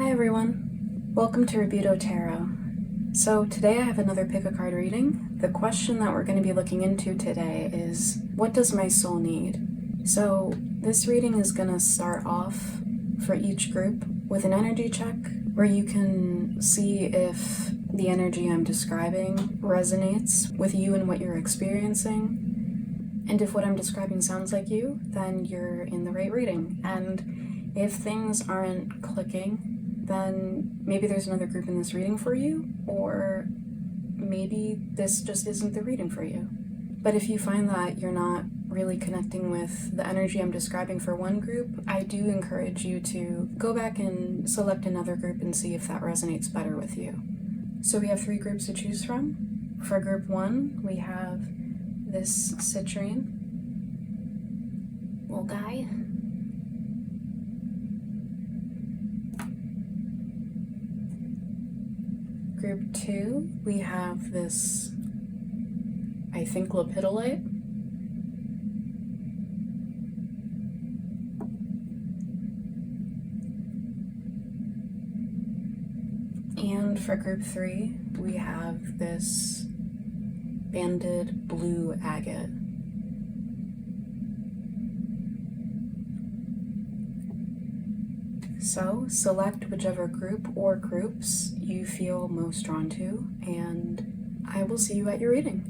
Hi everyone, welcome to Rebuto Tarot. So today I have another pick a card reading. The question that we're going to be looking into today is, what does my soul need? So this reading is going to start off for each group with an energy check where you can see if the energy I'm describing resonates with you and what you're experiencing. And if what I'm describing sounds like you, then you're in the right reading. And if things aren't clicking, then maybe there's another group in this reading for you, or maybe this just isn't the reading for you. But if you find that you're not really connecting with the energy I'm describing for one group, I do encourage you to go back and select another group and see if that resonates better with you. So we have 3 groups to choose from. For group 1, we have this citrine little guy. Group 2, we have this, I think, lepidolite. And for group 3, we have this banded blue agate. So select whichever group or groups you feel most drawn to, and I will see you at your reading.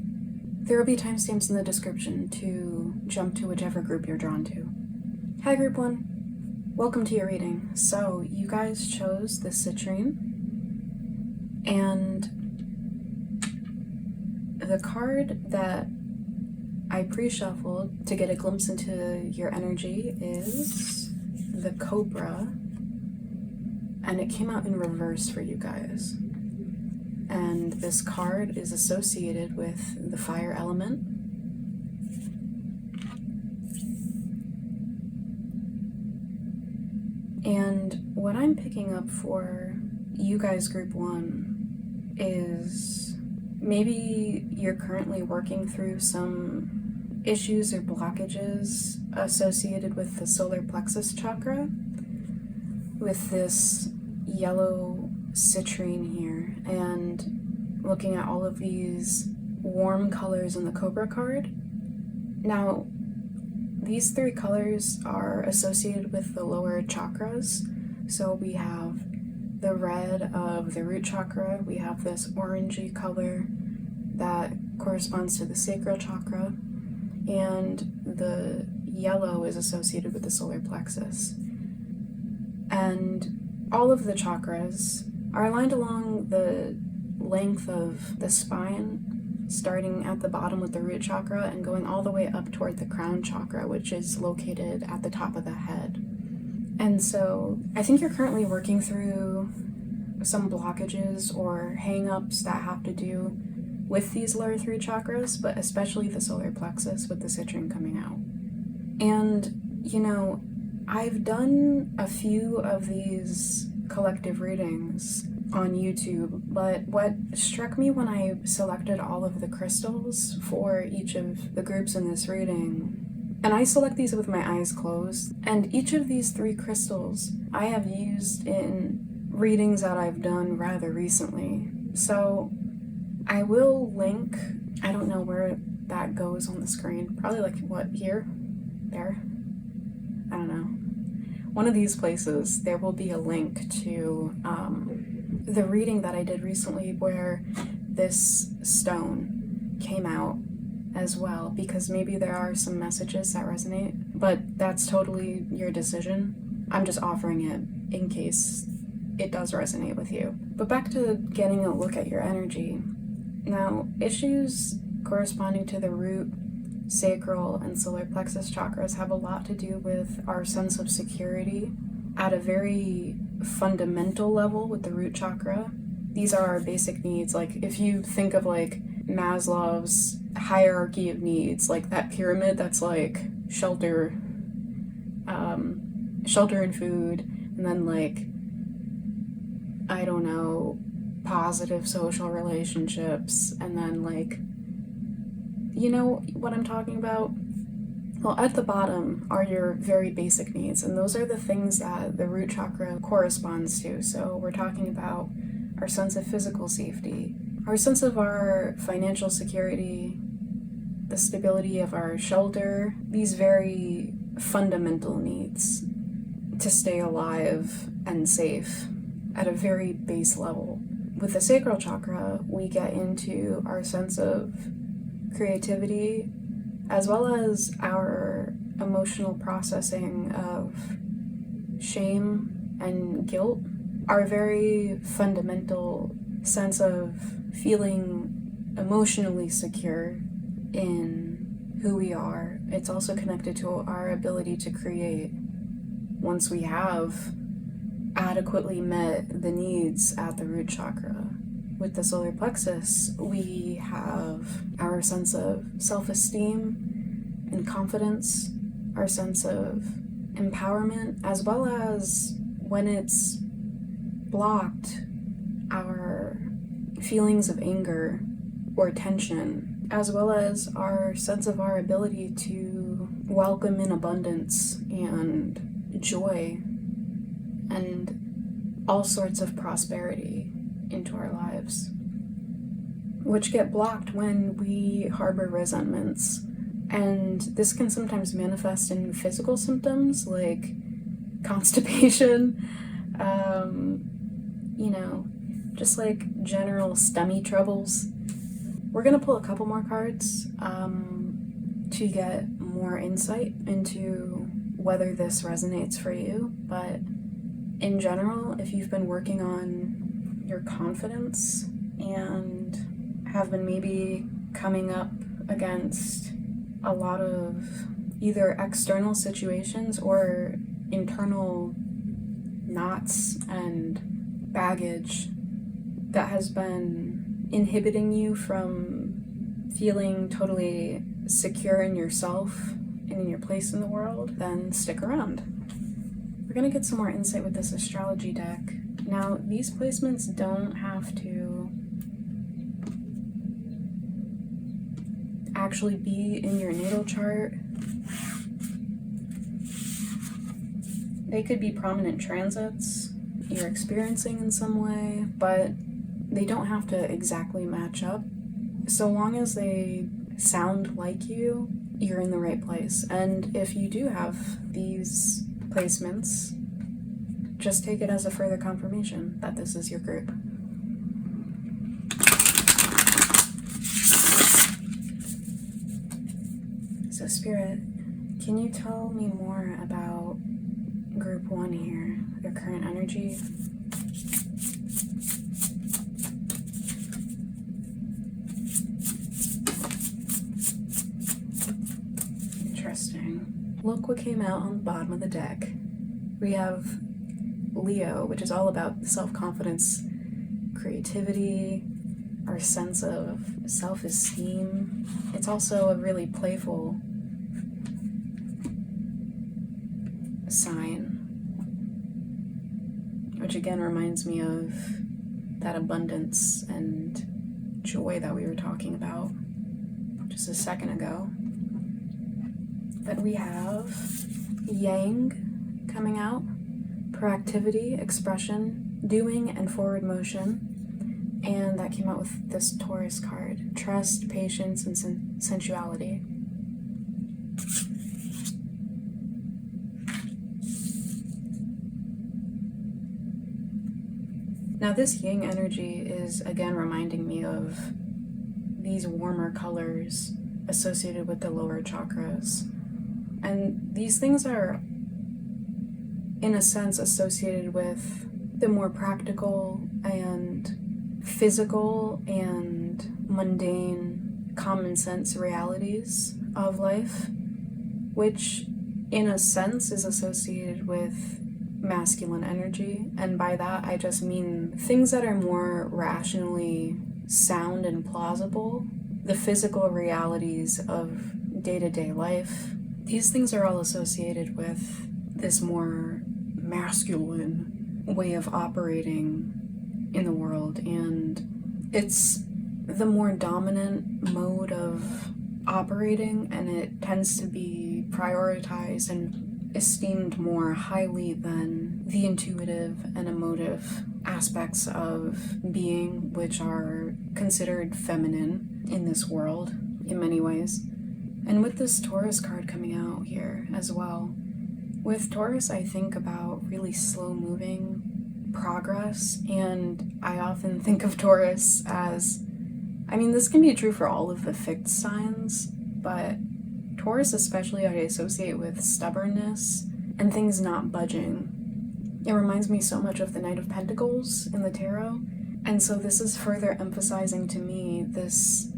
There will be timestamps in the description to jump to whichever group you're drawn to. Hi group 1, welcome to your reading. So you guys chose the citrine, and the card that I pre-shuffled to get a glimpse into your energy is the Cobra. And it came out in reverse for you guys. And this card is associated with the fire element. And what I'm picking up for you guys, group 1, is maybe you're currently working through some issues or blockages associated with the solar plexus chakra, with this yellow citrine here, and looking at all of these warm colors in the Cobra card. Now, these 3 colors are associated with the lower chakras. So we have the red of the root chakra, we have this orangey color that corresponds to the sacral chakra, and the yellow is associated with the solar plexus. And all of the chakras are aligned along the length of the spine, starting at the bottom with the root chakra and going all the way up toward the crown chakra, which is located at the top of the head. And so I think you're currently working through some blockages or hang-ups that have to do with these lower 3 chakras, but especially the solar plexus with the citrine coming out. And, you know, I've done a few of these collective readings on YouTube, but what struck me when I selected all of the crystals for each of the groups in this reading, and I select these with my eyes closed, and each of these 3 crystals I have used in readings that I've done rather recently. So I will link, I don't know where that goes on the screen, probably like, what, here? There? I don't know. One of these places, there will be a link to the reading that I did recently where this stone came out as well, because maybe there are some messages that resonate, but that's totally your decision. I'm just offering it in case it does resonate with you. But back to getting a look at your energy. Now, issues corresponding to the root, sacral, and solar plexus chakras have a lot to do with our sense of security at a very fundamental level with the root chakra. These are our basic needs. Like, if you think of like Maslow's hierarchy of needs, like that pyramid, that's like shelter and food, and then like, I don't know, positive social relationships, and then like, you know what I'm talking about? Well, at the bottom are your very basic needs, and those are the things that the root chakra corresponds to. So we're talking about our sense of physical safety, our sense of our financial security, the stability of our shelter, these very fundamental needs to stay alive and safe at a very base level. With the sacral chakra, we get into our sense of creativity, as well as our emotional processing of shame and guilt, our very fundamental sense of feeling emotionally secure in who we are. It's also connected to our ability to create once we have adequately met the needs at the root chakra. With the solar plexus, we have our sense of self-esteem and confidence, our sense of empowerment, as well as, when it's blocked, our feelings of anger or tension, as well as our sense of our ability to welcome in abundance and joy and all sorts of prosperity into our lives, which get blocked when we harbor resentments. And this can sometimes manifest in physical symptoms like constipation, just like general stomach troubles. We're going to pull a couple more cards to get more insight into whether this resonates for you. But in general, if you've been working on your confidence and have been maybe coming up against a lot of either external situations or internal knots and baggage that has been inhibiting you from feeling totally secure in yourself and in your place in the world, then stick around. We're going to get some more insight with this astrology deck. Now, these placements don't have to actually be in your natal chart. They could be prominent transits you're experiencing in some way, but they don't have to exactly match up. So long as they sound like you, you're in the right place. And if you do have these placements, just take it as a further confirmation that this is your group. So Spirit, can you tell me more about group 1 here, their current energy? Interesting. Look what came out on the bottom of the deck. We have Leo, which is all about self-confidence, creativity, our sense of self-esteem. It's also a really playful sign, which again reminds me of that abundance and joy that we were talking about just a second ago. But we have Yang coming out, proactivity, expression, doing, and forward motion. And that came out with this Taurus card, trust, patience, and sensuality. Now this Yang energy is again reminding me of these warmer colors associated with the lower chakras. And these things are, in a sense, associated with the more practical and physical and mundane common sense realities of life, which in a sense is associated with masculine energy. And by that I just mean things that are more rationally sound and plausible, the physical realities of day-to-day life. These things are all associated with this more masculine way of operating in the world, and it's the more dominant mode of operating, and it tends to be prioritized and esteemed more highly than the intuitive and emotive aspects of being, which are considered feminine in this world in many ways. And with this Taurus card coming out here as well, with Taurus I think about really slow moving progress, and I often think of Taurus as, I mean, this can be true for all of the fixed signs, but Taurus especially I associate with stubbornness and things not budging. It reminds me so much of the Knight of Pentacles in the tarot, and so this is further emphasizing to me this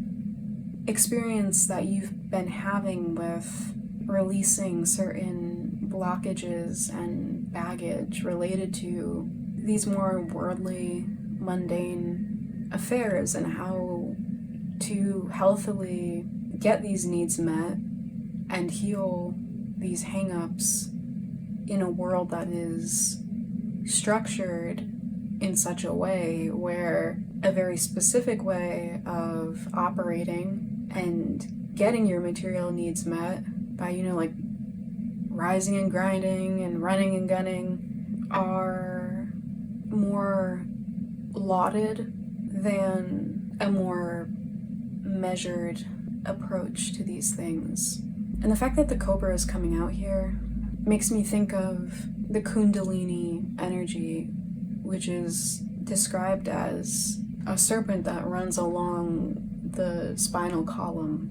experience that you've been having with releasing certain blockages and baggage related to these more worldly, mundane affairs, and how to healthily get these needs met and heal these hang-ups in a world that is structured in such a way where a very specific way of operating and getting your material needs met by, like rising and grinding and running and gunning are more lauded than a more measured approach to these things. And the fact that the Cobra is coming out here makes me think of the Kundalini energy, which is described as a serpent that runs along the spinal column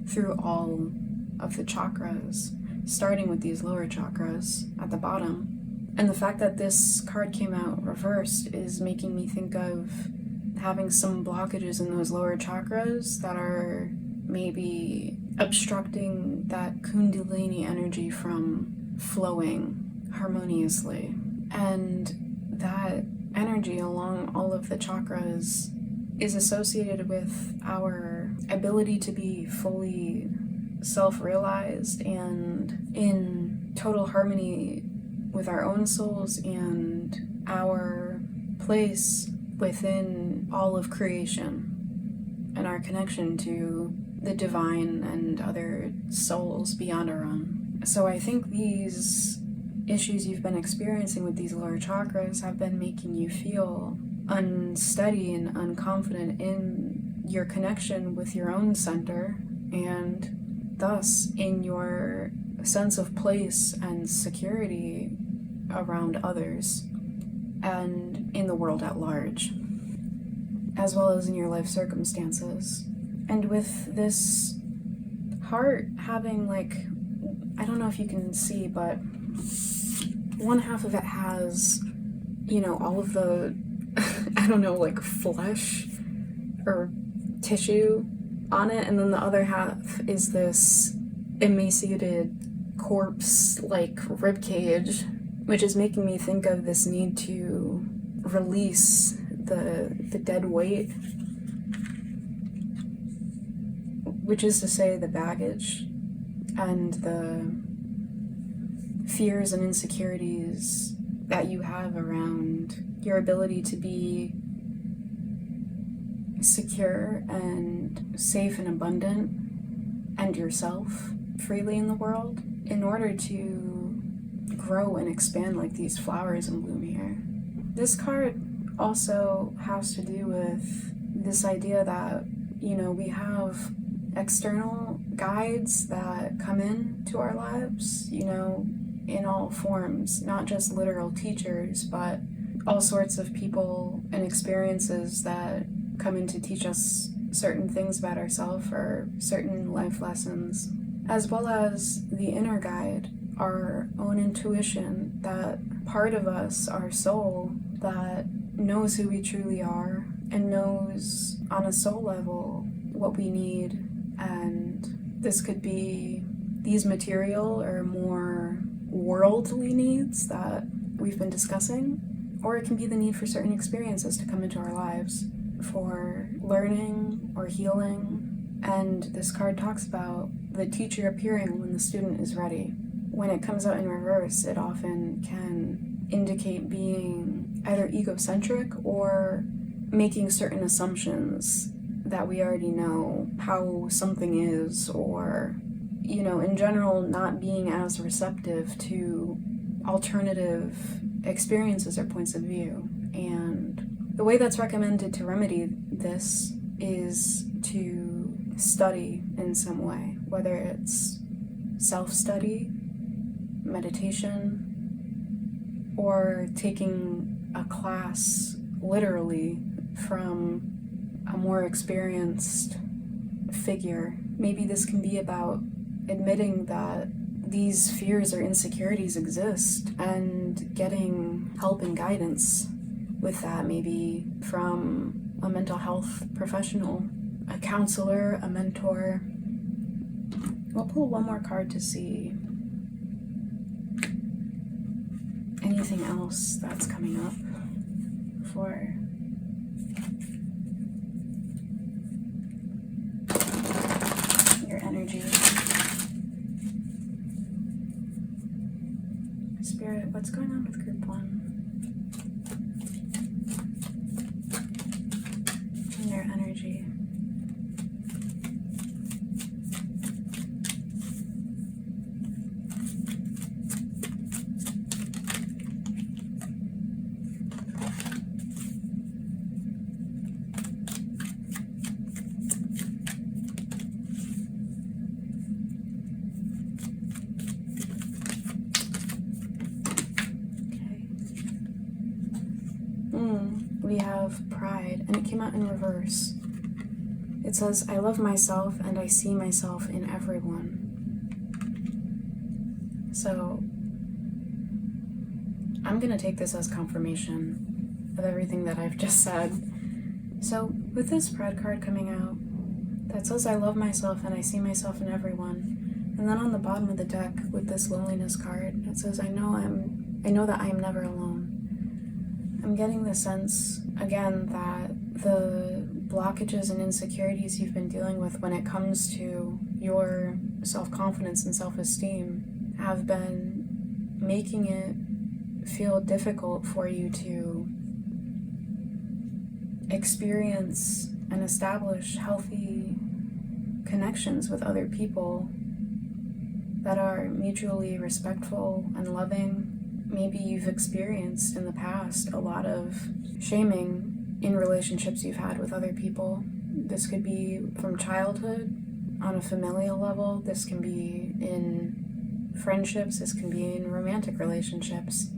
through all of the chakras, starting with these lower chakras at the bottom. And the fact that this card came out reversed is making me think of having some blockages in those lower chakras that are maybe obstructing that Kundalini energy from flowing harmoniously. And that energy along all of the chakras is associated with our ability to be fully self-realized and in total harmony with our own souls and our place within all of creation and our connection to the divine and other souls beyond our own. So I think these issues you've been experiencing with these lower chakras have been making you feel unsteady and unconfident in your connection with your own center, and thus in your sense of place and security around others and in the world at large, as well as in your life circumstances. And with this heart having, I don't know if you can see, but one half of it has, all of the, flesh or tissue on it, and then the other half is this emaciated corpse rib cage, which is making me think of this need to release the dead weight, which is to say the baggage and the fears and insecurities that you have around your ability to be secure and safe and abundant and yourself freely in the world in order to grow and expand like these flowers in bloom here. This card also has to do with this idea that, we have external guides that come into our lives, in all forms, not just literal teachers, but all sorts of people and experiences that come in to teach us certain things about ourselves or certain life lessons, as well as the inner guide, our own intuition, that part of us, our soul, that knows who we truly are and knows on a soul level what we need. And this could be these material or more worldly needs that we've been discussing, or it can be the need for certain experiences to come into our lives for learning or healing. And this card talks about the teacher appearing when the student is ready. When it comes out in reverse, it often can indicate being either egocentric or making certain assumptions that we already know how something is, or, in general, not being as receptive to alternative experiences or points of view. And the way that's recommended to remedy this is to study in some way, whether it's self-study, meditation, or taking a class literally from a more experienced figure. Maybe this can be about admitting that these fears or insecurities exist and getting help and guidance with that, maybe from a mental health professional, a counselor, a mentor. We'll pull one more card to see anything else that's coming up for your energy. Spirit, what's going on with group 1? And their energy. We have pride, and it came out in reverse. It says, I love myself and I see myself in everyone. So I'm gonna take this as confirmation of everything that I've just said. So with this pride card coming out that says I love myself and I see myself in everyone, and then on the bottom of the deck with this loneliness card that says I know that I am never alone. I'm getting the sense, again, that the blockages and insecurities you've been dealing with when it comes to your self-confidence and self-esteem have been making it feel difficult for you to experience and establish healthy connections with other people that are mutually respectful and loving. Maybe you've experienced in the past a lot of shaming in relationships you've had with other people. This could be from childhood on a familial level. This can be in friendships. This can be in romantic relationships.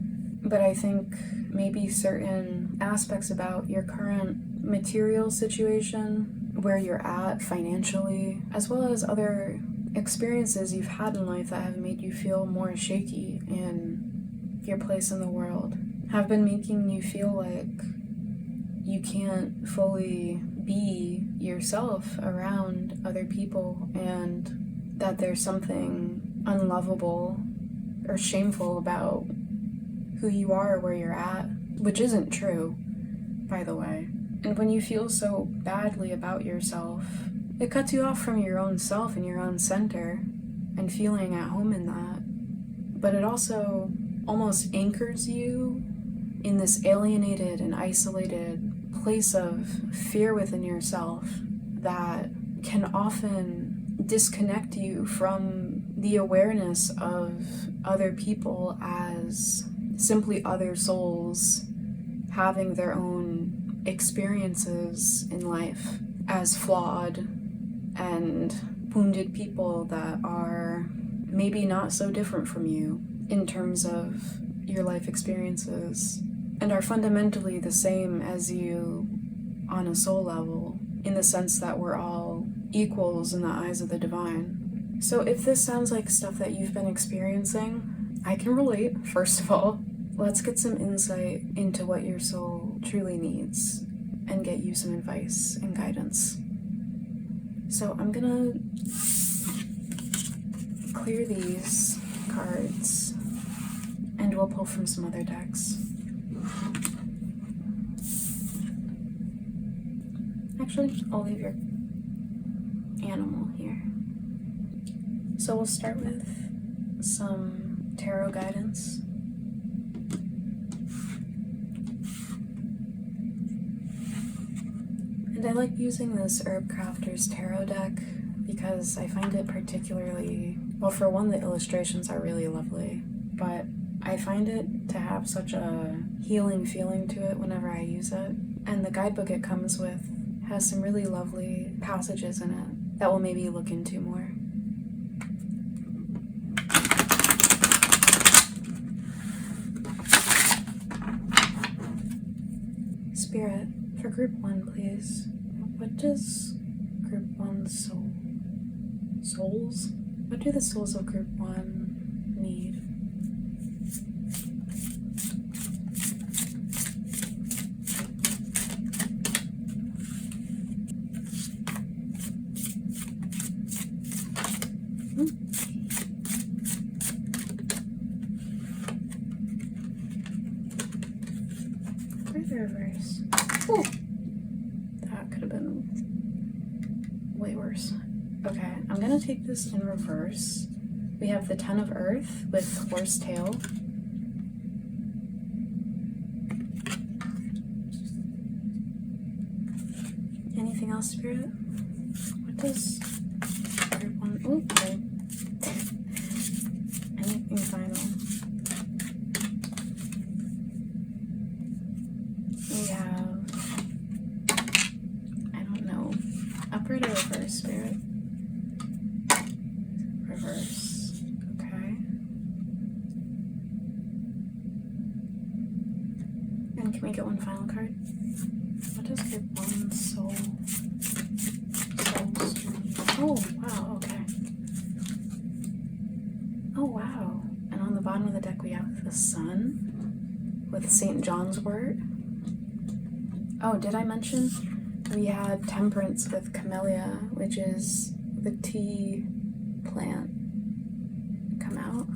But I think maybe certain aspects about your current material situation, where you're at financially, as well as other experiences you've had in life that have made you feel more shaky in your place in the world, have been making you feel like you can't fully be yourself around other people, and that there's something unlovable or shameful about who you are, where you're at, which isn't true, by the way. And when you feel so badly about yourself, it cuts you off from your own self and your own center and feeling at home in that. But it also almost anchors you in this alienated and isolated place of fear within yourself that can often disconnect you from the awareness of other people as simply other souls having their own experiences in life, as flawed and wounded people that are maybe not so different from you in terms of your life experiences, and are fundamentally the same as you on a soul level, in the sense that we're all equals in the eyes of the divine. So if this sounds like stuff that you've been experiencing, I can relate, first of all. Let's get some insight into what your soul truly needs and get you some advice and guidance. So I'm gonna clear these cards and we'll pull from some other decks. Actually, I'll leave your animal here. So we'll start with some tarot guidance. And And I like using this Herbcrafter's tarot deck because I find it particularly, well, for one, the illustrations are really lovely, but I find it to have such a healing feeling to it whenever I use it. And the guidebook it comes with has some really lovely passages in it that we'll maybe look into more. Spirit, for group 1, please. What does group 1's souls? What do the souls of group 1 need? Reverse. Oh, that could have been way worse. Okay, I'm gonna take this in reverse. We have the 10 of Earth with horse tail. Anything else, Spirit? What does group 1? Oh, okay. Anything final? We have, I don't know, upright or reverse, Spirit? Reverse, okay. And can we get one final card? What does group 1 soul stream? Oh, wow, okay. Oh, wow. And on the bottom of the deck we have the Sun with St. John's wort. Oh, did I mention we had Temperance with Camellia, which is the tea plant, come out?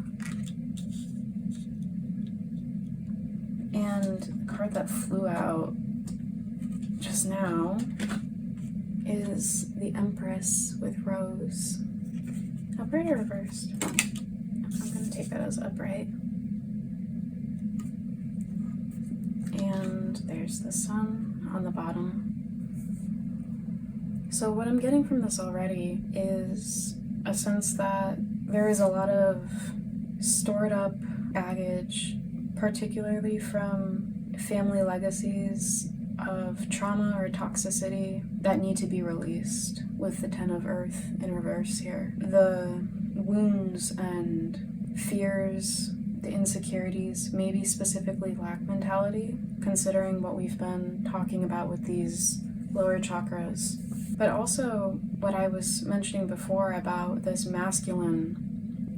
And the card that flew out just now is the Empress with Rose. Upright or reversed? I'm going to take that as upright. And there's the Sun on the bottom. So what I'm getting from this already is a sense that there is a lot of stored up baggage, particularly from family legacies of trauma or toxicity that need to be released with the 10 of Earth in reverse here. The wounds and fears, the insecurities, maybe specifically lack mentality, considering what we've been talking about with these lower chakras. But also what I was mentioning before about this masculine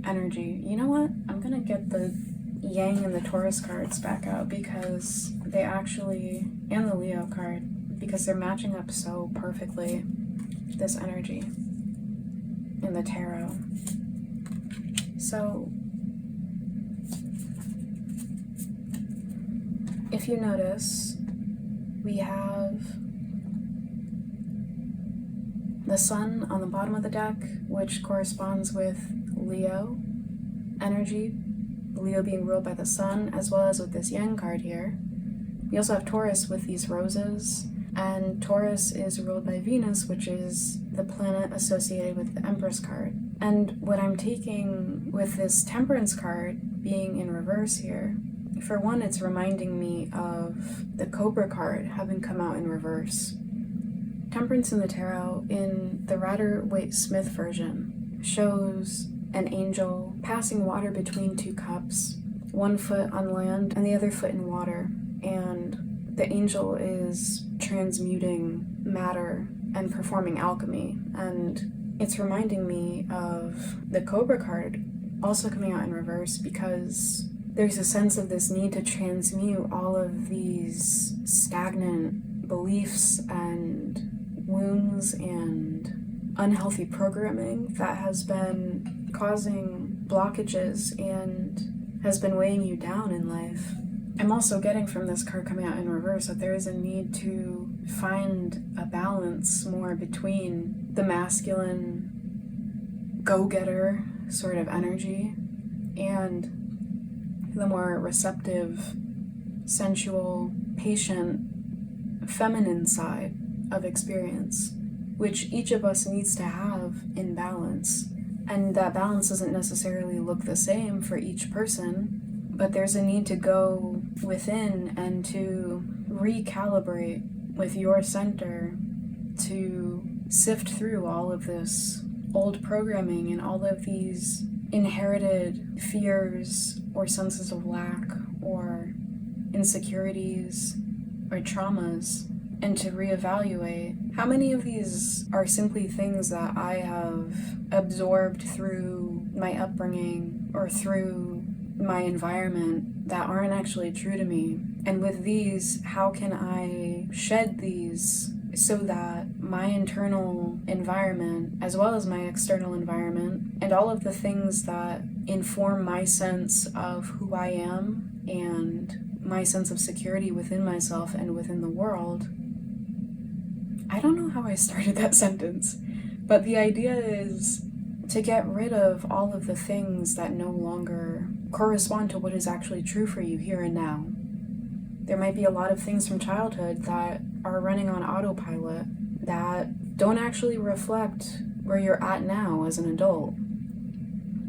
energy. You know what? I'm gonna get the Yang and the Taurus cards back out because they actually, and the Leo card, because they're matching up so perfectly, this energy in the tarot. So if you notice, we have the Sun on the bottom of the deck, which corresponds with Leo energy, Leo being ruled by the Sun, as well as with this Yang card here. We also have Taurus with these roses, and Taurus is ruled by Venus, which is the planet associated with the Empress card. And what I'm taking with this Temperance card being in reverse here, for one, it's reminding me of the Cobra card having come out in reverse. Temperance in the tarot, in the Rider-Waite-Smith version, shows an angel passing water between two cups, one foot on land and the other foot in water, and the angel is transmuting matter and performing alchemy. And it's reminding me of the Cobra card also coming out in reverse, because there's a sense of this need to transmute all of these stagnant beliefs and wounds and unhealthy programming that has been causing blockages and has been weighing you down in life. I'm also getting from this card coming out in reverse that there is a need to find a balance more between the masculine go-getter sort of energy and the more receptive, sensual, patient, feminine side of experience, which each of us needs to have in balance. And that balance doesn't necessarily look the same for each person, but there's a need to go within and to recalibrate with your center to sift through all of this old programming and all of these inherited fears or senses of lack or insecurities or traumas, and to reevaluate how many of these are simply things that I have absorbed through my upbringing or through my environment that aren't actually true to me. And with these, how can I shed these so that my internal environment, as well as my external environment, and all of the things that inform my sense of who I am and my sense of security within myself and within the world. I don't know how I started that sentence, but the idea is to get rid of all of the things that no longer correspond to what is actually true for you here and now. There might be a lot of things from childhood that are running on autopilot that don't actually reflect where you're at now as an adult.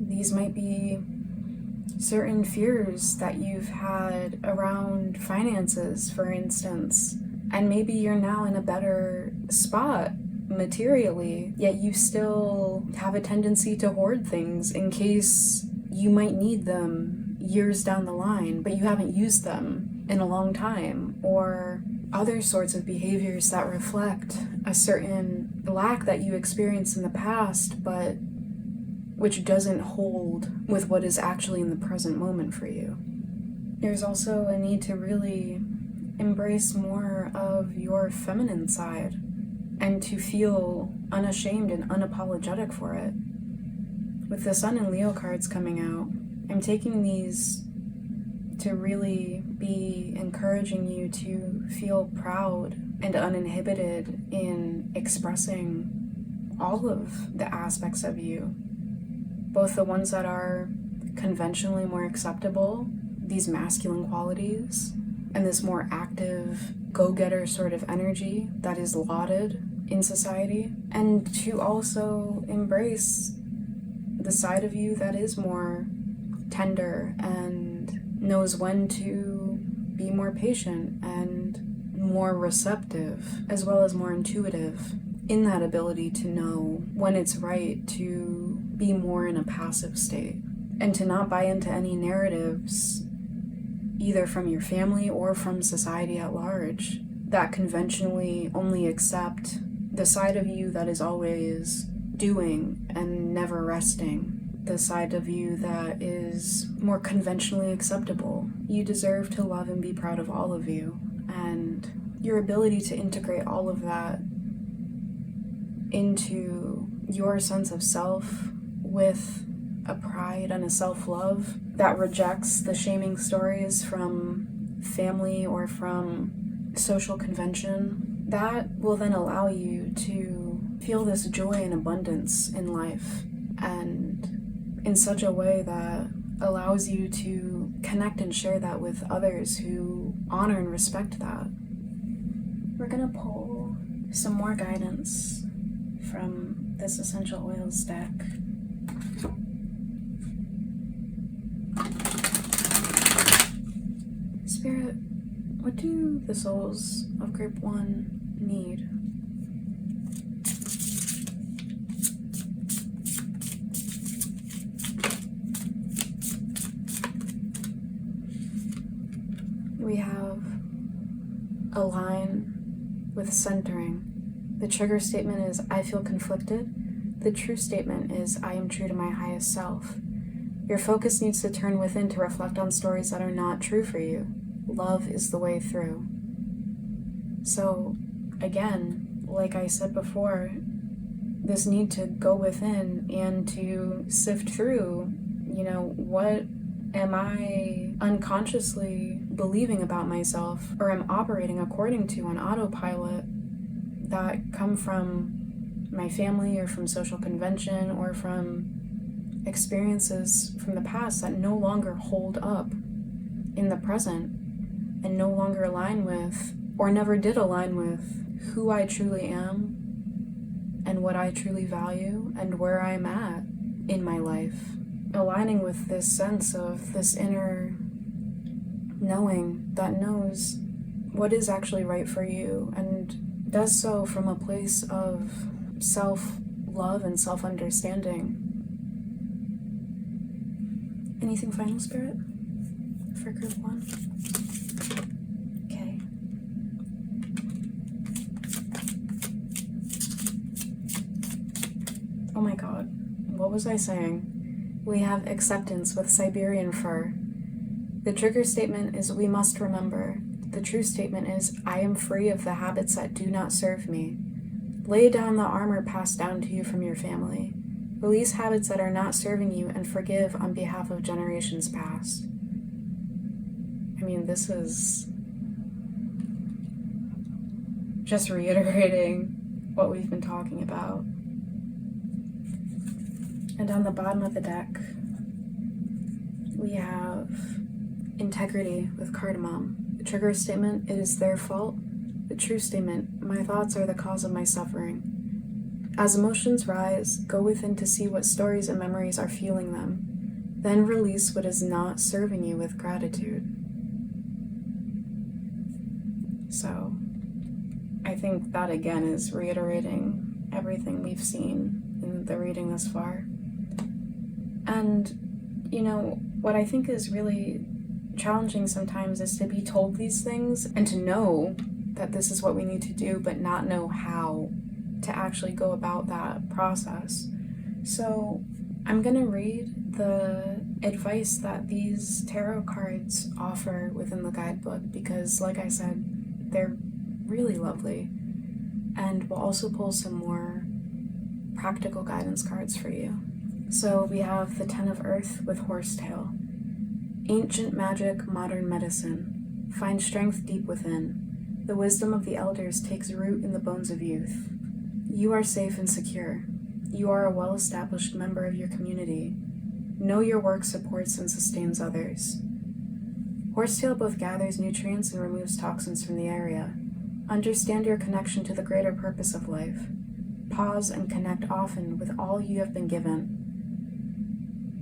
These might be certain fears that you've had around finances, for instance, and maybe you're now in a better spot materially, yet you still have a tendency to hoard things in case you might need them years down the line, but you haven't used them in a long time, or other sorts of behaviors that reflect a certain lack that you experienced in the past, but which doesn't hold with what is actually in the present moment for you. There's also a need to really embrace more of your feminine side and to feel unashamed and unapologetic for it. With the Sun and Leo cards coming out, I'm taking these to really be encouraging you to feel proud and uninhibited in expressing all of the aspects of you, both the ones that are conventionally more acceptable, these masculine qualities, and this more active, go-getter sort of energy that is lauded in society, and to also embrace the side of you that is more tender and knows when to be more patient and more receptive, as well as more intuitive in that ability to know when it's right to be more in a passive state and to not buy into any narratives, either from your family or from society at large, that conventionally only accept the side of you that is always doing and never resting, the side of you that is more conventionally acceptable. You deserve to love and be proud of all of you, and your ability to integrate all of that into your sense of self with a pride and a self-love that rejects the shaming stories from family or from social convention, that will then allow you to feel this joy and abundance in life, and in such a way that allows you to connect and share that with others who honor and respect that. We're gonna pull some more guidance from this essential oils deck. Spirit, what do the souls of Group 1 need? We have align with centering. The trigger statement is, I feel conflicted. The true statement is, I am true to my highest self. Your focus needs to turn within to reflect on stories that are not true for you. Love is the way through. So, again, like I said before, this need to go within and to sift through, what am I unconsciously believing about myself or am operating according to on autopilot that come from my family or from social convention or from experiences from the past that no longer hold up in the present and no longer align with or never did align with who I truly am and what I truly value and where I'm at in my life. Aligning with this sense of this inner knowing that knows what is actually right for you and does so from a place of self-love and self-understanding. Anything final, Spirit, for group 1? Okay. Oh my god, what was I saying? We have acceptance with Siberian fur. The trigger statement is we must remember. The true statement is I am free of the habits that do not serve me. Lay down the armor passed down to you from your family. Release habits that are not serving you and forgive on behalf of generations past. I mean, this is just reiterating what we've been talking about. And on the bottom of the deck, we have integrity with cardamom. The trigger statement, it is their fault. The true statement, my thoughts are the cause of my suffering. As emotions rise, go within to see what stories and memories are fueling them. Then release what is not serving you with gratitude. So, I think that again is reiterating everything we've seen in the reading thus far. And, you know, what I think is really challenging sometimes is to be told these things and to know that this is what we need to do, but not know how to actually go about that process. So I'm going to read the advice that these tarot cards offer within the guidebook because, like I said, they're really lovely. And we'll also pull some more practical guidance cards for you. So we have the Ten of Earth with Horsetail. Ancient magic, modern medicine. Find strength deep within. The wisdom of the elders takes root in the bones of youth. You are safe and secure. You are a well-established member of your community. Know your work supports and sustains others. Horsetail both gathers nutrients and removes toxins from the area. Understand your connection to the greater purpose of life. Pause and connect often with all you have been given.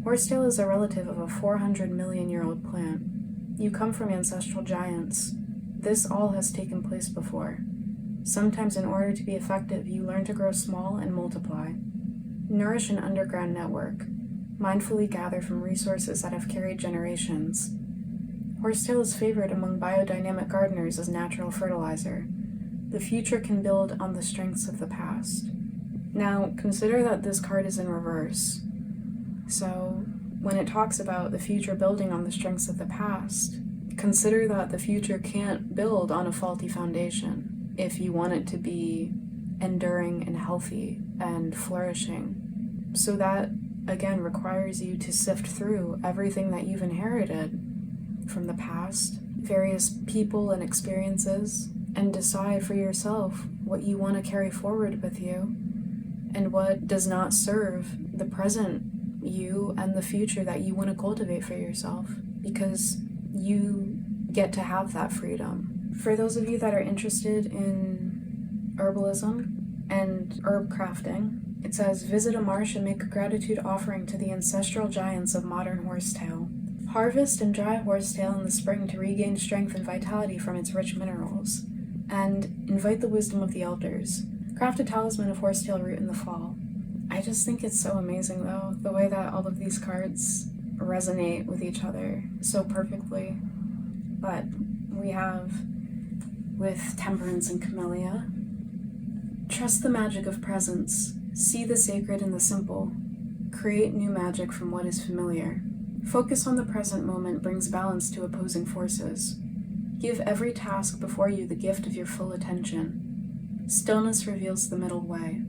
Horsetail is a relative of a 400 million-year-old plant. You come from ancestral giants. This all has taken place before. Sometimes in order to be effective, you learn to grow small and multiply. Nourish an underground network. Mindfully gather from resources that have carried generations. Horsetail is favored among biodynamic gardeners as natural fertilizer. The future can build on the strengths of the past. Now, consider that this card is in reverse. So, when it talks about the future building on the strengths of the past, consider that the future can't build on a faulty foundation if you want it to be enduring and healthy and flourishing. So that, again, requires you to sift through everything that you've inherited from the past, various people and experiences, and decide for yourself what you want to carry forward with you and what does not serve the present you and the future that you want to cultivate for yourself, because you get to have that freedom. For those of you that are interested in herbalism and herb crafting, it says, visit a marsh and make a gratitude offering to the ancestral giants of modern horsetail. Harvest and dry horsetail in the spring to regain strength and vitality from its rich minerals. And invite the wisdom of the elders. Craft a talisman of horsetail root in the fall. I just think it's so amazing, though, the way that all of these cards resonate with each other so perfectly. But we have, with Temperance and Camellia, trust the magic of presence. See the sacred in the simple. Create new magic from what is familiar. Focus on the present moment brings balance to opposing forces. Give every task before you the gift of your full attention. Stillness reveals the middle way.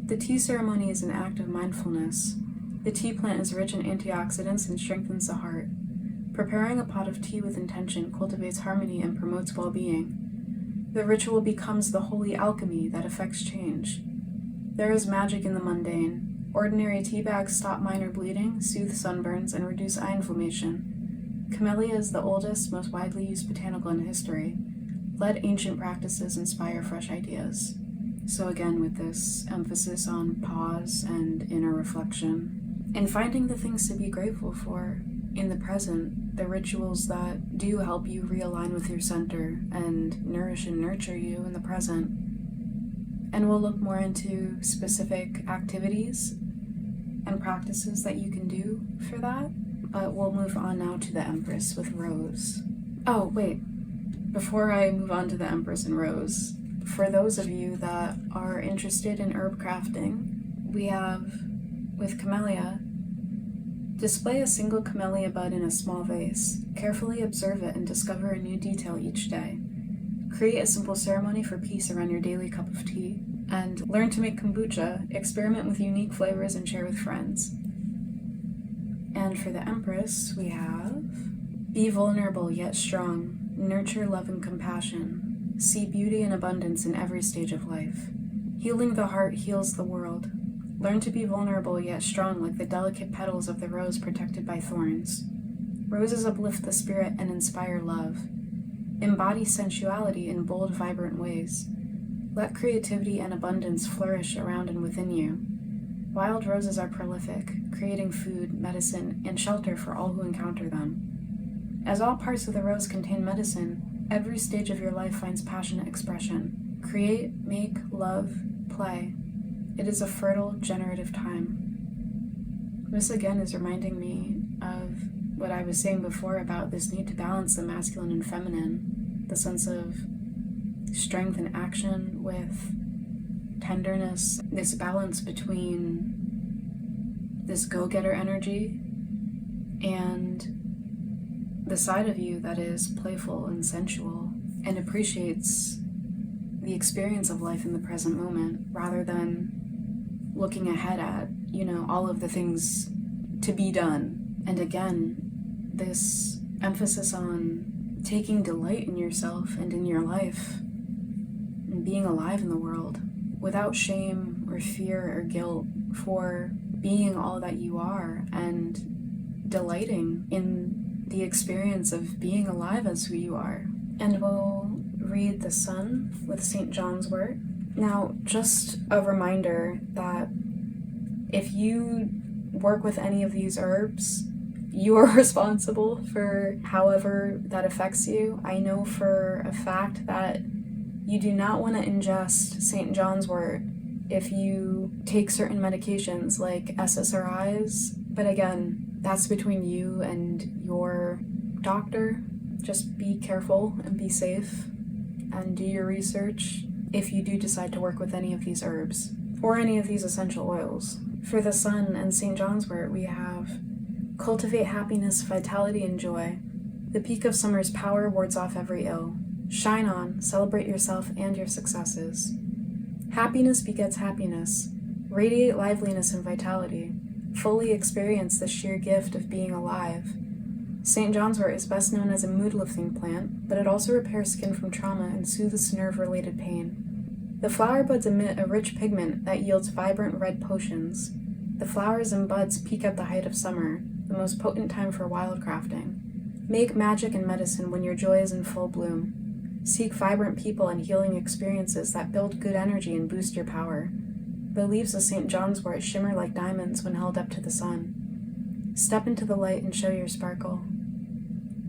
The tea ceremony is an act of mindfulness. The tea plant is rich in antioxidants and strengthens the heart. Preparing a pot of tea with intention cultivates harmony and promotes well-being. The ritual becomes the holy alchemy that affects change. There is magic in the mundane. Ordinary tea bags stop minor bleeding, soothe sunburns, and reduce eye inflammation. Camellia is the oldest, most widely used botanical in history. let ancient practices inspire fresh ideas. So again, with this emphasis on pause and inner reflection, and finding the things to be grateful for in the present, the rituals that do help you realign with your center and nourish and nurture you in the present. And we'll look more into specific activities and practices that you can do for that. But we'll move on now to the Empress with Rose. Oh, wait. Before I move on to the Empress and Rose, for those of you that are interested in herb crafting, we have, with Camellia, display a single camellia bud in a small vase. Carefully observe it and discover a new detail each day. Create a simple ceremony for peace around your daily cup of tea. And learn to make kombucha, experiment with unique flavors, and share with friends. And for the Empress, we have, be vulnerable yet strong. Nurture love and compassion. See beauty and abundance in every stage of life. Healing the heart heals the world. Learn to be vulnerable yet strong like the delicate petals of the rose protected by thorns. Roses uplift the spirit and inspire love. Embody sensuality in bold, vibrant ways. Let creativity and abundance flourish around and within you. Wild roses are prolific, creating food, medicine, and shelter for all who encounter them. As all parts of the rose contain medicine, every stage of your life finds passionate expression. Create, make, love, play. It is a fertile, generative time. This again is reminding me of what I was saying before about this need to balance the masculine and feminine, the sense of strength and action with tenderness, this balance between this go-getter energy and the side of you that is playful and sensual and appreciates the experience of life in the present moment rather than looking ahead at, all of the things to be done. And again, this emphasis on taking delight in yourself and in your life and being alive in the world without shame or fear or guilt for being all that you are and delighting in the experience of being alive as who you are. And we'll read the Sun with St. John's wort. Now, just a reminder that if you work with any of these herbs, you are responsible for however that affects you. I know for a fact that you do not want to ingest St. John's wort if you take certain medications like SSRIs, but again, that's between you and your doctor. Just be careful and be safe and do your research if you do decide to work with any of these herbs or any of these essential oils. For the Sun and St. John's wort, we have cultivate happiness, vitality, and joy. The peak of summer's power wards off every ill. Shine on, celebrate yourself and your successes. Happiness begets happiness. Radiate liveliness and vitality. Fully experience the sheer gift of being alive. St. John's wort is best known as a mood-lifting plant, but it also repairs skin from trauma and soothes nerve-related pain. The flower buds emit a rich pigment that yields vibrant red potions. The flowers and buds peak at the height of summer, the most potent time for wildcrafting. Make magic and medicine when your joy is in full bloom. Seek vibrant people and healing experiences that build good energy and boost your power. The leaves of St. John's wort shimmer like diamonds when held up to the sun. Step into the light and show your sparkle.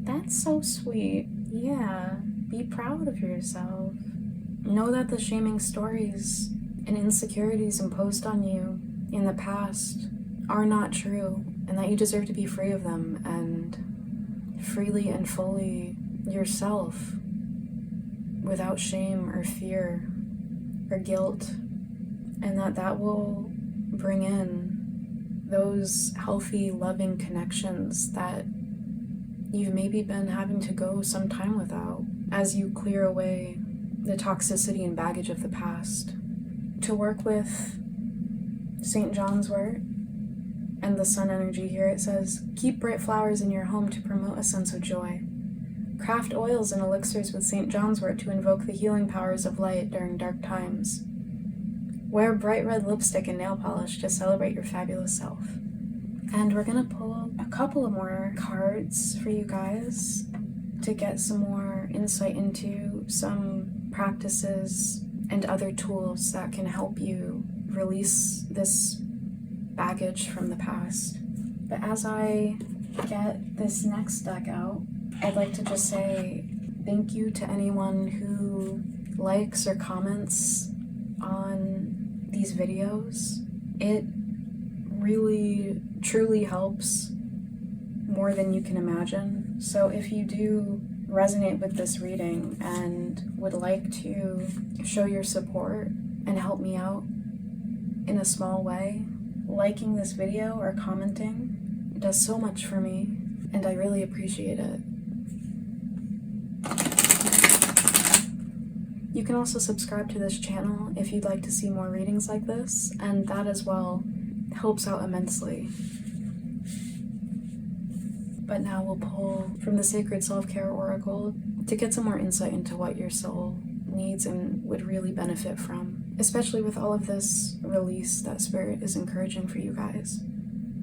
That's so sweet. Yeah, be proud of yourself. Know that the shaming stories and insecurities imposed on you in the past are not true, and that you deserve to be free of them and freely and fully yourself without shame or fear or guilt, and that will bring in those healthy, loving connections that you've maybe been having to go some time without as you clear away the toxicity and baggage of the past. To work with St. John's wort and the sun energy here, it says, keep bright flowers in your home to promote a sense of joy. Craft oils and elixirs with St. John's wort to invoke the healing powers of light during dark times. Wear bright red lipstick and nail polish to celebrate your fabulous self. And we're gonna pull a couple of more cards for you guys. to get some more insight into some practices and other tools that can help you release this baggage from the past. But as I get this next deck out, I'd like to just say thank you to anyone who likes or comments on these videos. It really, truly helps more than you can imagine. So if you do resonate with this reading and would like to show your support and help me out in a small way, liking this video or commenting does so much for me, and I really appreciate it. You can also subscribe to this channel if you'd like to see more readings like this, and that as well helps out immensely. But now we'll pull from the Sacred Self-Care Oracle to get some more insight into what your soul needs and would really benefit from, especially with all of this release that Spirit is encouraging for you guys.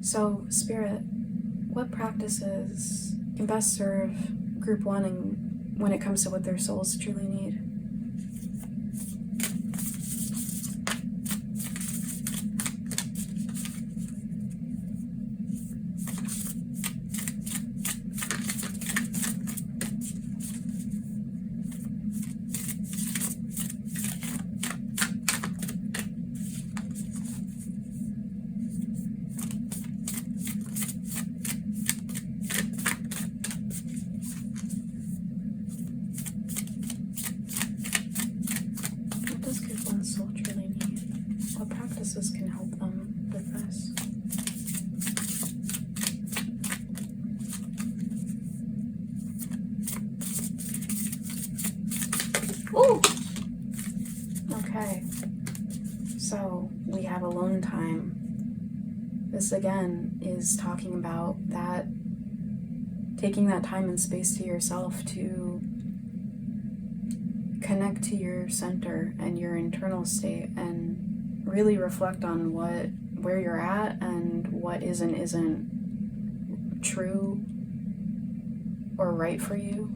So, Spirit, what practices can best serve Group 1 when it comes to what their souls truly need? Soul truly need? What practices can help them with this? Ooh! Okay, so we have alone time. This again is talking about that, taking that time and space to yourself to connect to your center and your internal state and really reflect on where you're at and what isn't true or right for you.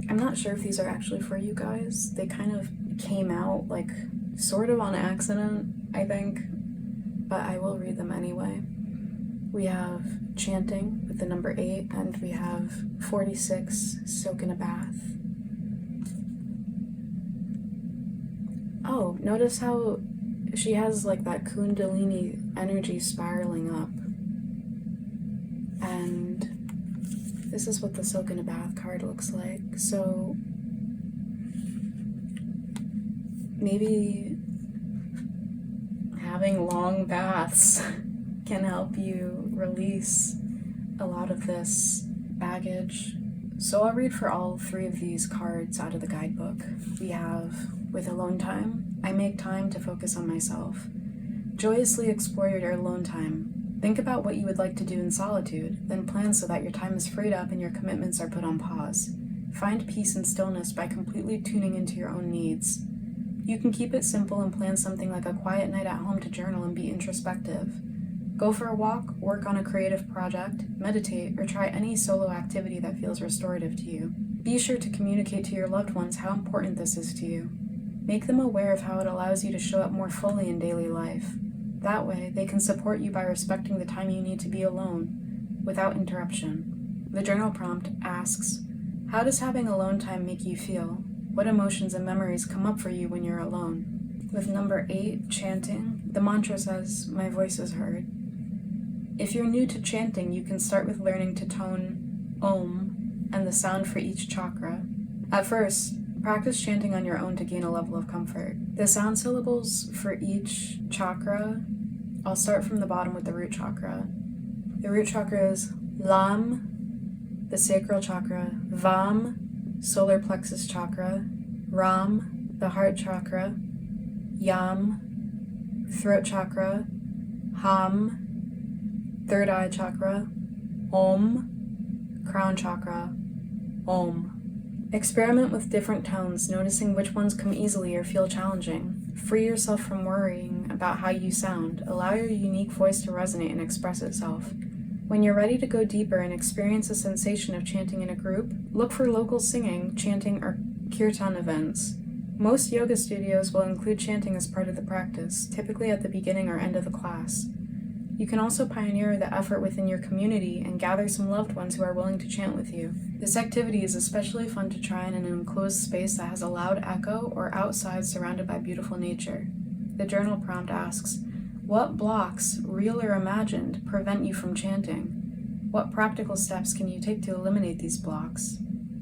I'm not sure if these are actually for you guys. They kind of came out like sort of on accident, I think, but I will read them anyway. We have chanting with the number 8, and we have 46, soak in a bath. Oh, notice how she has like that Kundalini energy spiraling up. And this is what the soak in a bath card looks like. So maybe having long baths can help you release a lot of this baggage. So I'll read for all 3 of these cards out of the guidebook. We have, with alone time, I make time to focus on myself. Joyously explore your alone time. Think about what you would like to do in solitude, then plan so that your time is freed up and your commitments are put on pause. Find peace and stillness by completely tuning into your own needs. You can keep it simple and plan something like a quiet night at home to journal and be introspective. Go for a walk, work on a creative project, meditate, or try any solo activity that feels restorative to you. Be sure to communicate to your loved ones how important this is to you. Make them aware of how it allows you to show up more fully in daily life. That way, they can support you by respecting the time you need to be alone, without interruption. The journal prompt asks, how does having alone time make you feel? What emotions and memories come up for you when you're alone? With number 8, chanting, the mantra says, my voice is heard. If you're new to chanting, you can start with learning to tone Om and the sound for each chakra. At first, practice chanting on your own to gain a level of comfort. The sound syllables for each chakra, I'll start from the bottom with the root chakra. The root chakra is Lam, the sacral chakra, Vam, solar plexus chakra, Ram, the heart chakra, Yam, throat chakra, Ham, third eye chakra, Om, crown chakra, Om. Experiment with different tones, noticing which ones come easily or feel challenging. Free yourself from worrying about how you sound. Allow your unique voice to resonate and express itself. When you're ready to go deeper and experience the sensation of chanting in a group, look for local singing, chanting, or kirtan events. Most yoga studios will include chanting as part of the practice, typically at the beginning or end of the class. You can also pioneer the effort within your community and gather some loved ones who are willing to chant with you. This activity is especially fun to try in an enclosed space that has a loud echo or outside surrounded by beautiful nature. The journal prompt asks, what blocks, real or imagined, prevent you from chanting? What practical steps can you take to eliminate these blocks?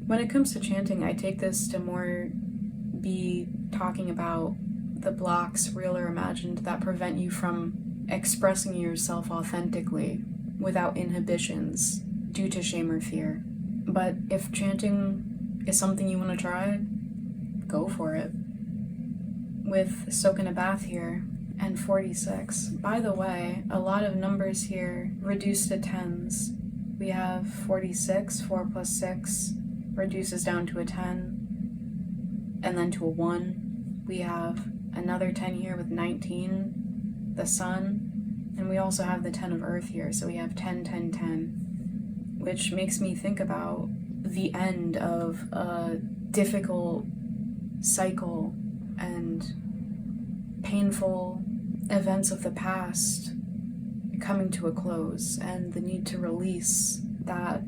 When it comes to chanting, I take this to more be talking about the blocks, real or imagined, that prevent you from expressing yourself authentically without inhibitions due to shame or fear. But if chanting is something you want to try, go for it. With Soak in a Bath here and 46. By the way, a lot of numbers here reduce to tens. We have 46, 4 plus 6 reduces down to a 10, and then to a 1. We have another 10 here with 19, the sun, and we also have the 10 of earth here, so we have 10, 10, 10, which makes me think about the end of a difficult cycle and painful events of the past coming to a close, and the need to release that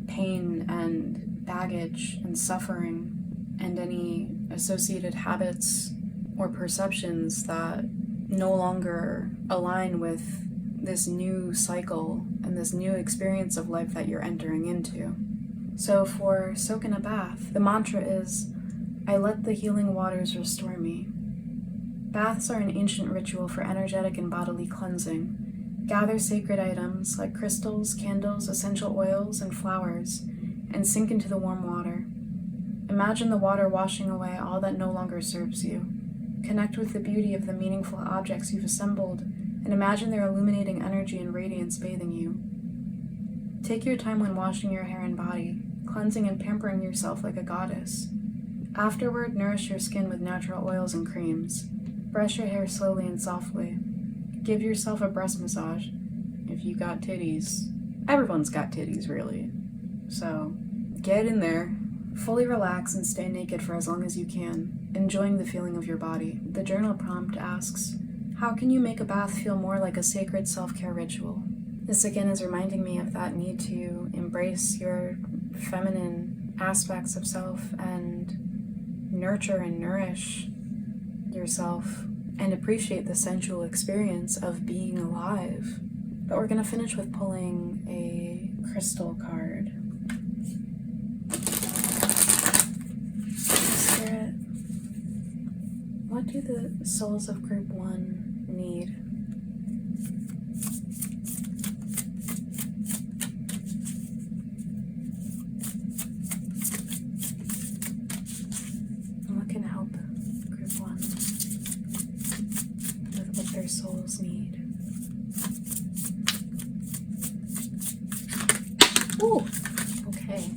pain and baggage and suffering and any associated habits or perceptions that no longer align with this new cycle and this new experience of life that you're entering into. So for Soak in a Bath, the mantra is, I let the healing waters restore me. Baths are an ancient ritual for energetic and bodily cleansing. Gather sacred items like crystals, candles, essential oils, and flowers, and sink into the warm water. Imagine the water washing away all that no longer serves you. Connect with the beauty of the meaningful objects you've assembled, and imagine their illuminating energy and radiance bathing you. Take your time when washing your hair and body, cleansing and pampering yourself like a goddess. Afterward, nourish your skin with natural oils and creams. Brush your hair slowly and softly. Give yourself a breast massage. If you got titties, everyone's got titties, really. So, get in there. Fully relax and stay naked for as long as you can, enjoying the feeling of your body. The journal prompt asks, how can you make a bath feel more like a sacred self-care ritual? This again is reminding me of that need to embrace your feminine aspects of self and nurture and nourish yourself and appreciate the sensual experience of being alive. But we're going to finish with pulling a crystal card. Spirit, what do the souls of Group 1 need? What can help Group 1 with what their souls need? Ooh, okay.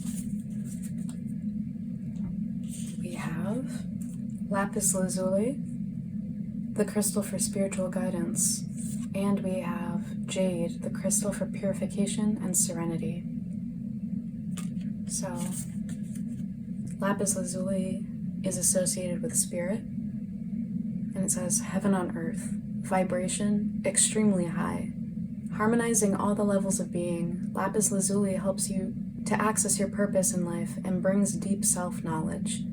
We have lapis lazuli, the crystal for spiritual guidance, and we have jade, the crystal for purification and serenity. So, lapis lazuli is associated with spirit, and it says heaven on earth, vibration extremely high. Harmonizing all the levels of being, lapis lazuli helps you to access your purpose in life and brings deep self-knowledge.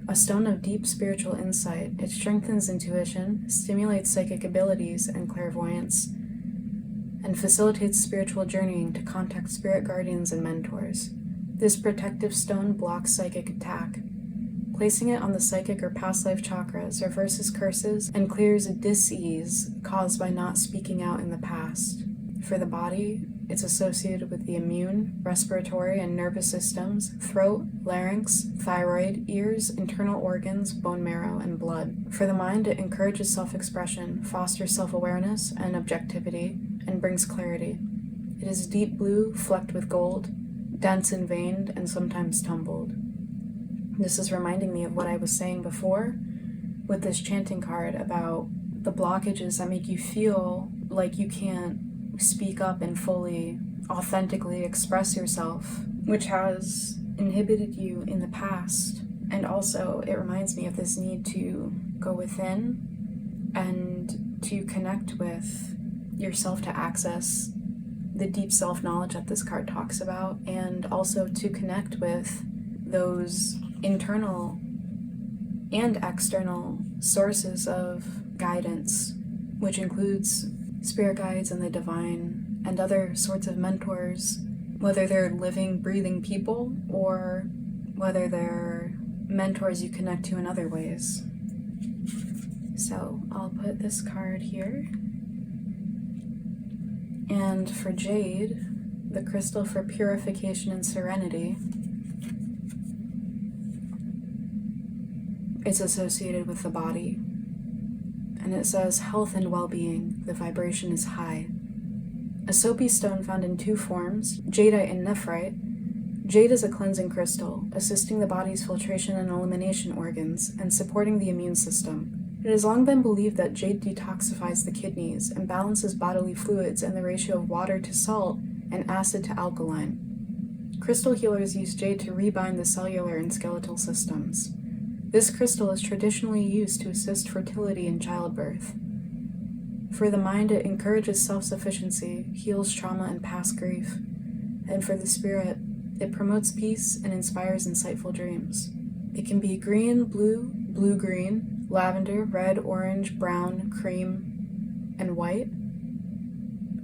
A stone of deep spiritual insight, it strengthens intuition, stimulates psychic abilities and clairvoyance, and facilitates spiritual journeying to contact spirit guardians and mentors. This protective stone blocks psychic attack. Placing it on the psychic or past life chakras reverses curses and clears dis-ease caused by not speaking out in the past. For the body, it's associated with the immune, respiratory, and nervous systems, throat, larynx, thyroid, ears, internal organs, bone marrow, and blood. For the mind, it encourages self-expression, fosters self-awareness and objectivity, and brings clarity. It is deep blue, flecked with gold, dense and veined, and sometimes tumbled. This is reminding me of what I was saying before with this chanting card about the blockages that make you feel like you can't speak up and fully authentically express yourself, which has inhibited you in the past. And also, it reminds me of this need to go within and to connect with yourself to access the deep self-knowledge that this card talks about, and also to connect with those internal and external sources of guidance, which includes spirit guides and the divine and other sorts of mentors, whether they're living, breathing people or whether they're mentors you connect to in other ways. So I'll put this card here. And for jade, the crystal for purification and serenity, it's associated with the body. And it says health and well-being, the vibration is high. A soapy stone found in two forms, jadeite and nephrite. Jade is a cleansing crystal, assisting the body's filtration and elimination organs and supporting the immune system. It has long been believed that jade detoxifies the kidneys and balances bodily fluids in the ratio of water to salt and acid to alkaline. Crystal healers use jade to rebind the cellular and skeletal systems. This crystal is traditionally used to assist fertility and childbirth. For the mind, it encourages self-sufficiency, heals trauma and past grief. And for the spirit, it promotes peace and inspires insightful dreams. It can be green, blue, blue-green, lavender, red, orange, brown, cream, and white.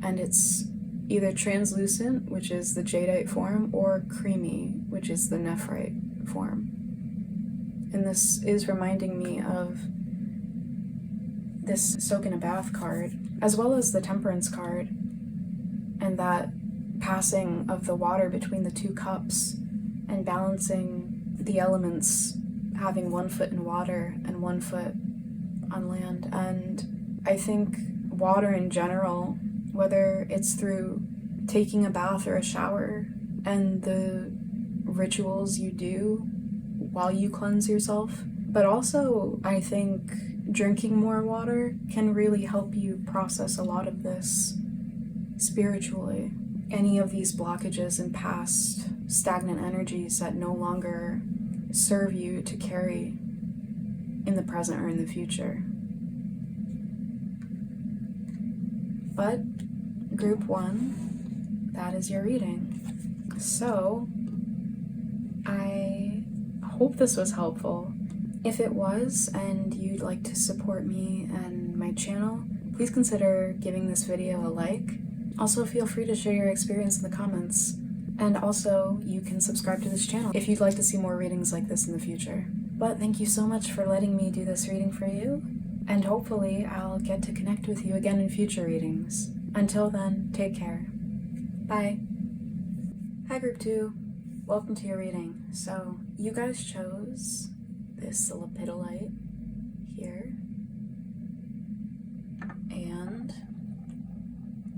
And it's either translucent, which is the jadeite form, or creamy, which is the nephrite form. And this is reminding me of this soak in a bath card, as well as the temperance card, and that passing of the water between the two cups and balancing the elements, having 1 foot in water and 1 foot on land. And I think water in general, whether it's through taking a bath or a shower and the rituals you do while you cleanse yourself, but also I think drinking more water can really help you process a lot of this spiritually. Any of these blockages and past stagnant energies that no longer serve you to carry in the present or in the future. But group 1, that is your reading. So I hope this was helpful. If it was and you'd like to support me and my channel, please consider giving this video a like. Also, feel free to share your experience in the comments. And also, you can subscribe to this channel if you'd like to see more readings like this in the future. But thank you so much for letting me do this reading for you, and hopefully I'll get to connect with you again in future readings. Until then, take care. Bye. Hi Group 2, welcome to your reading. So, you guys chose this lepidolite here, and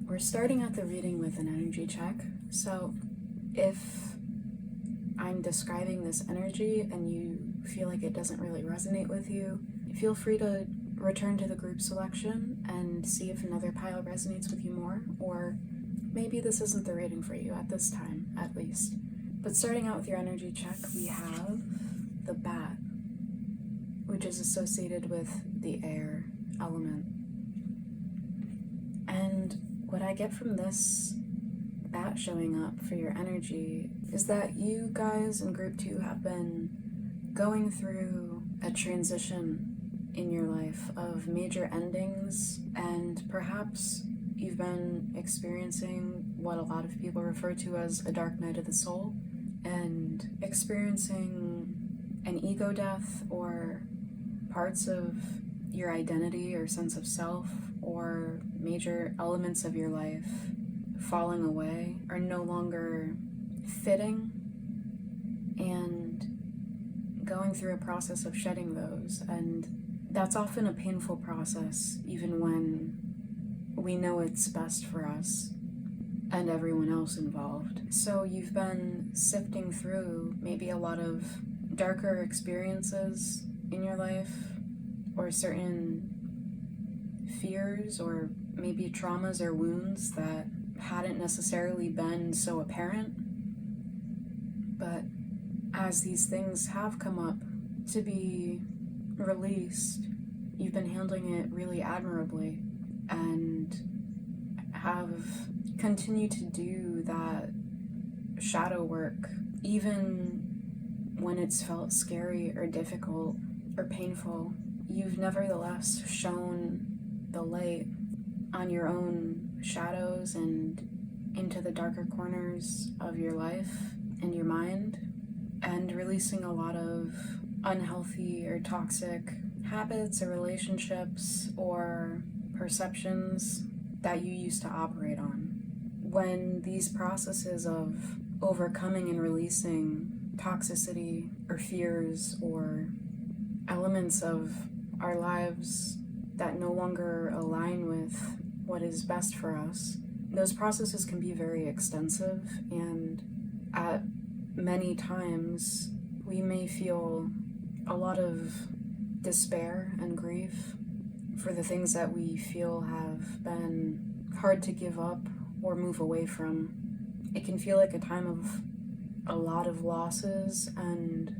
we're starting out the reading with an energy check. So if I'm describing this energy and you feel like it doesn't really resonate with you, feel free to return to the group selection and see if another pile resonates with you more, or maybe this isn't the reading for you at this time, at least. But starting out with your energy check, we have the bat, which is associated with the air element. And what I get from this bat showing up for your energy is that you guys in group 2 have been going through a transition in your life of major endings, and perhaps you've been experiencing what a lot of people refer to as a dark night of the soul, and experiencing an ego death or parts of your identity or sense of self or major elements of your life falling away are no longer fitting, and going through a process of shedding those. And that's often a painful process, even when we know it's best for us and everyone else involved. So you've been sifting through maybe a lot of darker experiences in your life, or certain fears or maybe traumas or wounds that hadn't necessarily been so apparent. But as these things have come up to be released, you've been handling it really admirably and have continued to do that shadow work even when it's felt scary or difficult or painful. You've nevertheless shown the light on your own shadows and into the darker corners of your life and your mind, and releasing a lot of unhealthy or toxic habits or relationships or perceptions that you used to operate on. When these processes of overcoming and releasing toxicity or fears or elements of our lives that no longer align with what is best for us, those processes can be very extensive, and at many times we may feel a lot of despair and grief for the things that we feel have been hard to give up or move away from. It can feel like a time of a lot of losses and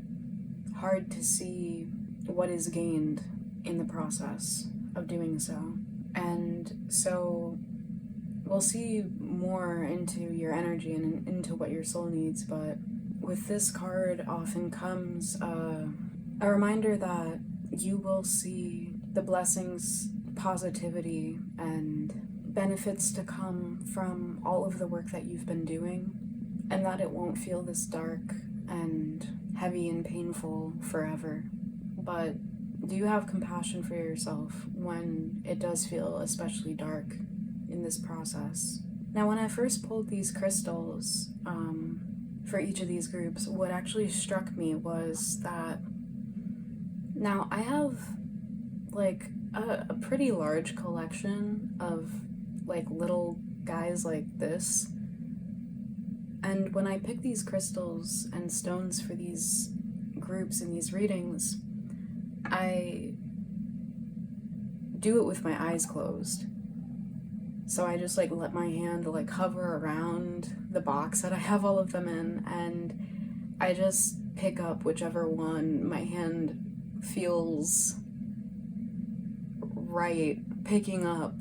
hard to see what is gained in the process of doing so. And so we'll see more into your energy and into what your soul needs, but with this card often comes a reminder that you will see the blessings, positivity, and benefits to come from all of the work that you've been doing, and that it won't feel this dark and heavy and painful forever. But do have compassion for yourself when it does feel especially dark in this process. Now, when I first pulled these crystals for each of these groups, what actually struck me was that now I have like a pretty large collection of like little guys like this, and when I pick these crystals and stones for these groups and these readings, I do it with my eyes closed. So I just like let my hand like hover around the box that I have all of them in, and I just pick up whichever one my hand feels right picking up.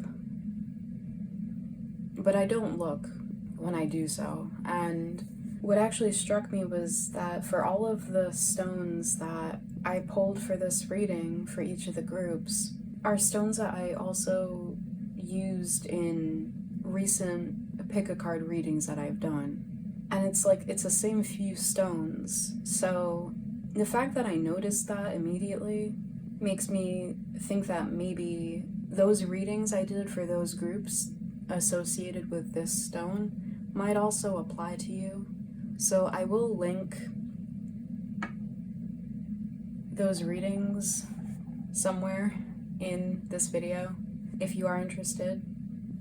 But I don't look when I do so. And what actually struck me was that for all of the stones that I pulled for this reading for each of the groups are stones that I also used in recent pick-a-card readings that I've done. And it's the same few stones. So the fact that I noticed that immediately makes me think that maybe those readings I did for those groups associated with this stone might also apply to you. So I will link those readings somewhere in this video if you are interested.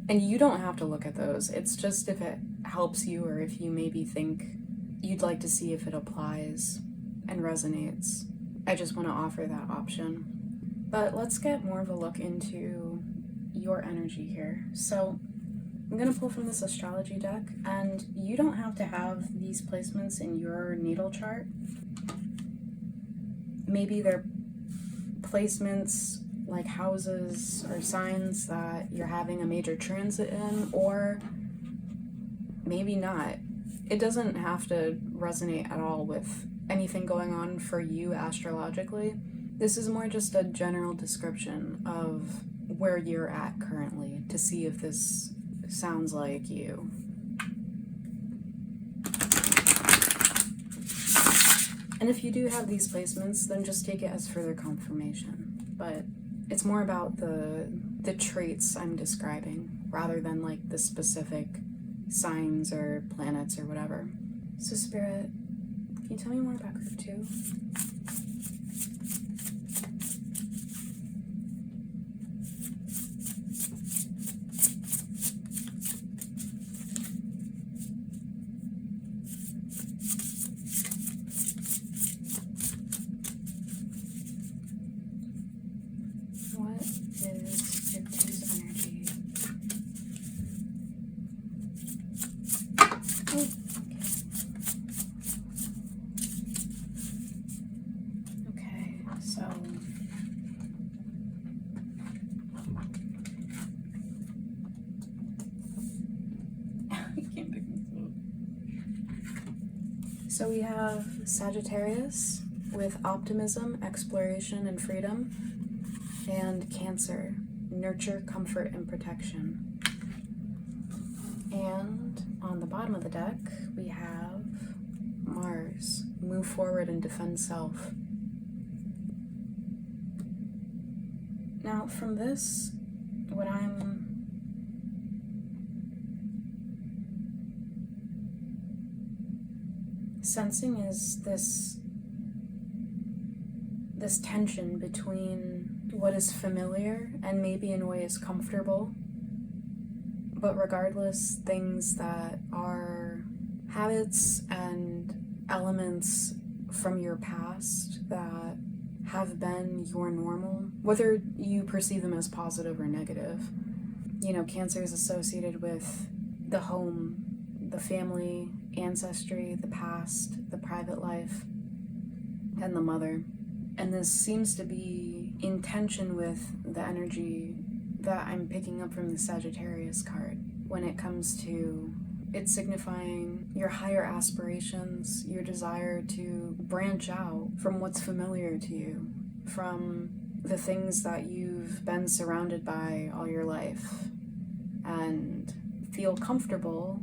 And you don't have to look at those. It's just if it helps you, or if you maybe think you'd like to see if it applies and resonates. I just want to offer that option. But let's get more of a look into your energy here. So I'm going to pull from this astrology deck, and you don't have to have these placements in your natal chart. Maybe they're placements like houses or signs that you're having a major transit in, or maybe not. It doesn't have to resonate at all with anything going on for you astrologically. This is more just a general description of where you're at currently to see if this sounds like you. And if you do have these placements, then just take it as further confirmation. But it's more about the traits I'm describing rather than like the specific signs or planets or whatever. So Spirit, can you tell me more about group 2? What is group 2's energy? So we have Sagittarius with optimism, exploration, and freedom, and Cancer, nurture, comfort, and protection. And on the bottom of the deck, we have Mars, move forward and defend self. Now, from this, what I'm sensing is this tension between what is familiar and maybe in a way is comfortable, but regardless, things that are habits and elements from your past that have been your normal, whether you perceive them as positive or negative. Cancer is associated with the home, the family, ancestry, the past, the private life, and the mother. And this seems to be in tension with the energy that I'm picking up from the Sagittarius card when it comes to it signifying your higher aspirations, your desire to branch out from what's familiar to you, from the things that you've been surrounded by all your life, and feel comfortable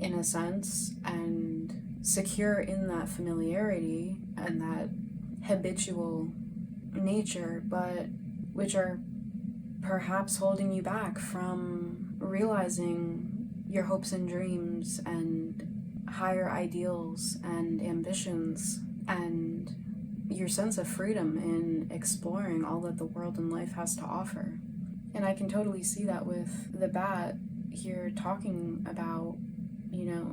in a sense and secure in that familiarity and that habitual nature, but which are perhaps holding you back from realizing your hopes and dreams and higher ideals and ambitions and your sense of freedom in exploring all that the world and life has to offer. And I can totally see that with the bat here talking about,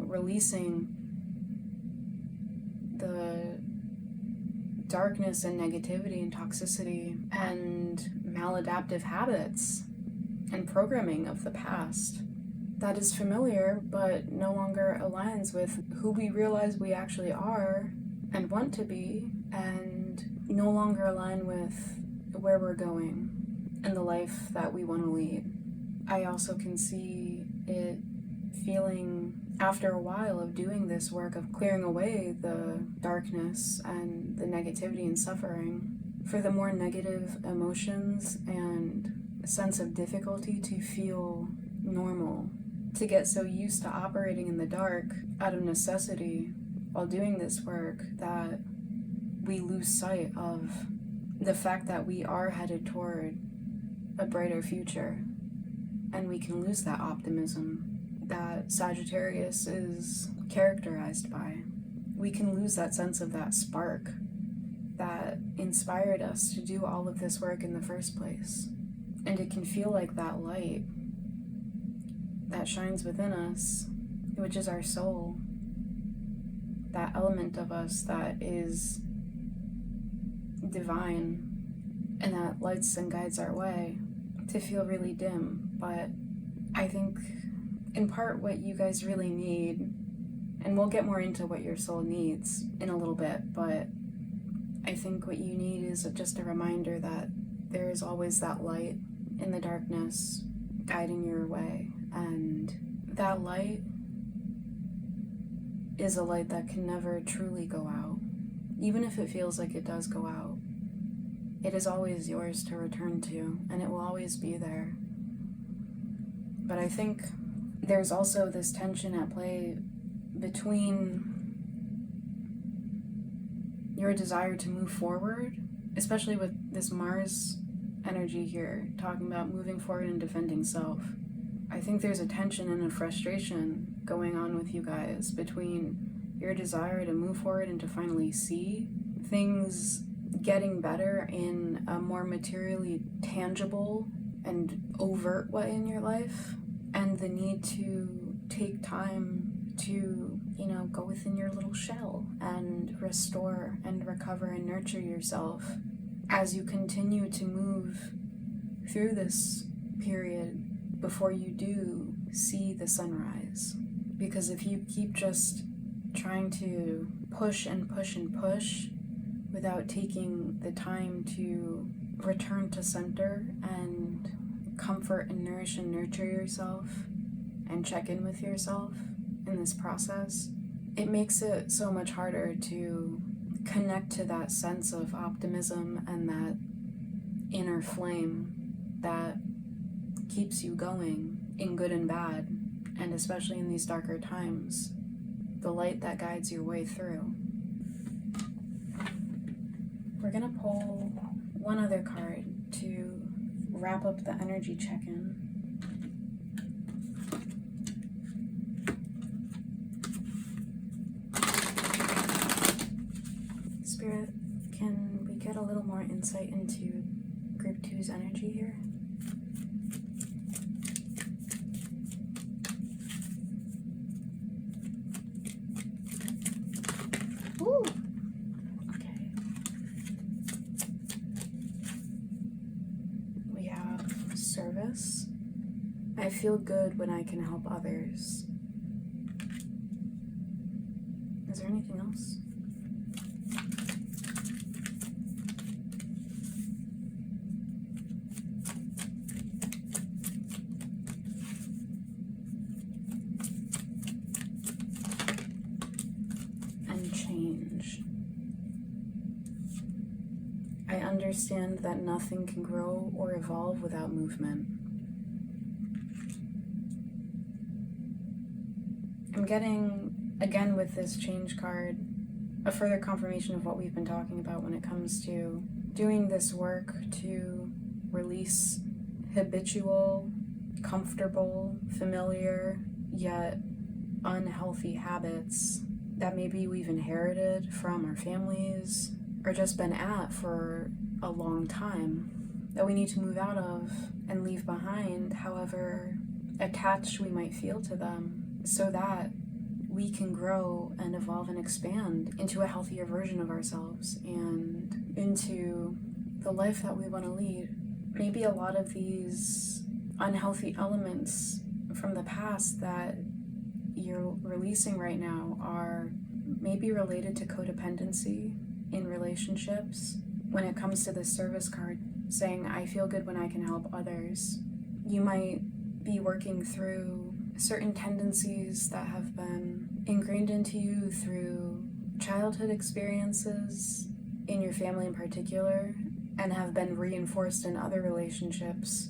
releasing the darkness and negativity and toxicity and maladaptive habits and programming of the past that is familiar but no longer aligns with who we realize we actually are and want to be, and no longer align with where we're going and the life that we want to lead. I also can see it feeling, after a while of doing this work of clearing away the darkness and the negativity and suffering, for the more negative emotions and a sense of difficulty to feel normal, to get so used to operating in the dark out of necessity while doing this work that we lose sight of the fact that we are headed toward a brighter future, and we can lose that optimism that Sagittarius is characterized by. We can lose that sense of that spark that inspired us to do all of this work in the first place. And it can feel like that light that shines within us, which is our soul, that element of us that is divine and that lights and guides our way, to feel really dim. But I think in part what you guys really need, and we'll get more into what your soul needs in a little bit, but I think what you need is just a reminder that there is always that light in the darkness guiding your way, and that light is a light that can never truly go out. Even if it feels like it does go out, it is always yours to return to, and it will always be there. But I think there's also this tension at play between your desire to move forward, especially with this Mars energy here, talking about moving forward and defending self. I think there's a tension and a frustration going on with you guys between your desire to move forward and to finally see things getting better in a more materially tangible and overt way in your life, and the need to take time to, go within your little shell and restore and recover and nurture yourself as you continue to move through this period before you do see the sunrise. Because if you keep just trying to push and push and push without taking the time to return to center and comfort and nourish and nurture yourself and check in with yourself in this process, it makes it so much harder to connect to that sense of optimism and that inner flame that keeps you going in good and bad, and especially in these darker times, the light that guides your way through. We're gonna pull one other card to wrap up the energy check-in. Spirit, can we get a little more insight into Group 2's energy here? Ooh! Okay. We have service. I feel good when I can help others. Is there anything else? Change. I understand that nothing can grow or evolve without movement. I'm getting, again with this change card, a further confirmation of what we've been talking about when it comes to doing this work to release habitual, comfortable, familiar, yet unhealthy habits that maybe we've inherited from our families or just been at for a long time that we need to move out of and leave behind, however attached we might feel to them, so that we can grow and evolve and expand into a healthier version of ourselves and into the life that we want to lead. Maybe a lot of these unhealthy elements from the past that you're releasing right now are maybe related to codependency in relationships. When it comes to this service card saying, I feel good when I can help others, you might be working through certain tendencies that have been ingrained into you through childhood experiences, in your family in particular, and have been reinforced in other relationships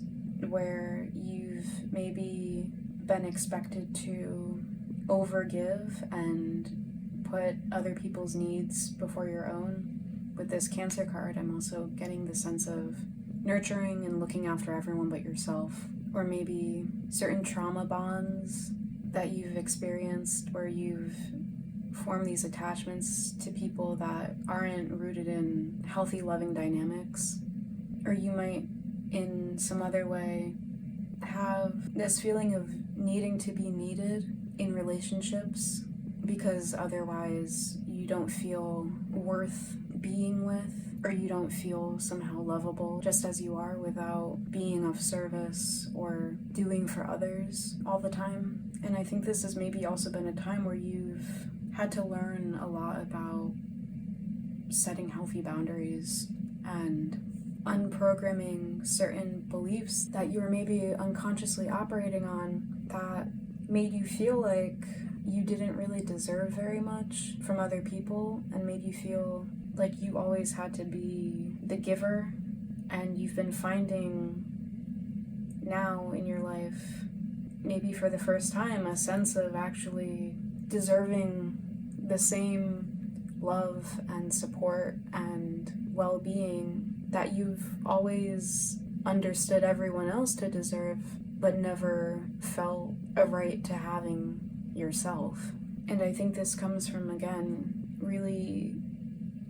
where you've maybe been expected to overgive and put other people's needs before your own. With this Cancer card, I'm also getting the sense of nurturing and looking after everyone but yourself, or maybe certain trauma bonds that you've experienced where you've formed these attachments to people that aren't rooted in healthy, loving dynamics. Or you might, in some other way, have this feeling of needing to be needed in relationships because otherwise you don't feel worth being with, or you don't feel somehow lovable just as you are without being of service or doing for others all the time. And I think this has maybe also been a time where you've had to learn a lot about setting healthy boundaries and unprogramming certain beliefs that you were maybe unconsciously operating on that made you feel like you didn't really deserve very much from other people, and made you feel like you always had to be the giver. And you've been finding now in your life, maybe for the first time, a sense of actually deserving the same love and support and well-being that you've always understood everyone else to deserve, but never felt a right to having yourself. And I think this comes from, again, really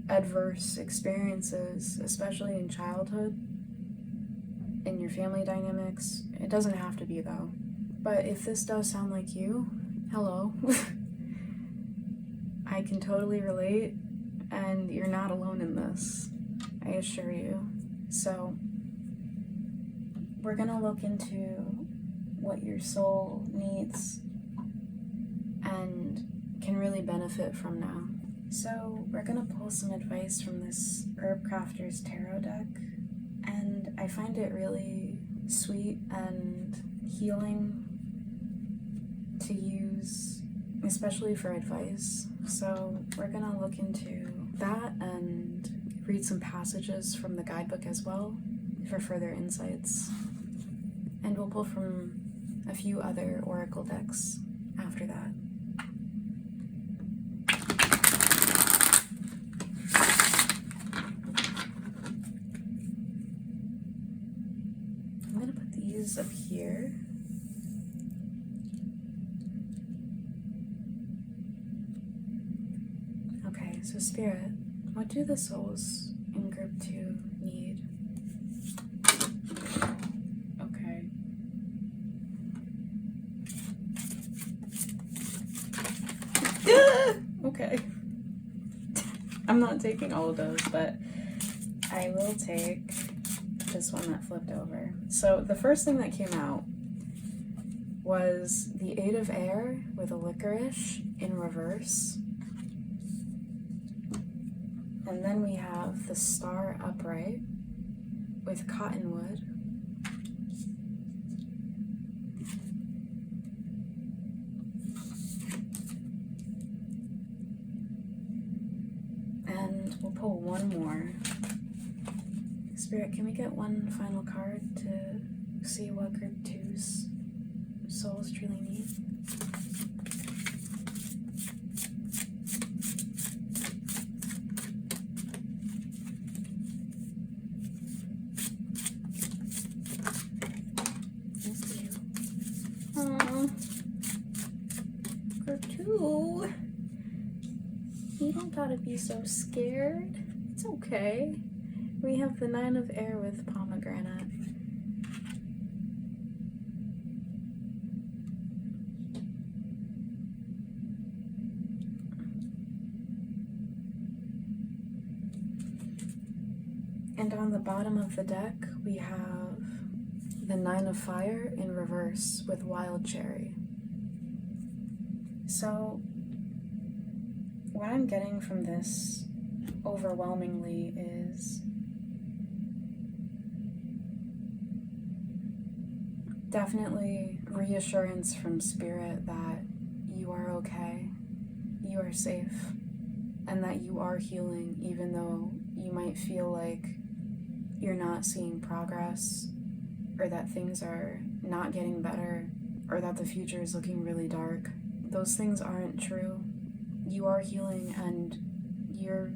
adverse experiences, especially in childhood, in your family dynamics. It doesn't have to be, though. But if this does sound like you, hello. I can totally relate, and you're not alone in this, I assure you. So, we're gonna look into what your soul needs and can really benefit from now. So we're gonna pull some advice from this Herbcrafter's tarot deck, and I find it really sweet and healing to use especially for advice. So we're gonna look into that and read some passages from the guidebook as well for further insights. And we'll pull from a few other oracle decks after that. I'm gonna put these up here. Okay, so Spirit, what do the souls in group 2 need? Okay. Okay. I'm not taking all of those, but I will take this one that flipped over. So the first thing that came out was the 8 of Air with a licorice in reverse. And then we have the Star upright with Cottonwood. And we'll pull one more. Spirit, can we get one final card to see what group 2's souls truly need? Thank you. Aww. Group 2. You don't gotta be so scared. It's okay. We have the 9 of Air with pomegranate. And on the bottom of the deck, we have the 9 of Fire in reverse with Wild Cherry. So, what I'm getting from this overwhelmingly is definitely reassurance from Spirit that you are okay, you are safe, and that you are healing even though you might feel like you're not seeing progress, or that things are not getting better, or that the future is looking really dark. Those things aren't true. You are healing, and you're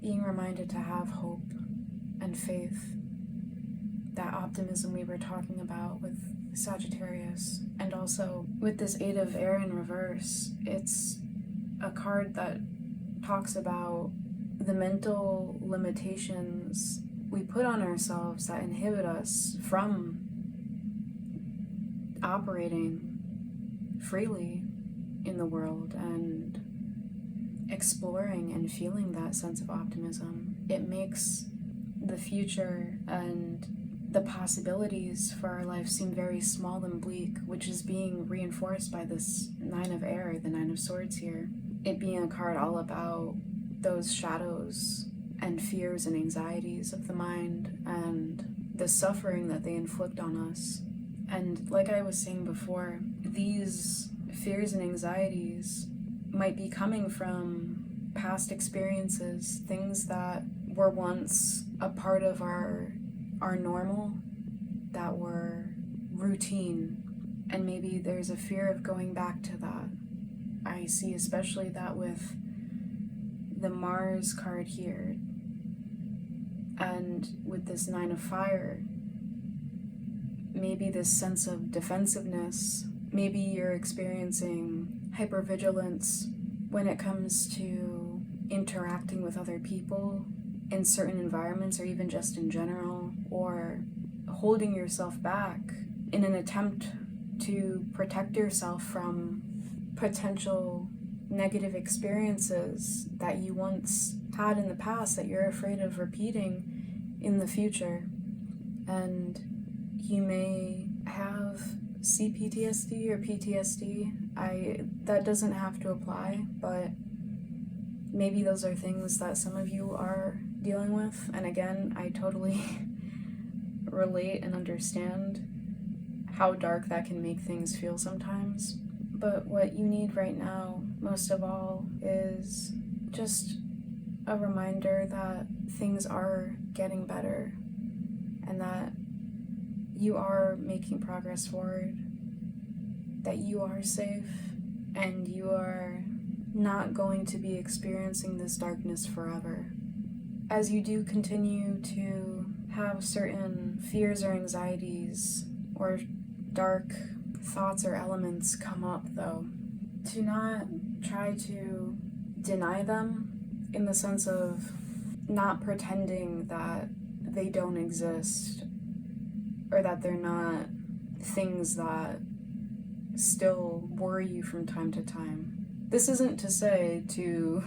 being reminded to have hope and faith. That optimism we were talking about with Sagittarius, and also with this 8 of Air in reverse, it's a card that talks about the mental limitations we put on ourselves that inhibit us from operating freely in the world and exploring and feeling that sense of optimism. It makes the future and the possibilities for our life seem very small and bleak, which is being reinforced by this 9 of Air, the 9 of Swords here. It being a card all about those shadows and fears and anxieties of the mind and the suffering that they inflict on us. And like I was saying before, these fears and anxieties might be coming from past experiences, things that were once a part of our normal, that were routine, and maybe there's a fear of going back to that. I see especially that with the Mars card here, and with this 9 of Fire, maybe this sense of defensiveness. Maybe you're experiencing hypervigilance when it comes to interacting with other people in certain environments, or even just in general, or holding yourself back in an attempt to protect yourself from potential negative experiences that you once had in the past that you're afraid of repeating in the future. And you may have CPTSD or PTSD. That doesn't have to apply, but maybe those are things that some of you are dealing with. And again, I totally relate and understand how dark that can make things feel sometimes. But what you need right now, most of all, is just a reminder that things are getting better and that you are making progress forward, that you are safe, and you are not going to be experiencing this darkness forever. As you do continue to have certain fears or anxieties or dark thoughts or elements come up, though, to not try to deny them in the sense of not pretending that they don't exist or that they're not things that still worry you from time to time. This isn't to say to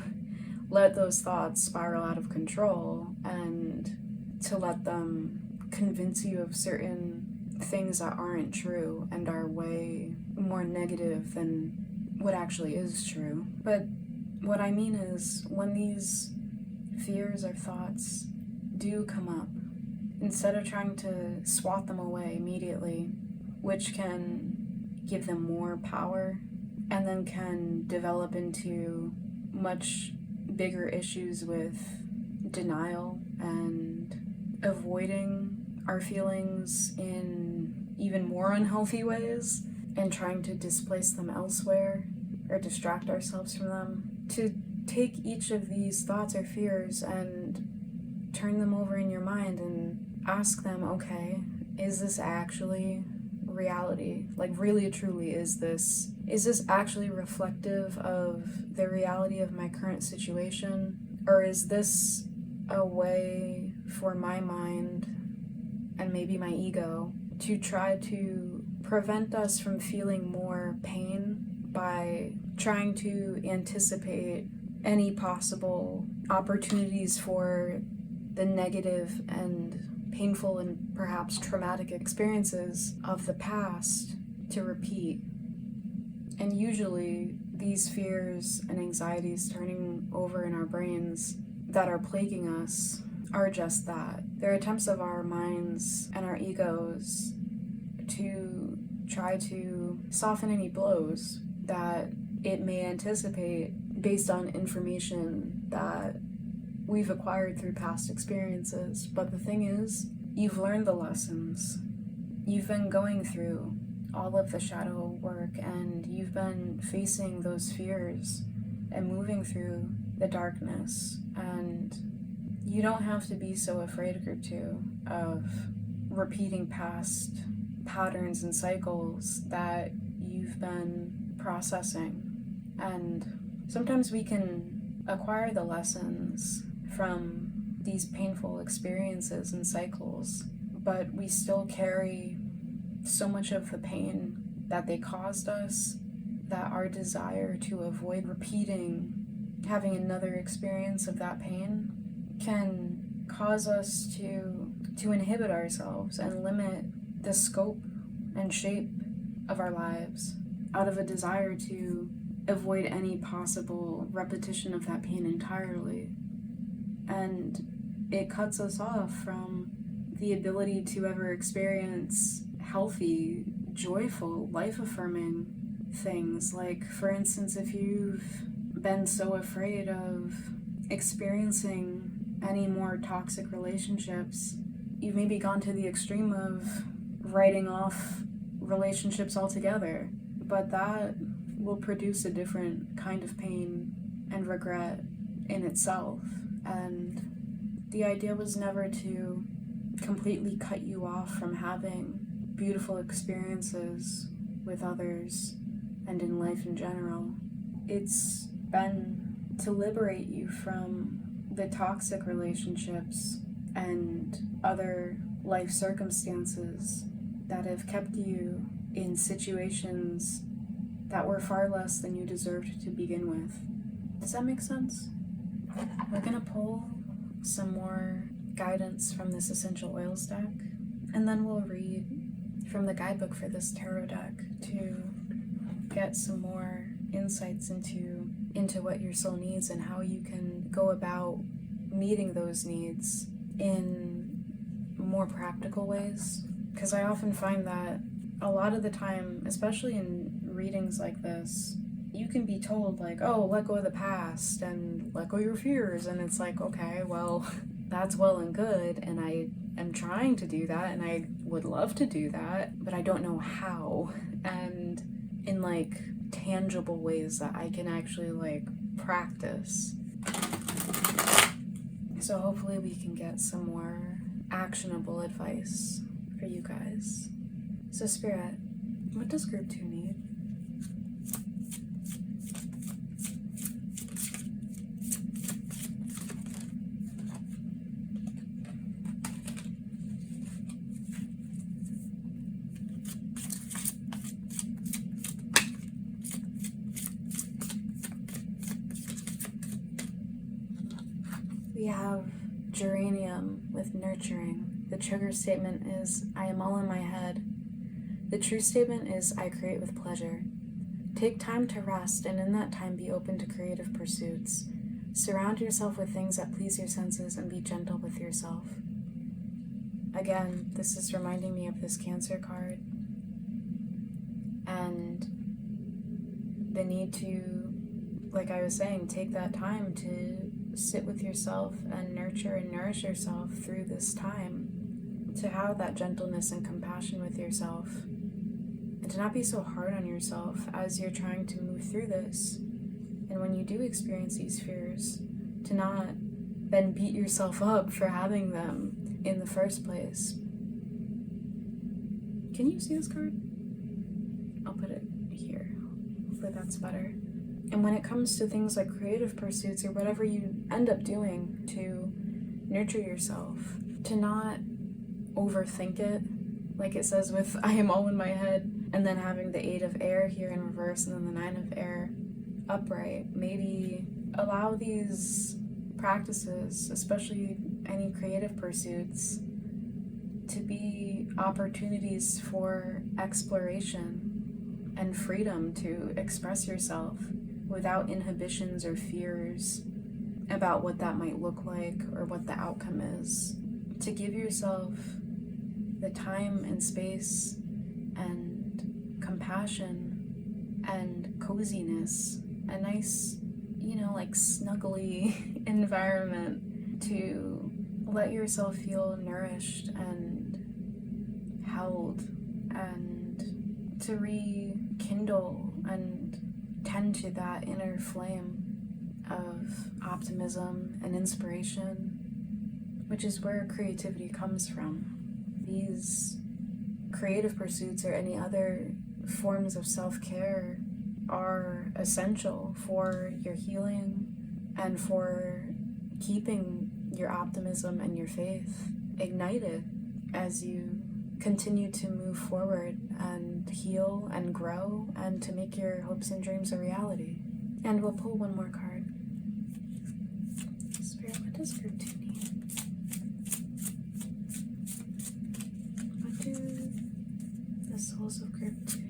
let those thoughts spiral out of control and to let them convince you of certain things that aren't true and are way more negative than what actually is true. But what I mean is, when these fears or thoughts do come up, instead of trying to swat them away immediately, which can give them more power and then can develop into much bigger issues with denial and avoiding our feelings in even more unhealthy ways and trying to displace them elsewhere or distract ourselves from them, to take each of these thoughts or fears and turn them over in your mind and ask them, okay, is this actually reality? Like, really truly, is this actually reflective of the reality of my current situation? Or is this a way for my mind and maybe my ego to try to prevent us from feeling more pain by trying to anticipate any possible opportunities for the negative and painful and perhaps traumatic experiences of the past to repeat? And usually these fears and anxieties turning over in our brains that are plaguing us are just that. They're attempts of our minds and our egos to try to soften any blows that it may anticipate based on information that we've acquired through past experiences. But the thing is, you've learned the lessons. You've been going through all of the shadow work, and you've been facing those fears and moving through the darkness, and you don't have to be so afraid or two of repeating past patterns and cycles that you've been processing. And sometimes we can acquire the lessons from these painful experiences and cycles, but we still carry so much of the pain that they caused us, that our desire to avoid repeating, having another experience of that pain, can cause us to inhibit ourselves and limit the scope and shape of our lives out of a desire to avoid any possible repetition of that pain entirely. And it cuts us off from the ability to ever experience healthy, joyful, life-affirming things. Like, for instance, if you've been so afraid of experiencing any more toxic relationships, you've maybe gone to the extreme of writing off relationships altogether. But that will produce a different kind of pain and regret in itself. And the idea was never to completely cut you off from having beautiful experiences with others and in life in general. It's been to liberate you from the toxic relationships and other life circumstances that have kept you in situations that were far less than you deserved to begin with. Does that make sense? We're gonna pull some more guidance from this essential oils deck, and then we'll read from the guidebook for this tarot deck to get some more insights into what your soul needs and how you can go about meeting those needs in more practical ways. Because I often find that a lot of the time, especially in readings like this, you can be told, like, oh, let go of the past and let go of your fears. And it's like, okay, well, that's well and good. And I am trying to do that, and I would love to do that, but I don't know how. And in like tangible ways that I can actually like practice. So hopefully we can get some more actionable advice for you guys. So Spirit, what does group 2 need? We have geranium with nurturing. The trigger statement is, I am all in my head. The true statement is, I create with pleasure. Take time to rest, and in that time be open to creative pursuits. Surround yourself with things that please your senses and be gentle with yourself. Again, this is reminding me of this Cancer card and the need to, like I was saying, take that time to sit with yourself and nurture and nourish yourself through this time, to have that gentleness and compassion with yourself, and to not be so hard on yourself as you're trying to move through this. And when you do experience these fears, to not then beat yourself up for having them in the first place. Can you see this card? I'll put it here. Hopefully that's better. And when it comes to things like creative pursuits or whatever you end up doing to nurture yourself, to not overthink it, like it says with I am all in my head, and then having the 8 of air here in reverse and then the 9 of air upright. Maybe allow these practices, especially any creative pursuits, to be opportunities for exploration and freedom to express yourself without inhibitions or fears about what that might look like or what the outcome is. To give yourself the time and space and compassion and coziness, a nice, like snuggly environment to let yourself feel nourished and held, and to rekindle and tend to that inner flame of optimism and inspiration, which is where creativity comes from. These creative pursuits or any other forms of self-care are essential for your healing and for keeping your optimism and your faith ignited as you continue to move forward and heal and grow and to make your hopes and dreams a reality. And we'll pull one more card. Spirit, what does group 2 need? What do the souls of group 2 need?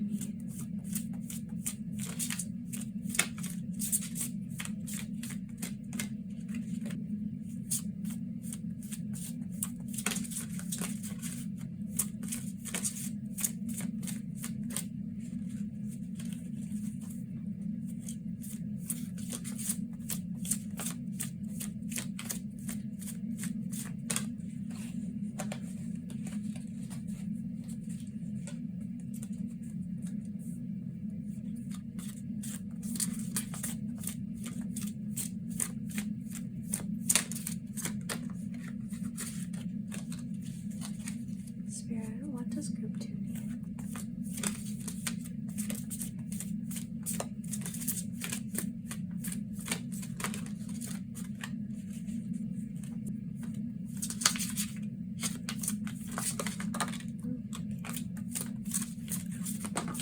Spirit, what does group 2 need?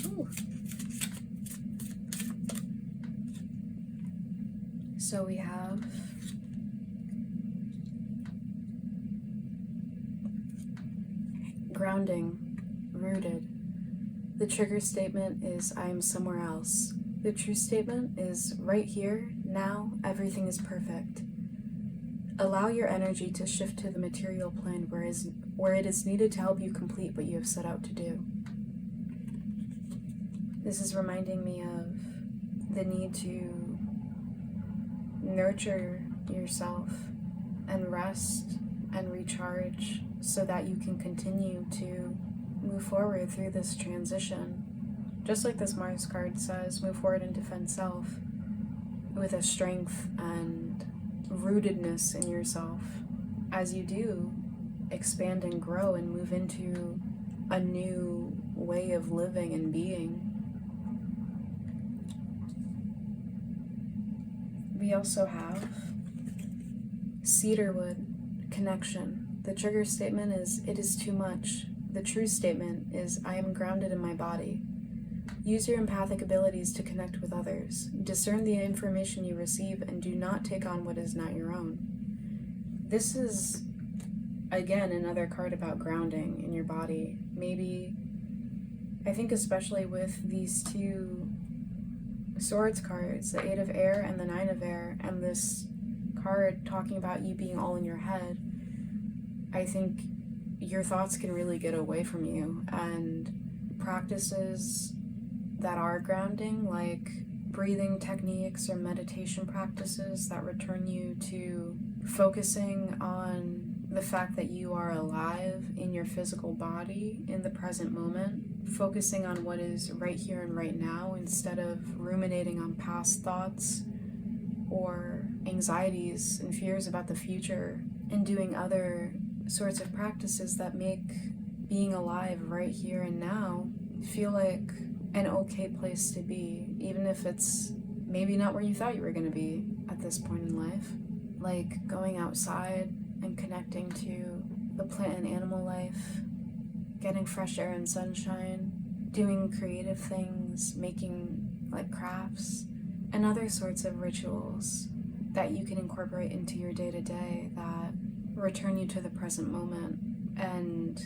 Ooh. So we have grounding, rooted. The trigger statement is I am somewhere else. The true statement is right here, now, everything is perfect. Allow your energy to shift to the material plane where it is needed to help you complete what you have set out to do. This is reminding me of the need to nurture yourself and rest and recharge so that you can continue to move forward through this transition. Just like this Mars card says, move forward and defend self with a strength and rootedness in yourself. As you do, expand and grow and move into a new way of living and being. We also have cedarwood connection. The trigger statement is, it is too much. The true statement is, I am grounded in my body. Use your empathic abilities to connect with others. Discern the information you receive and do not take on what is not your own. This is, again, another card about grounding in your body. Maybe, I think especially with these two Swords cards, the Eight of Air and the Nine of Air, and this card talking about you being all in your head, I think your thoughts can really get away from you, and practices that are grounding, like breathing techniques or meditation practices that return you to focusing on the fact that you are alive in your physical body in the present moment, focusing on what is right here and right now instead of ruminating on past thoughts or anxieties and fears about the future, and doing other sorts of practices that make being alive right here and now feel like an okay place to be, even if it's maybe not where you thought you were going to be at this point in life. Like going outside and connecting to the plant and animal life, getting fresh air and sunshine, doing creative things, making like crafts, and other sorts of rituals that you can incorporate into your day-to-day that return you to the present moment and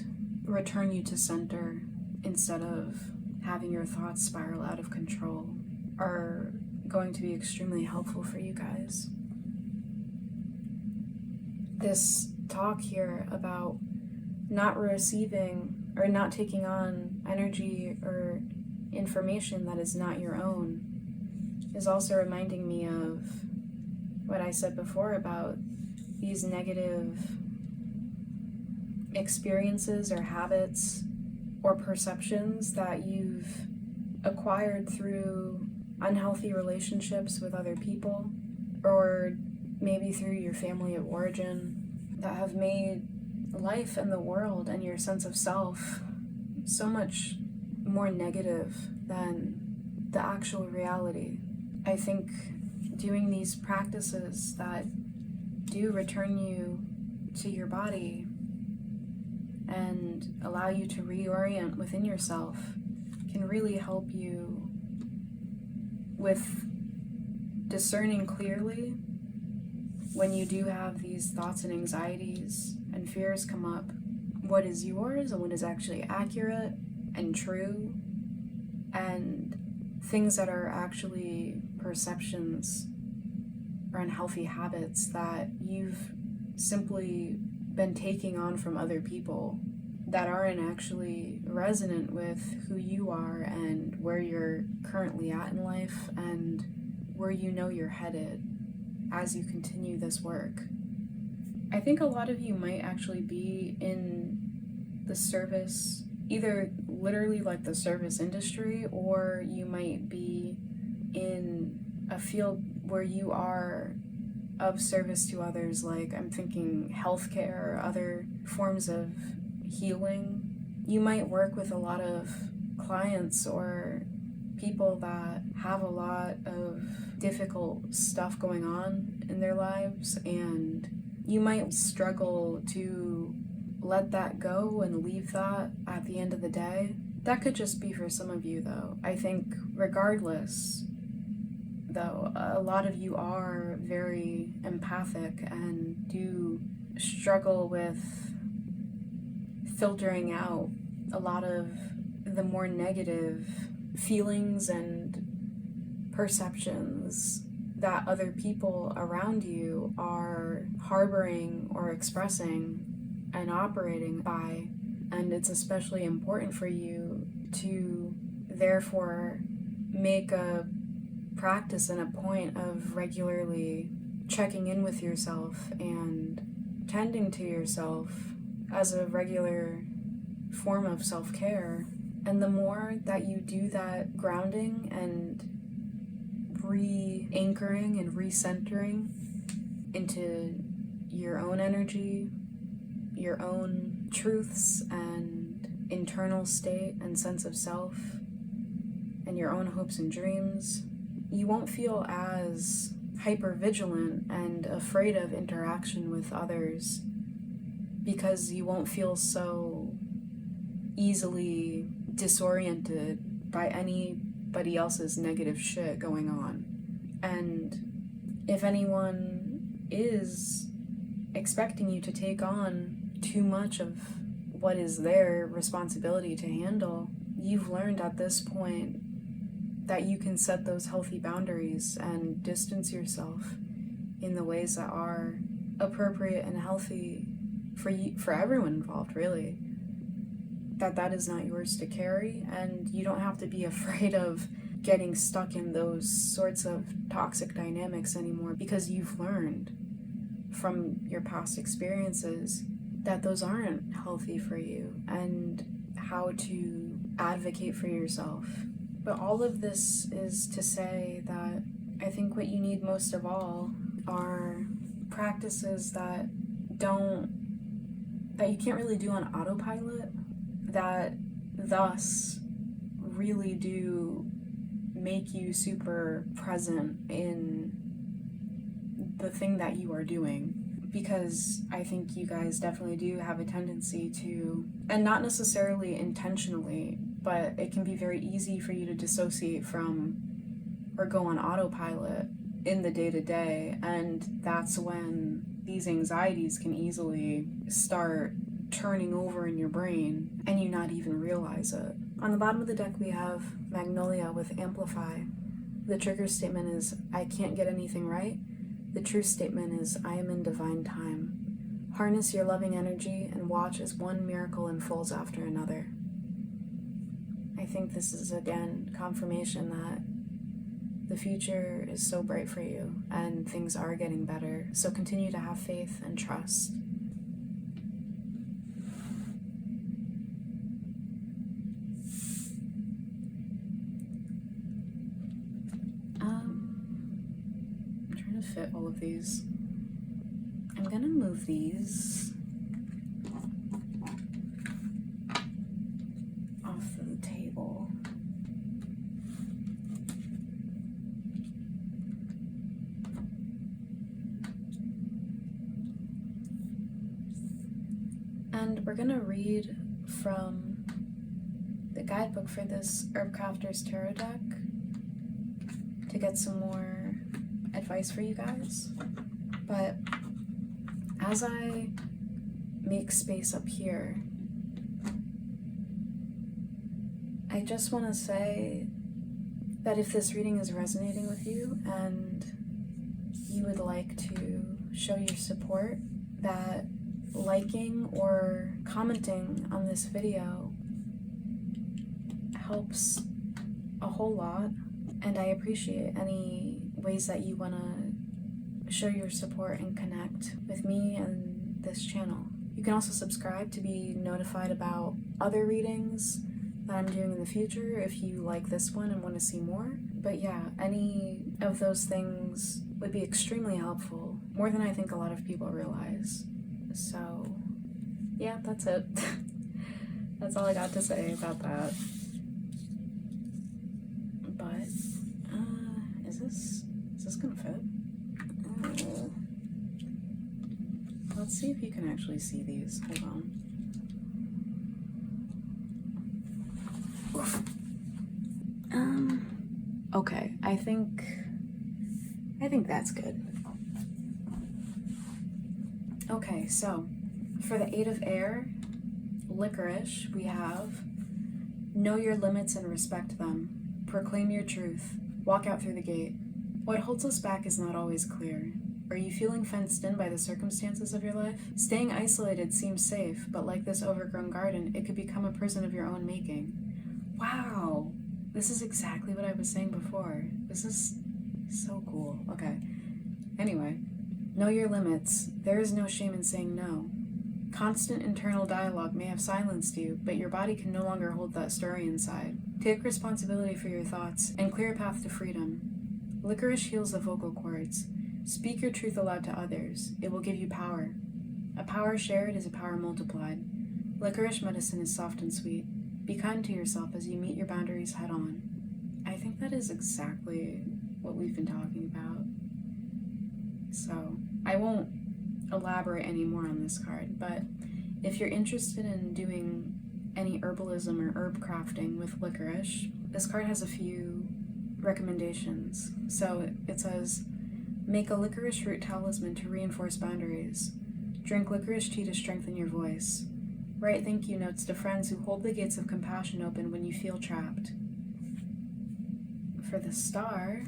return you to center instead of having your thoughts spiral out of control, are going to be extremely helpful for you guys. This talk here about not receiving or not taking on energy or information that is not your own is also reminding me of what I said before about these negative experiences or habits or perceptions that you've acquired through unhealthy relationships with other people, or maybe through your family of origin, that have made life and the world and your sense of self so much more negative than the actual reality. I think doing these practices that do return you to your body and allow you to reorient within yourself can really help you with discerning clearly when you do have these thoughts and anxieties and fears come up, what is yours and what is actually accurate and true, and things that are actually perceptions or unhealthy habits that you've simply been taking on from other people that aren't actually resonant with who you are and where you're currently at in life and where you know you're headed as you continue this work. I think a lot of you might actually be in the service, either literally like the service industry, or you might be in a field where you are of service to others, like I'm thinking healthcare or other forms of healing. You might work with a lot of clients or people that have a lot of difficult stuff going on in their lives, and you might struggle to let that go and leave that at the end of the day. That could just be for some of you, though. I think regardless, though, a lot of you are very empathic and do struggle with filtering out a lot of the more negative feelings and perceptions that other people around you are harboring or expressing and operating by. And it's especially important for you to therefore make a practice and a point of regularly checking in with yourself and tending to yourself as a regular form of self-care. And the more that you do that grounding and re-anchoring and recentering into your own energy, your own truths and internal state and sense of self, and your own hopes and dreams, you won't feel as hyper-vigilant and afraid of interaction with others, because you won't feel so easily disoriented by anybody else's negative shit going on. And if anyone is expecting you to take on too much of what is their responsibility to handle, you've learned at this point that you can set those healthy boundaries and distance yourself in the ways that are appropriate and healthy for you, for everyone involved, really. That is not yours to carry, and you don't have to be afraid of getting stuck in those sorts of toxic dynamics anymore, because you've learned from your past experiences that those aren't healthy for you, and how to advocate for yourself. But all of this is to say that I think what you need most of all are practices that you can't really do on autopilot, that thus really do make you super present in the thing that you are doing. Because I think you guys definitely do have a tendency to, and not necessarily intentionally, but it can be very easy for you to dissociate from or go on autopilot in the day-to-day, and that's when these anxieties can easily start turning over in your brain and you not even realize it. On the bottom of the deck we have Magnolia with Amplify. The trigger statement is, I can't get anything right. The truth statement is, I am in divine time. Harness your loving energy and watch as one miracle unfolds after another. I think this is, again, confirmation that the future is so bright for you and things are getting better. So continue to have faith and trust. I'm trying to fit all of these. I'm gonna move these off the table. And we're gonna read from the guidebook for this Herbcrafter's tarot deck to get some more advice for you guys. But as I make space up here, I just want to say that if this reading is resonating with you and you would like to show your support, that liking or commenting on this video helps a whole lot, and I appreciate any ways that you want to show your support and connect with me and this channel. You can also subscribe to be notified about other readings that I'm doing in the future if you like this one and want to see more. But yeah, any of those things would be extremely helpful, more than I think a lot of people realize. So yeah, that's it. That's all I got to say about that. But is this gonna fit? Let's see if you can actually see these. Hold on. Okay, I think that's good. Okay, so for the 8 of Air, Licorice, we have know your limits and respect them. Proclaim your truth. Walk out through the gate. What holds us back is not always clear. Are you feeling fenced in by the circumstances of your life? Staying isolated seems safe, but like this overgrown garden, it could become a prison of your own making. Wow, This is exactly what I was saying before. This is so cool. Okay. Anyway, know your limits. There is no shame in saying no. Constant internal dialogue may have silenced you, but your body can no longer hold that story inside. Take responsibility for your thoughts and clear a path to freedom. Licorice heals the vocal cords. Speak your truth aloud to others. It will give you power. A power shared is a power multiplied. Licorice medicine is soft and sweet. Be kind to yourself as you meet your boundaries head on. I think that is exactly what we've been talking about. So, I won't elaborate any more on this card, but if you're interested in doing any herbalism or herb crafting with licorice, this card has a few recommendations. So it says, make a licorice root talisman to reinforce boundaries. Drink licorice tea to strengthen your voice. Write thank you notes to friends who hold the gates of compassion open when you feel trapped. For the star,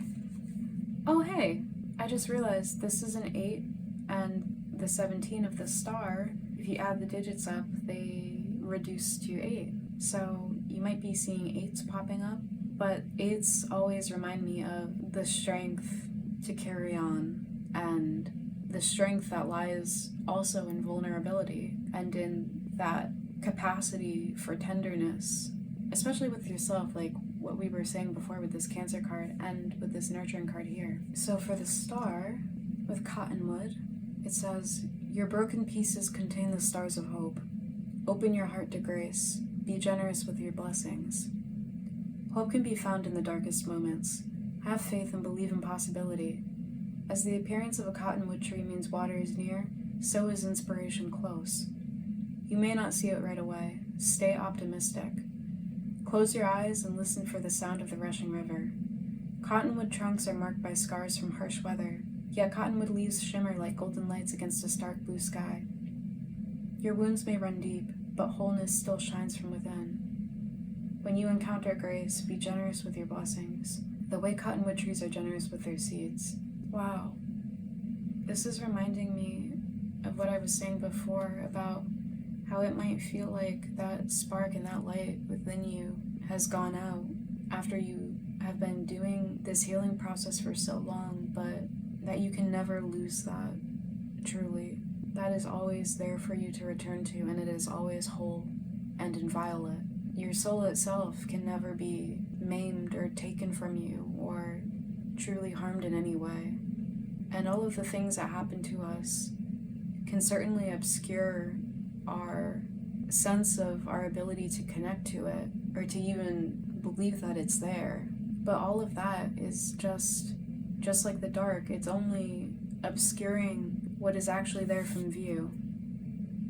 oh hey, I just realized this is an 8 and the 17 of the star, if you add the digits up, they reduce to 8. So you might be seeing 8s popping up, but 8s always remind me of the strength to carry on and the strength that lies also in vulnerability and in that capacity for tenderness, especially with yourself, like what we were saying before with this Cancer card and with this Nurturing card here. So for the star, with Cottonwood, it says, your broken pieces contain the stars of hope. Open your heart to grace. Be generous with your blessings. Hope can be found in the darkest moments. Have faith and believe in possibility. As the appearance of a cottonwood tree means water is near, so is inspiration close. You may not see it right away. Stay optimistic. Close your eyes and listen for the sound of the rushing river. Cottonwood trunks are marked by scars from harsh weather, yet cottonwood leaves shimmer like golden lights against a stark blue sky. Your wounds may run deep, but wholeness still shines from within. When you encounter grace, be generous with your blessings, the way cottonwood trees are generous with their seeds. Wow. This is reminding me of what I was saying before about how it might feel like that spark and that light within you has gone out after you have been doing this healing process for so long, but that you can never lose that, truly. That is always there for you to return to, and it is always whole and inviolate. Your soul itself can never be maimed or taken from you or truly harmed in any way. And all of the things that happen to us can certainly obscure our sense of our ability to connect to it or to even believe that it's there. But all of that is just like the dark. It's only obscuring what is actually there from view.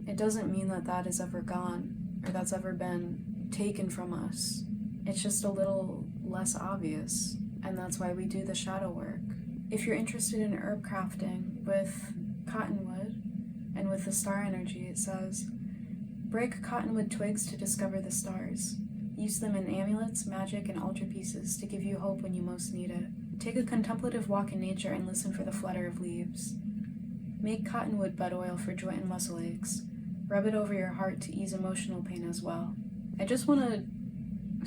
It doesn't mean that that is ever gone or that's ever been taken from us. It's just a little less obvious, and that's why we do the shadow work. If you're interested in herb crafting with cottonwood and with the star energy, it says, break cottonwood twigs to discover the stars. Use them in amulets, magic, and altar pieces to give you hope when you most need it. Take a contemplative walk in nature and listen for the flutter of leaves. Make cottonwood bud oil for joint and muscle aches. Rub it over your heart to ease emotional pain as well. I just want to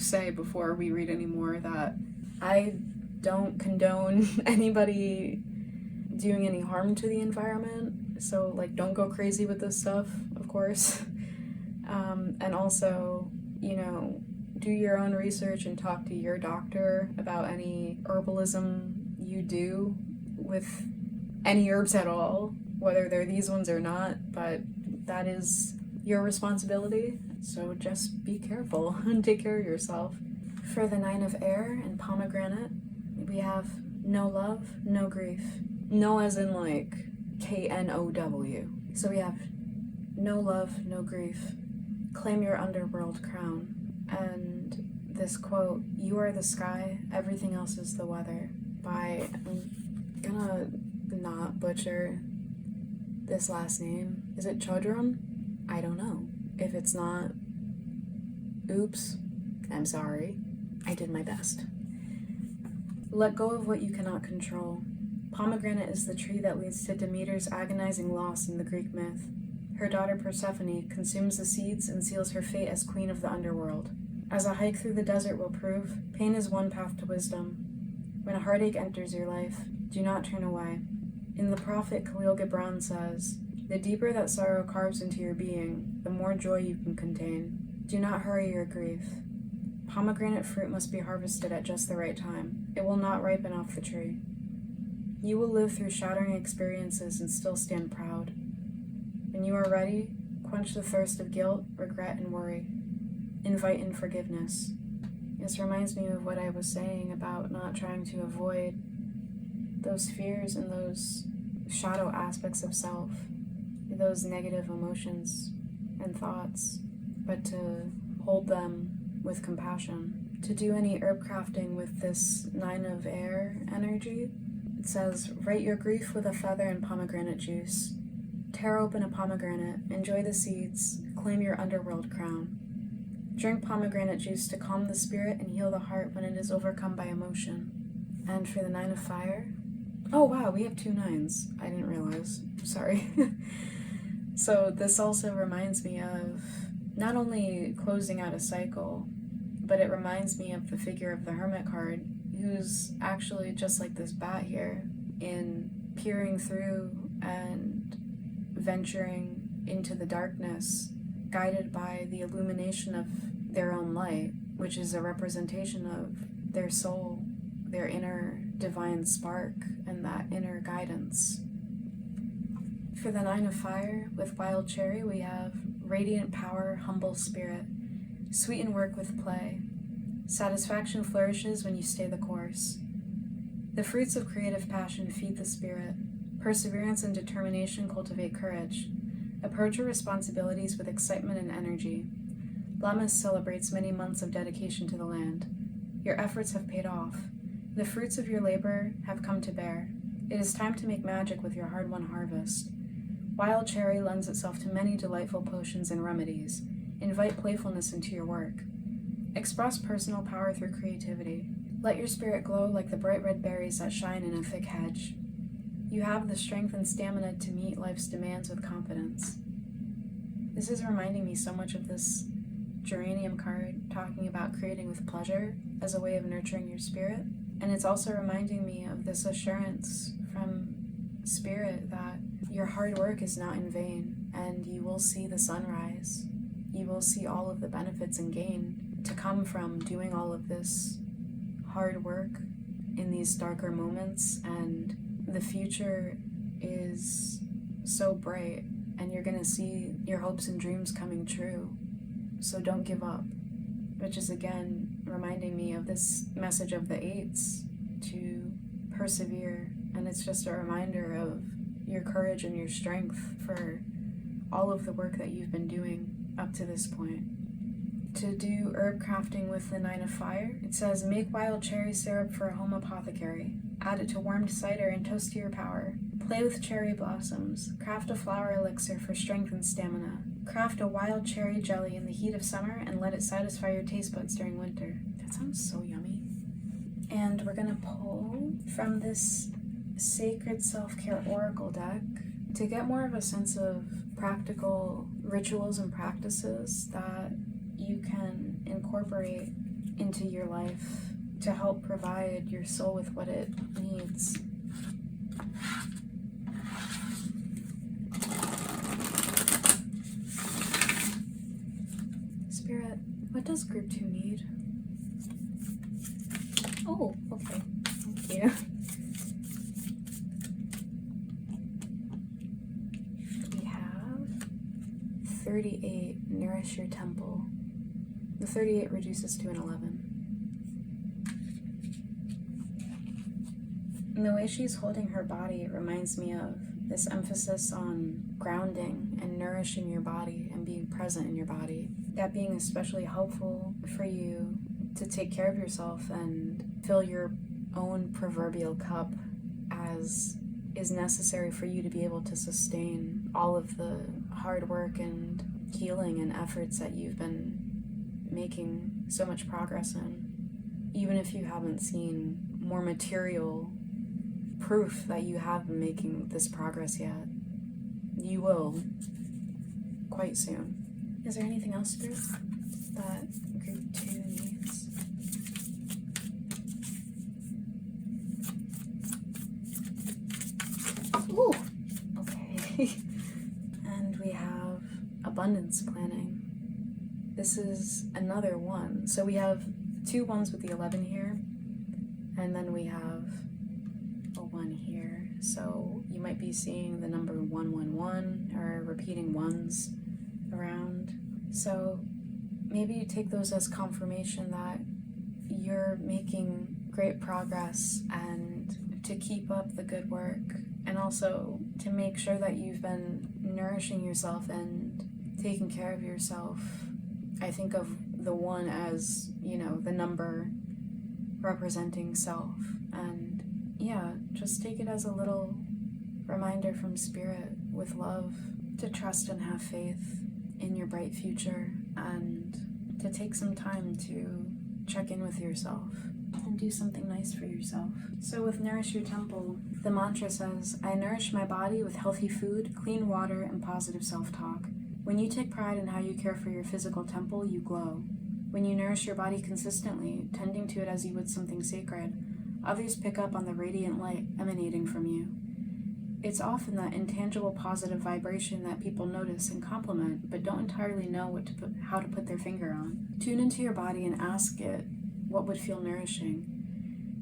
say before we read any more that I don't condone anybody doing any harm to the environment, so like don't go crazy with this stuff, of course. And also, do your own research and talk to your doctor about any herbalism you do with any herbs at all, whether they're these ones or not, but that is your responsibility, so just be careful and take care of yourself. For the 9 of Air and Pomegranate, we have no love, no grief. No as in like K-N-O-W. So we have no love, no grief. Claim your underworld crown. And this quote, you are the sky, everything else is the weather, by, I'm gonna not butcher this last name. Is it Chodron? I don't know. If it's not, oops, I'm sorry. I did my best. Let go of what you cannot control. Pomegranate is the tree that leads to Demeter's agonizing loss in the Greek myth. Her daughter Persephone consumes the seeds and seals her fate as queen of the underworld. As a hike through the desert will prove, pain is one path to wisdom. When a heartache enters your life, do not turn away. In the prophet Khalil Gibran says, "The deeper that sorrow carves into your being, the more joy you can contain. Do not hurry your grief. Pomegranate fruit must be harvested at just the right time. It will not ripen off the tree. You will live through shattering experiences and still stand proud. When you are ready, quench the thirst of guilt, regret, and worry. Invite in forgiveness." This reminds me of what I was saying about not trying to avoid those fears and those shadow aspects of self, those negative emotions and thoughts, but to hold them with compassion. To do any herb crafting with this 9 of air energy, it says, write your grief with a feather and pomegranate juice. Tear open a pomegranate, enjoy the seeds, claim your underworld crown. Drink pomegranate juice to calm the spirit and heal the heart when it is overcome by emotion. And for the 9 of fire, oh wow, we have 2 9s. I didn't realize, sorry. So this also reminds me of not only closing out a cycle, but it reminds me of the figure of the Hermit card, who's actually just like this bat here, in peering through and venturing into the darkness, guided by the illumination of their own light, which is a representation of their soul, their inner divine spark, and that inner guidance. For the 9 of fire, with wild cherry, we have radiant power, humble spirit, sweeten work with play. Satisfaction flourishes when you stay the course. The fruits of creative passion feed the spirit. Perseverance and determination cultivate courage. Approach your responsibilities with excitement and energy. Lammas celebrates many months of dedication to the land. Your efforts have paid off. The fruits of your labor have come to bear. It is time to make magic with your hard-won harvest. Wild cherry lends itself to many delightful potions and remedies. Invite playfulness into your work. Express personal power through creativity. Let your spirit glow like the bright red berries that shine in a thick hedge. You have the strength and stamina to meet life's demands with confidence. This is reminding me so much of this geranium card, talking about creating with pleasure as a way of nurturing your spirit. And it's also reminding me of this assurance from spirit that your hard work is not in vain, and you will see the sunrise. You will see all of the benefits and gain to come from doing all of this hard work in these darker moments, and the future is so bright, and you're gonna see your hopes and dreams coming true. So don't give up, which is again reminding me of this message of the 8s, to persevere. And it's just a reminder of your courage and your strength for all of the work that you've been doing up to this point. To do herb crafting with the 9 of fire, it says, make wild cherry syrup for a home apothecary. Add it to warmed cider and toast to your power. Play with cherry blossoms. Craft a flower elixir for strength and stamina. Craft a wild cherry jelly in the heat of summer and let it satisfy your taste buds during winter. That sounds so yummy. And we're gonna pull from this Sacred Self-Care Oracle deck to get more of a sense of practical rituals and practices that you can incorporate into your life to help provide your soul with what it needs. Spirit, what does group 2 need? Oh, okay. Thank you. We have 38, nourish your temple. The 38 reduces to an 11. And the way she's holding her body reminds me of this emphasis on grounding and nourishing your body and being present in your body. That being especially helpful for you to take care of yourself and fill your own proverbial cup as is necessary for you to be able to sustain all of the hard work and healing and efforts that you've been making so much progress in. Even if you haven't seen more material proof that you have been making this progress yet, you will quite soon. Is there anything else, Spirit, that group 2 abundance planning. This is another one. So we have 2 1s with the 11 here, and then we have a 1 here. So you might be seeing the number 111 or repeating ones around. So maybe you take those as confirmation that you're making great progress, and to keep up the good work, and also to make sure that you've been nourishing yourself and taking care of yourself. I think of the 1 as, the number representing self. And yeah, just take it as a little reminder from Spirit with love to trust and have faith in your bright future, and to take some time to check in with yourself and do something nice for yourself. So with Nourish Your Temple, the mantra says, I nourish my body with healthy food, clean water, and positive self-talk. When you take pride in how you care for your physical temple, you glow. When you nourish your body consistently, tending to it as you would something sacred, others pick up on the radiant light emanating from you. It's often that intangible positive vibration that people notice and compliment, but don't entirely know how to put their finger on. Tune into your body and ask it what would feel nourishing.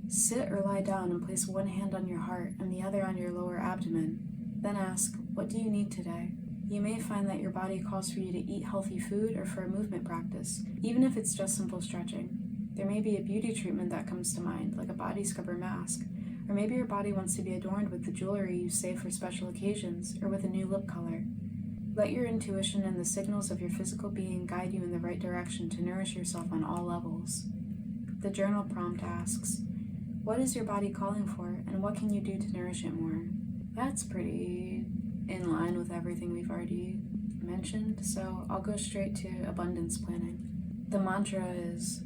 Sit or lie down and place one hand on your heart and the other on your lower abdomen. Then ask, what do you need today? You may find that your body calls for you to eat healthy food or for a movement practice, even if it's just simple stretching. There may be a beauty treatment that comes to mind, like a body scrub or mask. Or maybe your body wants to be adorned with the jewelry you save for special occasions, or with a new lip color. Let your intuition and the signals of your physical being guide you in the right direction to nourish yourself on all levels. The journal prompt asks, what is your body calling for, and what can you do to nourish it more? That's pretty in line with everything we've already mentioned, so I'll go straight to abundance planning. The mantra is,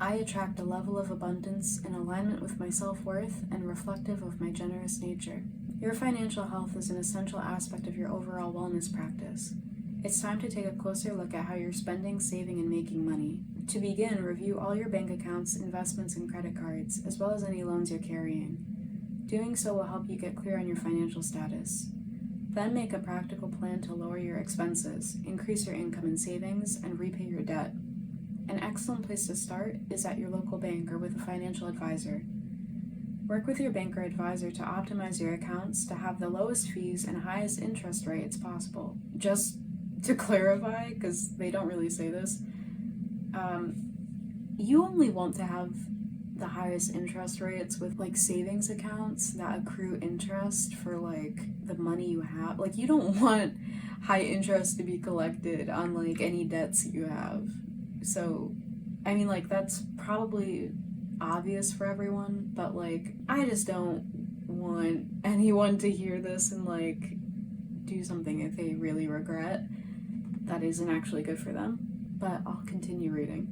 I attract a level of abundance in alignment with my self-worth and reflective of my generous nature. Your financial health is an essential aspect of your overall wellness practice. It's time to take a closer look at how you're spending, saving, and making money. To begin, review all your bank accounts, investments, and credit cards, as well as any loans you're carrying. Doing so will help you get clear on your financial status. Then make a practical plan to lower your expenses, increase your income and savings, and repay your debt. An excellent place to start is at your local bank or with a financial advisor. Work with your bank or advisor to optimize your accounts to have the lowest fees and highest interest rates possible. Just to clarify, because they don't really say this, you only want to have the highest interest rates with savings accounts that accrue interest for the money you have. You don't want high interest to be collected on any debts you have. So, that's probably obvious for everyone, but I just don't want anyone to hear this and do something if they really regret that isn't actually good for them. But I'll continue reading.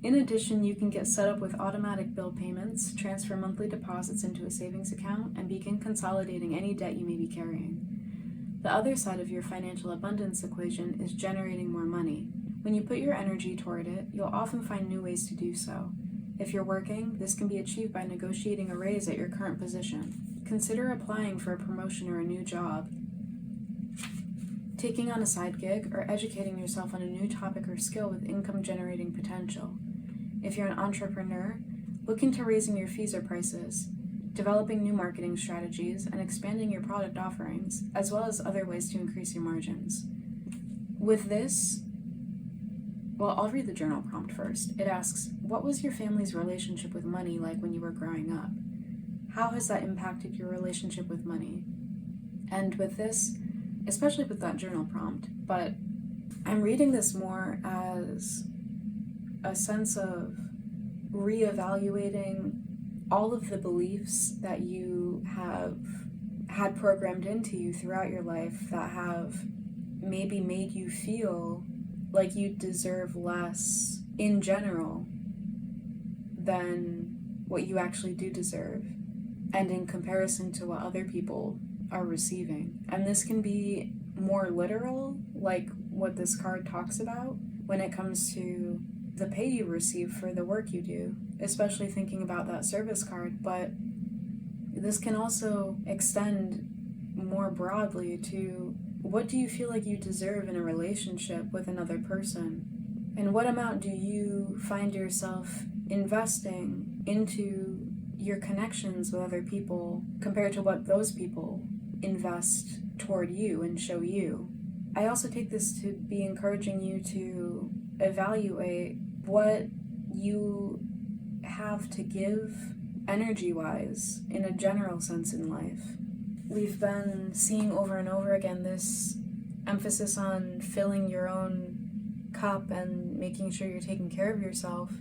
In addition, you can get set up with automatic bill payments, transfer monthly deposits into a savings account, and begin consolidating any debt you may be carrying. The other side of your financial abundance equation is generating more money. When you put your energy toward it, you'll often find new ways to do so. If you're working, this can be achieved by negotiating a raise at your current position. Consider applying for a promotion or a new job, taking on a side gig, or educating yourself on a new topic or skill with income-generating potential. If you're an entrepreneur, look into raising your fees or prices, developing new marketing strategies, and expanding your product offerings, as well as other ways to increase your margins. With this, I'll read the journal prompt first. It asks, what was your family's relationship with money like when you were growing up? How has that impacted your relationship with money? And with this, especially with that journal prompt, but I'm reading this more as a sense of reevaluating all of the beliefs that you have had programmed into you throughout your life that have maybe made you feel like you deserve less in general than what you actually do deserve, and in comparison to what other people are receiving. And this can be more literal, like what this card talks about when it comes to the pay you receive for the work you do, especially thinking about that service card, but this can also extend more broadly to what do you feel like you deserve in a relationship with another person? And what amount do you find yourself investing into your connections with other people compared to what those people invest toward you and show you? I also take this to be encouraging you to evaluate what you have to give energy-wise in a general sense in life. We've been seeing over and over again this emphasis on filling your own cup and making sure you're taking care of yourself,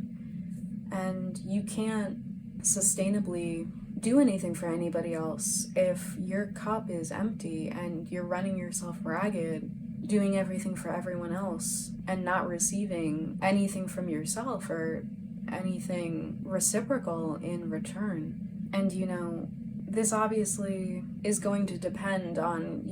and you can't sustainably do anything for anybody else if your cup is empty and you're running yourself ragged, doing everything for everyone else and not receiving anything from yourself or anything reciprocal in return. And this obviously is going to depend on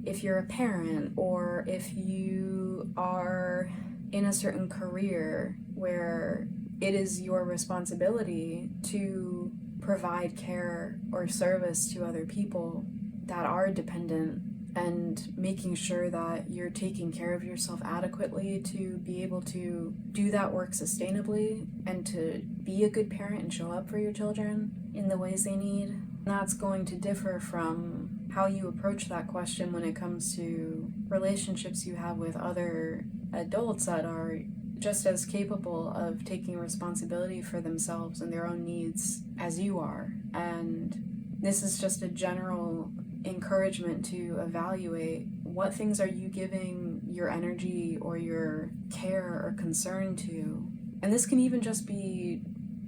if you're a parent or if you are in a certain career where it is your responsibility to provide care or service to other people that are dependent, and making sure that you're taking care of yourself adequately to be able to do that work sustainably and to be a good parent and show up for your children in the ways they need. That's going to differ from how you approach that question when it comes to relationships you have with other adults that are just as capable of taking responsibility for themselves and their own needs as you are. And this is just a general encouragement to evaluate what things are you giving your energy or your care or concern to. And this can even just be,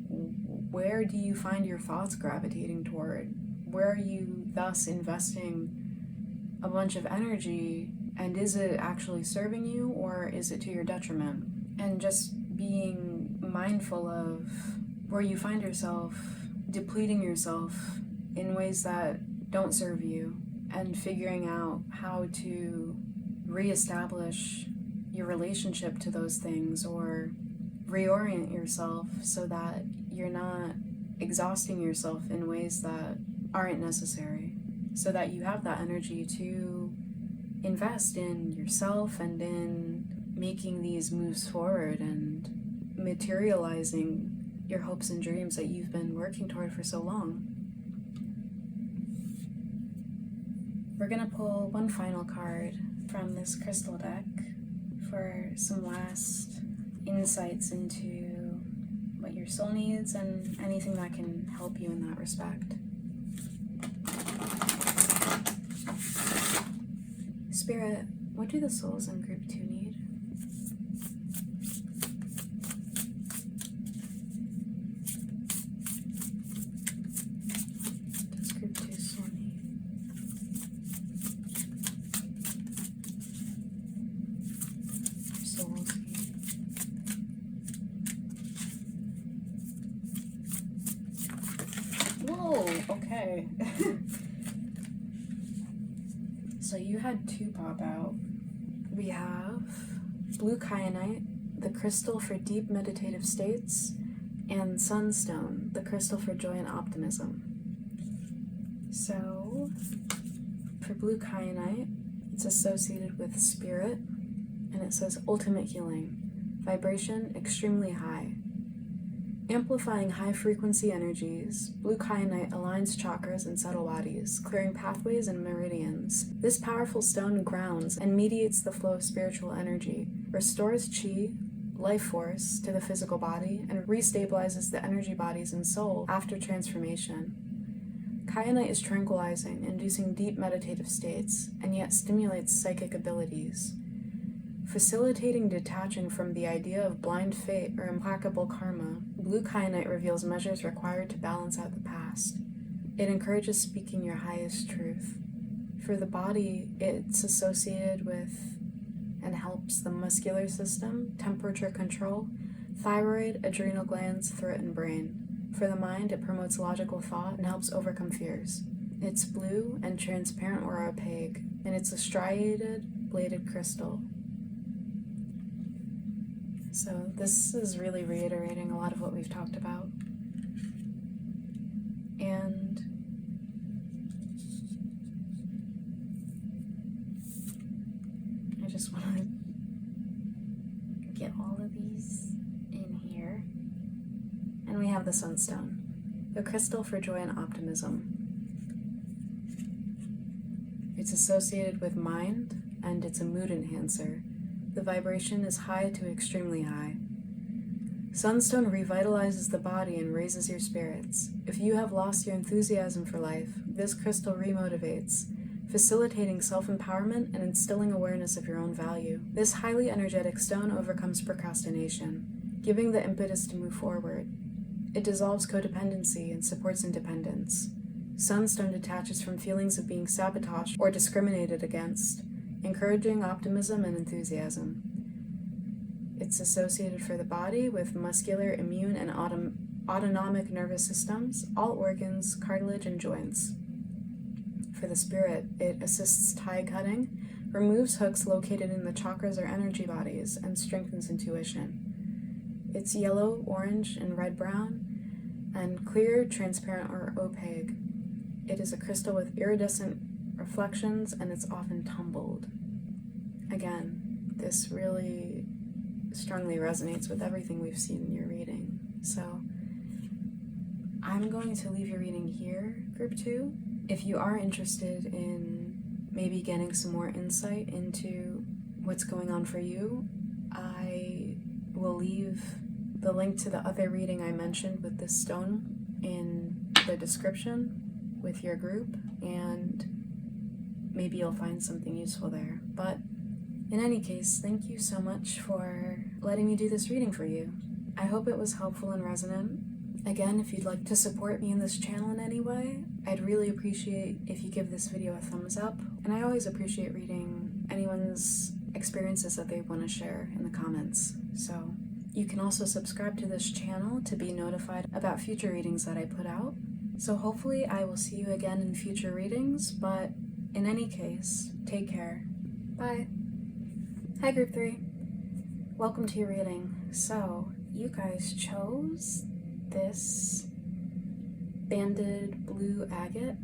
where do you find your thoughts gravitating toward? Where are you thus investing a bunch of energy, and is it actually serving you or is it to your detriment? And just being mindful of where you find yourself depleting yourself in ways that don't serve you, and figuring out how to reestablish your relationship to those things or reorient yourself so that you're not exhausting yourself in ways that aren't necessary, so that you have that energy to invest in yourself and in making these moves forward and materializing your hopes and dreams that you've been working toward for so long. We're going to pull one final card from this crystal deck for some last insights into what your soul needs and anything that can help you in that respect. Spirit, what do the souls in group 2 need? What does group 2 soul need? Souls need. Whoa, okay. So you had 2 pop out. We have blue kyanite, the crystal for deep meditative states, and sunstone, the crystal for joy and optimism. So for blue kyanite, it's associated with spirit, and it says ultimate healing, vibration extremely high. Amplifying high-frequency energies, blue kyanite aligns chakras and subtle bodies, clearing pathways and meridians. This powerful stone grounds and mediates the flow of spiritual energy, restores chi, life force, to the physical body, and restabilizes the energy bodies and soul after transformation. Kyanite is tranquilizing, inducing deep meditative states, and yet stimulates psychic abilities. Facilitating detaching from the idea of blind fate or implacable karma, blue kyanite reveals measures required to balance out the past. It encourages speaking your highest truth. For the body, it's associated with and helps the muscular system, temperature control, thyroid, adrenal glands, throat, and brain. For the mind, it promotes logical thought and helps overcome fears. It's blue and transparent or opaque, and it's a striated, bladed crystal. So this is really reiterating a lot of what we've talked about. And have the Sunstone, the crystal for joy and optimism. It's associated with mind, and it's a mood enhancer. The vibration is high to extremely high. Sunstone revitalizes the body and raises your spirits. If you have lost your enthusiasm for life, this crystal remotivates, facilitating self-empowerment and instilling awareness of your own value. This highly energetic stone overcomes procrastination, giving the impetus to move forward. It dissolves codependency and supports independence. Sunstone detaches from feelings of being sabotaged or discriminated against, encouraging optimism and enthusiasm. It's associated for the body with muscular, immune, and autonomic nervous systems, all organs, cartilage, and joints. For the spirit, it assists tie cutting, removes hooks located in the chakras or energy bodies, and strengthens intuition. It's yellow, orange, and red-brown, and clear, transparent, or opaque. It is a crystal with iridescent reflections, and it's often tumbled. Again, this really strongly resonates with everything we've seen in your reading. So I'm going to leave your reading here, Group 2. If you are interested in maybe getting some more insight into what's going on for you, I will leave the link to the other reading I mentioned with this stone in the description with your group, and maybe you'll find something useful there. But in any case, thank you so much for letting me do this reading for you. I hope it was helpful and resonant. Again, if you'd like to support me in this channel in any way, I'd really appreciate if you give this video a thumbs up, and I always appreciate reading anyone's experiences that they want to share in the comments. So you can also subscribe to this channel to be notified about future readings that I put out. So hopefully I will see you again in future readings, but in any case, take care. Bye. Hi Group 3. Welcome to your reading. So, you guys chose this banded blue agate,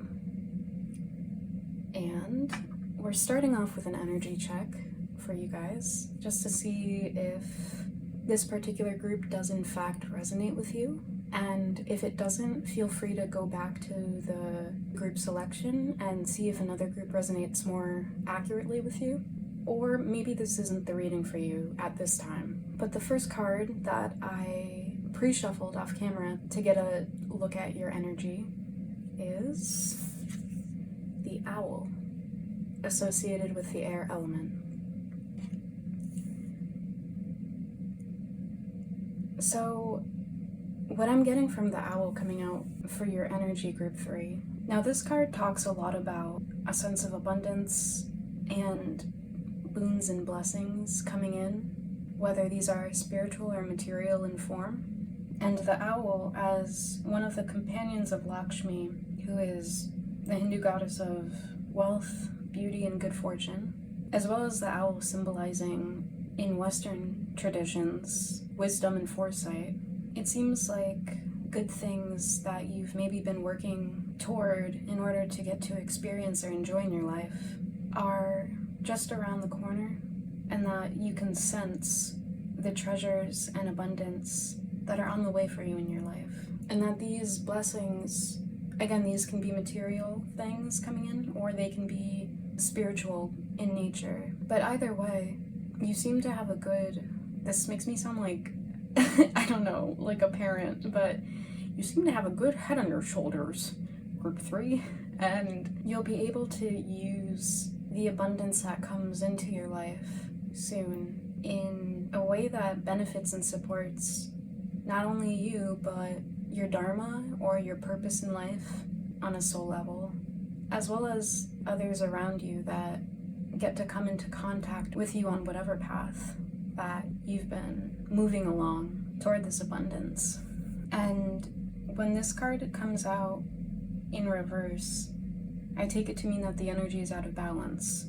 and we're starting off with an energy check for you guys, just to see if this particular group does in fact resonate with you. And if it doesn't, feel free to go back to the group selection and see if another group resonates more accurately with you. Or maybe this isn't the reading for you at this time. But the first card that I pre-shuffled off camera to get a look at your energy is the owl, associated with the air element. So what I'm getting from the owl coming out for your energy, Group 3. Now this card talks a lot about a sense of abundance and boons and blessings coming in, whether these are spiritual or material in form. And the owl, as one of the companions of Lakshmi, who is the Hindu goddess of wealth, beauty, and good fortune, as well as the owl symbolizing, in Western traditions, wisdom and foresight. It seems like good things that you've maybe been working toward in order to get to experience or enjoy in your life are just around the corner, and that you can sense the treasures and abundance that are on the way for you in your life. And that these blessings, again, these can be material things coming in, or they can be spiritual in nature. But either way, you seem to have a good, this makes me sound like, I don't know, like a parent, but you seem to have a good head on your shoulders, Group 3, and you'll be able to use the abundance that comes into your life soon in a way that benefits and supports not only you, but your dharma or your purpose in life on a soul level, as well as others around you that get to come into contact with you on whatever path that you've been moving along toward this abundance. And when this card comes out in reverse, I take it to mean that the energy is out of balance.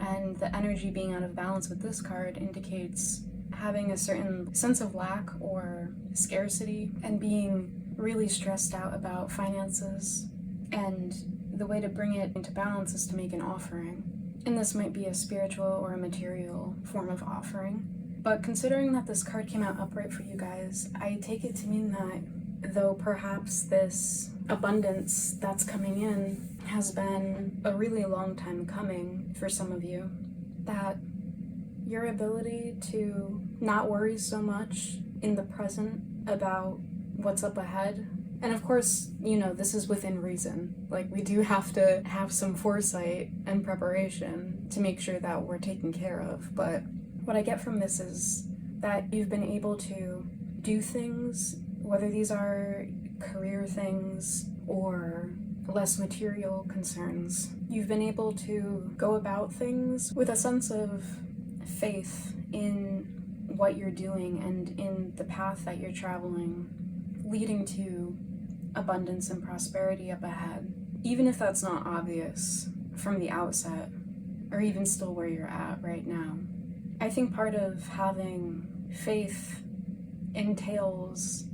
And the energy being out of balance with this card indicates having a certain sense of lack or scarcity and being really stressed out about finances. And the way to bring it into balance is to make an offering. And this might be a spiritual or a material form of offering. But considering that this card came out upright for you guys, I take it to mean that though perhaps this abundance that's coming in has been a really long time coming for some of you, that your ability to not worry so much in the present about what's up ahead. And of course, this is within reason. Like, we do have to have some foresight and preparation to make sure that we're taken care of. But what I get from this is that you've been able to do things, whether these are career things or less material concerns. You've been able to go about things with a sense of faith in what you're doing and in the path that you're traveling, leading to abundance and prosperity up ahead, even if that's not obvious from the outset, or even still where you're at right now. I think part of having faith entails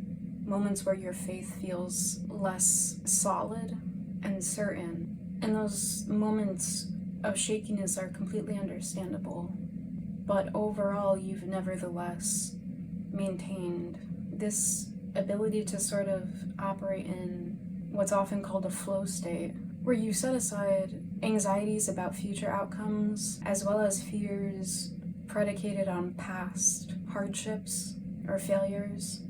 moments where your faith feels less solid and certain, and those moments of shakiness are completely understandable. But overall, you've nevertheless maintained this ability to sort of operate in what's often called a flow state, where you set aside anxieties about future outcomes, as well as fears predicated on past hardships or failures,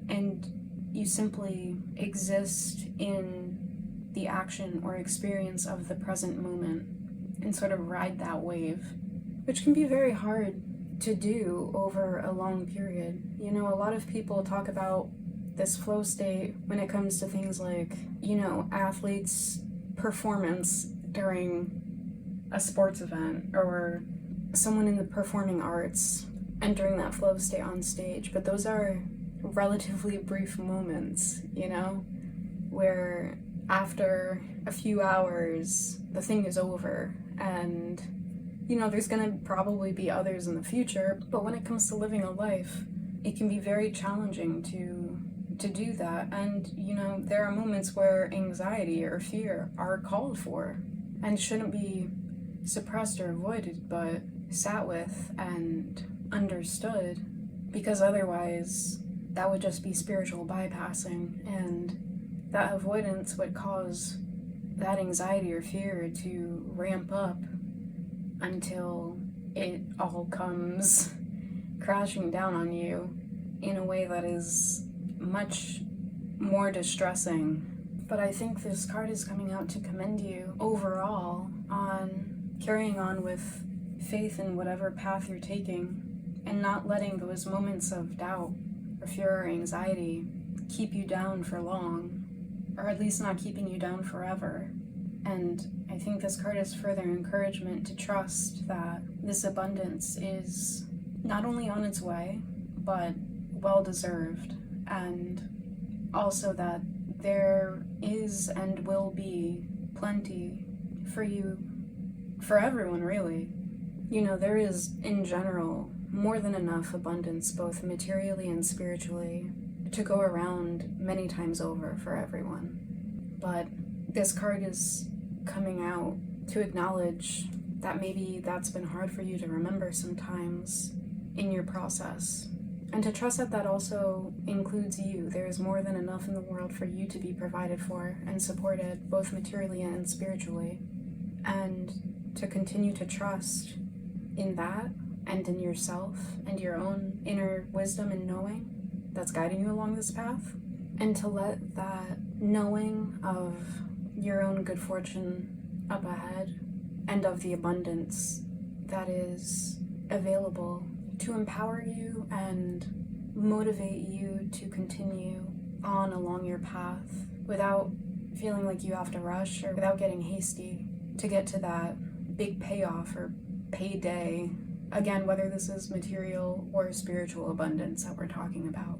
and you simply exist in the action or experience of the present moment and sort of ride that wave, which can be very hard to do over a long period. A lot of people talk about this flow state when it comes to things like, athletes' performance during a sports event, or someone in the performing arts entering that flow state on stage. But those are relatively brief moments, where after a few hours, the thing is over, and there's gonna probably be others in the future, but when it comes to living a life, it can be very challenging to do that. And there are moments where anxiety or fear are called for and shouldn't be suppressed or avoided, but sat with and understood, because otherwise that would just be spiritual bypassing, and that avoidance would cause that anxiety or fear to ramp up until it all comes crashing down on you in a way that is much more distressing. But I think this card is coming out to commend you overall on carrying on with faith in whatever path you're taking, and not letting those moments of doubt or fear or anxiety keep you down for long, or at least not keeping you down forever. And I think this card is further encouragement to trust that this abundance is not only on its way, but well-deserved, and also that there is and will be plenty for you, for everyone really. There is, in general, more than enough abundance, both materially and spiritually, to go around many times over for everyone. But this card is coming out to acknowledge that maybe that's been hard for you to remember sometimes in your process, and to trust that that also includes you. There is more than enough in the world for you to be provided for and supported, both materially and spiritually, and to continue to trust in that and in yourself and your own inner wisdom and knowing that's guiding you along this path, and to let that knowing of your own good fortune up ahead and of the abundance that is available to empower you and motivate you to continue on along your path without feeling like you have to rush, or without getting hasty to get to that big payoff or payday. Again, whether this is material or spiritual abundance that we're talking about.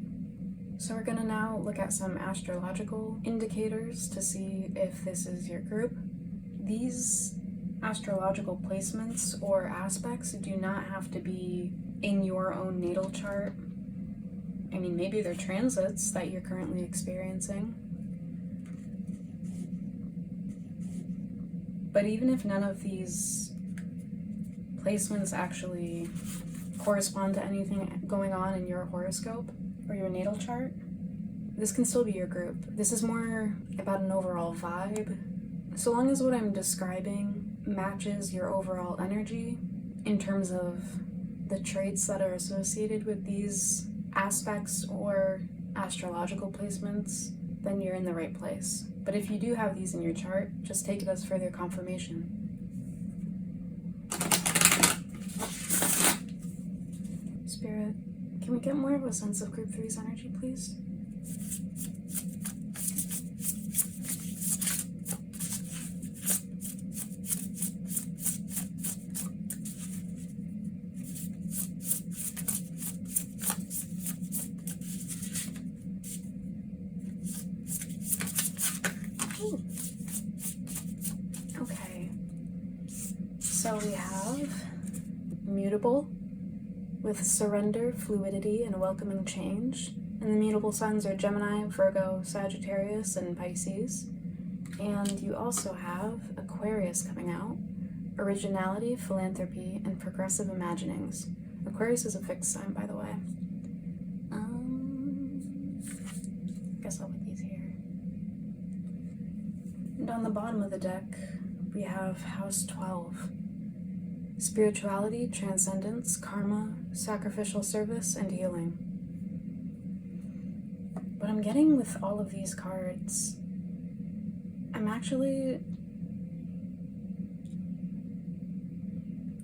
So we're gonna now look at some astrological indicators to see if this is your group. These astrological placements or aspects do not have to be in your own natal chart. I mean, maybe they're transits that you're currently experiencing. But even if none of these placements actually correspond to anything going on in your horoscope or your natal chart, this can still be your group. This is more about an overall vibe. So long as what I'm describing matches your overall energy in terms of the traits that are associated with these aspects or astrological placements, then you're in the right place. But if you do have these in your chart, just take it as further confirmation. Spirit, can we get more of a sense of Group 3's energy, please? Okay, so we have mutable with surrender, fluidity, and welcoming change. And the mutable signs are Gemini, Virgo, Sagittarius, and Pisces. And you also have Aquarius coming out, originality, philanthropy, and progressive imaginings. Aquarius is a fixed sign, by the way. I guess I'll put these here. And on the bottom of the deck, we have House 12. Spirituality, transcendence, karma, sacrificial service, and healing. What I'm getting with all of these cards, I'm actually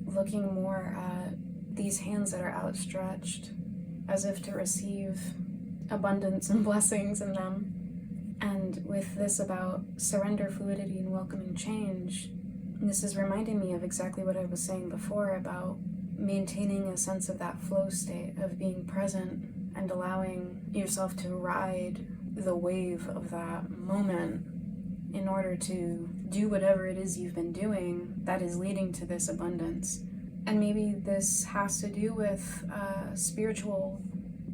looking more at these hands that are outstretched as if to receive abundance and blessings in them. And with this about surrender, fluidity, and welcoming change, this is reminding me of exactly what I was saying before about maintaining a sense of that flow state of being present and allowing yourself to ride the wave of that moment in order to do whatever it is you've been doing that is leading to this abundance. And maybe this has to do with a spiritual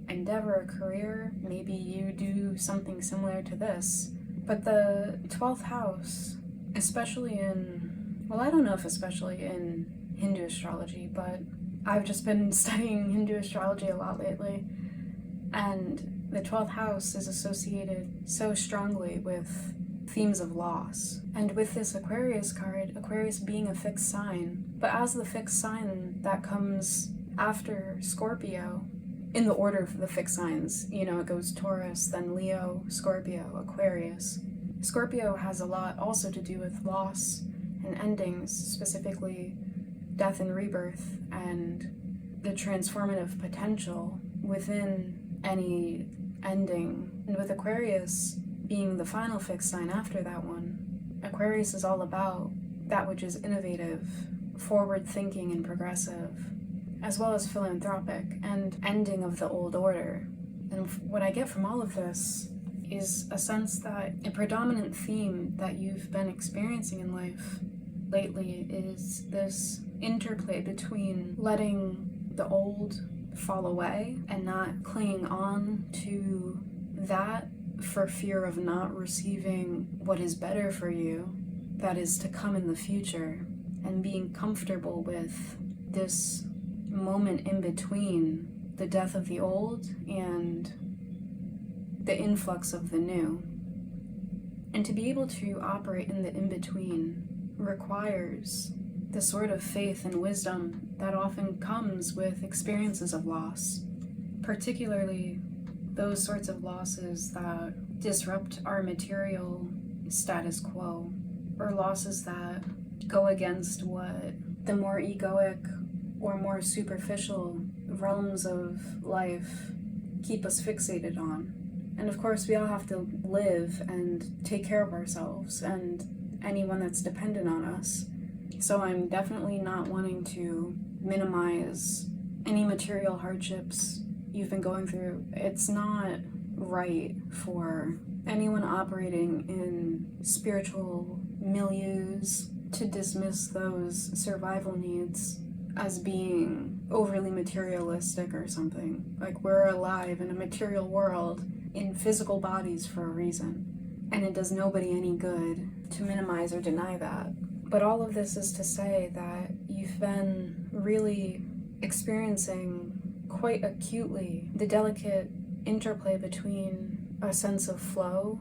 endeavor, career. Maybe you do something similar to this. But the 12th house, especially in, well, I don't know if especially in Hindu astrology, but I've just been studying Hindu astrology a lot lately. And the 12th house is associated so strongly with themes of loss. And with this Aquarius card, Aquarius being a fixed sign, but as the fixed sign that comes after Scorpio, in the order of the fixed signs, you know, it goes Taurus, then Leo, Scorpio, Aquarius. Scorpio has a lot also to do with loss and endings, specifically death and rebirth, and the transformative potential within any ending. And with Aquarius being the final fixed sign after that one, Aquarius is all about that which is innovative, forward-thinking, and progressive, as well as philanthropic, and ending of the old order. And what I get from all of this is a sense that a predominant theme that you've been experiencing in life lately is this interplay between letting the old fall away and not clinging on to that for fear of not receiving what is better for you, that is to come in the future, and being comfortable with this moment in between the death of the old and the influx of the new. And to be able to operate in the in-between requires the sort of faith and wisdom that often comes with experiences of loss, particularly those sorts of losses that disrupt our material status quo, or losses that go against what the more egoic or more superficial realms of life keep us fixated on. And of course, we all have to live and take care of ourselves and anyone that's dependent on us. So I'm definitely not wanting to minimize any material hardships you've been going through. It's not right for anyone operating in spiritual milieus to dismiss those survival needs as being overly materialistic or something. Like, we're alive in a material world in physical bodies for a reason, and it does nobody any good to minimize or deny that. But all of this is to say that you've been really experiencing quite acutely the delicate interplay between a sense of flow,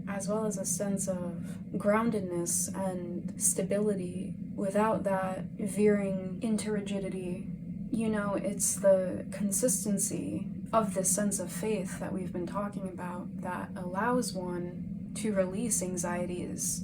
as well as a sense of groundedness and stability without that veering into rigidity. You know, it's the consistency of this sense of faith that we've been talking about that allows one to release anxieties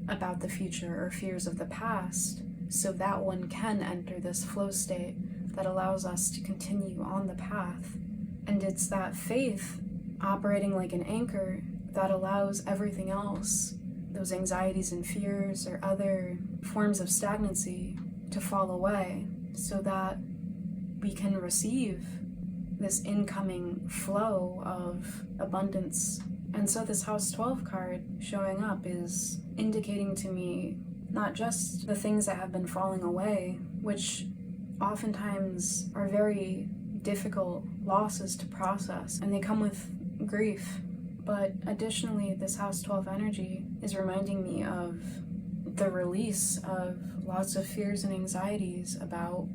about the future or fears of the past, so that one can enter this flow state that allows us to continue on the path. And it's that faith operating like an anchor that allows everything else, those anxieties and fears or other forms of stagnancy, to fall away, so that we can receive this incoming flow of abundance. And so this House 12 card showing up is indicating to me not just the things that have been falling away, which oftentimes are very difficult losses to process, and they come with grief, but additionally this House 12 energy is reminding me of the release of lots of fears and anxieties about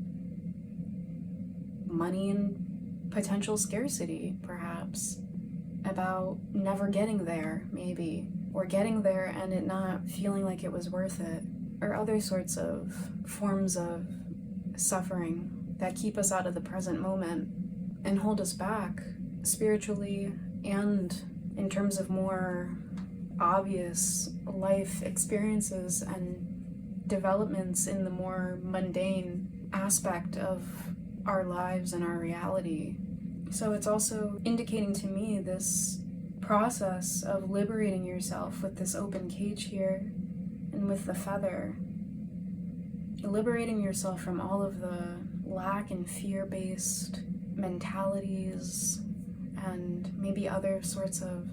money and potential scarcity, perhaps, about never getting there, maybe, or getting there and it not feeling like it was worth it, or other sorts of forms of suffering that keep us out of the present moment and hold us back spiritually and in terms of more obvious life experiences and developments in the more mundane aspect of our lives and our reality. So it's also indicating to me this process of liberating yourself with this open cage here and with the feather, liberating yourself from all of the lack and fear-based mentalities and maybe other sorts of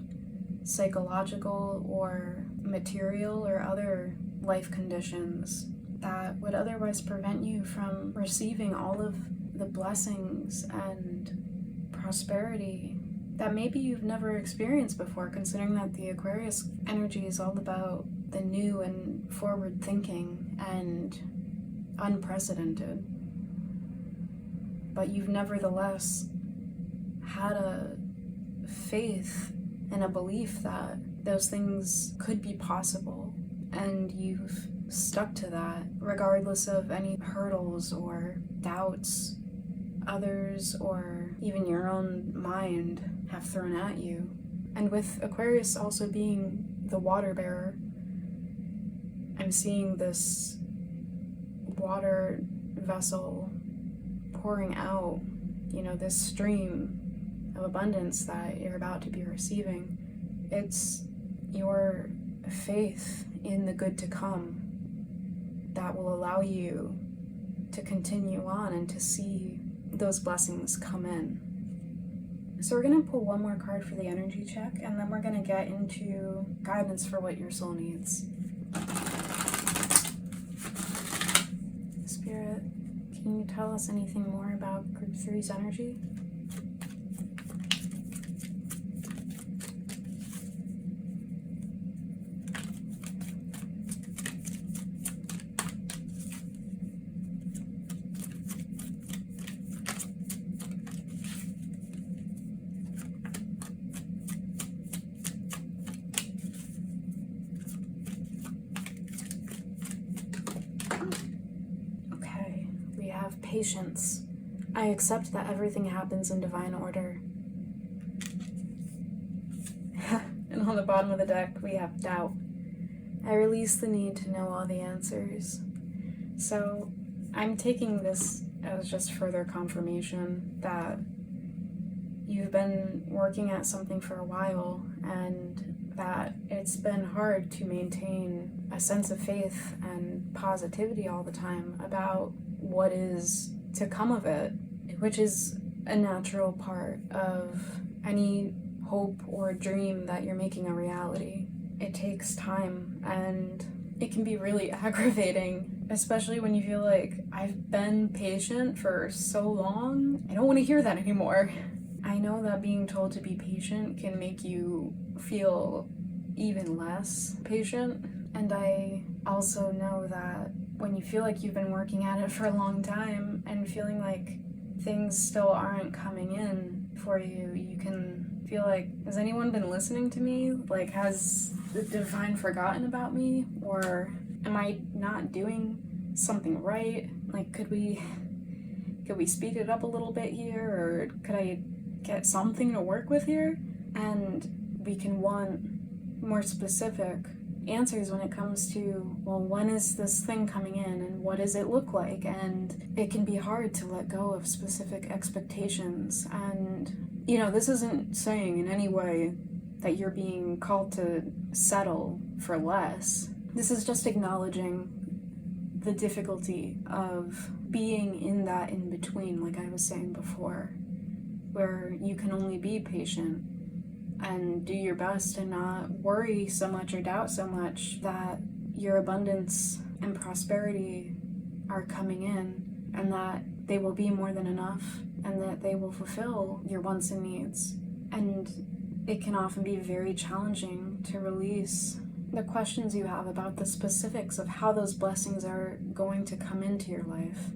psychological or material or other life conditions that would otherwise prevent you from receiving all of the blessings and prosperity that maybe you've never experienced before, considering that the Aquarius energy is all about the new and forward thinking and unprecedented. But you've nevertheless had a faith and a belief that those things could be possible, and you've stuck to that regardless of any hurdles or doubts others or even your own mind have thrown at you. And with Aquarius also being the water bearer, I'm seeing this water vessel pouring out, this stream of abundance that you're about to be receiving. It's your faith in the good to come that will allow you to continue on and to see those blessings come in. So we're going to pull one more card for the energy check, and then we're going to get into guidance for what your soul needs. Spirit, can you tell us anything more about Group 3's energy? Patience. I accept that everything happens in divine order. And on the bottom of the deck, we have doubt. I release the need to know all the answers. So I'm taking this as just further confirmation that you've been working at something for a while and that it's been hard to maintain a sense of faith and positivity all the time about what is to come of it, which is a natural part of any hope or dream that you're making a reality. It takes time and it can be really aggravating, especially when you feel like I've been patient for so long. I don't want to hear that anymore. I know that being told to be patient can make you feel even less patient, and I also know that when you feel like you've been working at it for a long time and feeling like things still aren't coming in for you, you can feel like, has anyone been listening to me? Like, has the divine forgotten about me? Or am I not doing something right? Like, could we speed it up a little bit here? Or could I get something to work with here? And we can want more specific answers when it comes to, well, when is this thing coming in and what does it look like? And it can be hard to let go of specific expectations. And, you know, this isn't saying in any way that you're being called to settle for less. This is just acknowledging the difficulty of being in that in between, like I was saying before, where you can only be patient and do your best and not worry so much or doubt so much that your abundance and prosperity are coming in and that they will be more than enough and that they will fulfill your wants and needs. And it can often be very challenging to release the questions you have about the specifics of how those blessings are going to come into your life.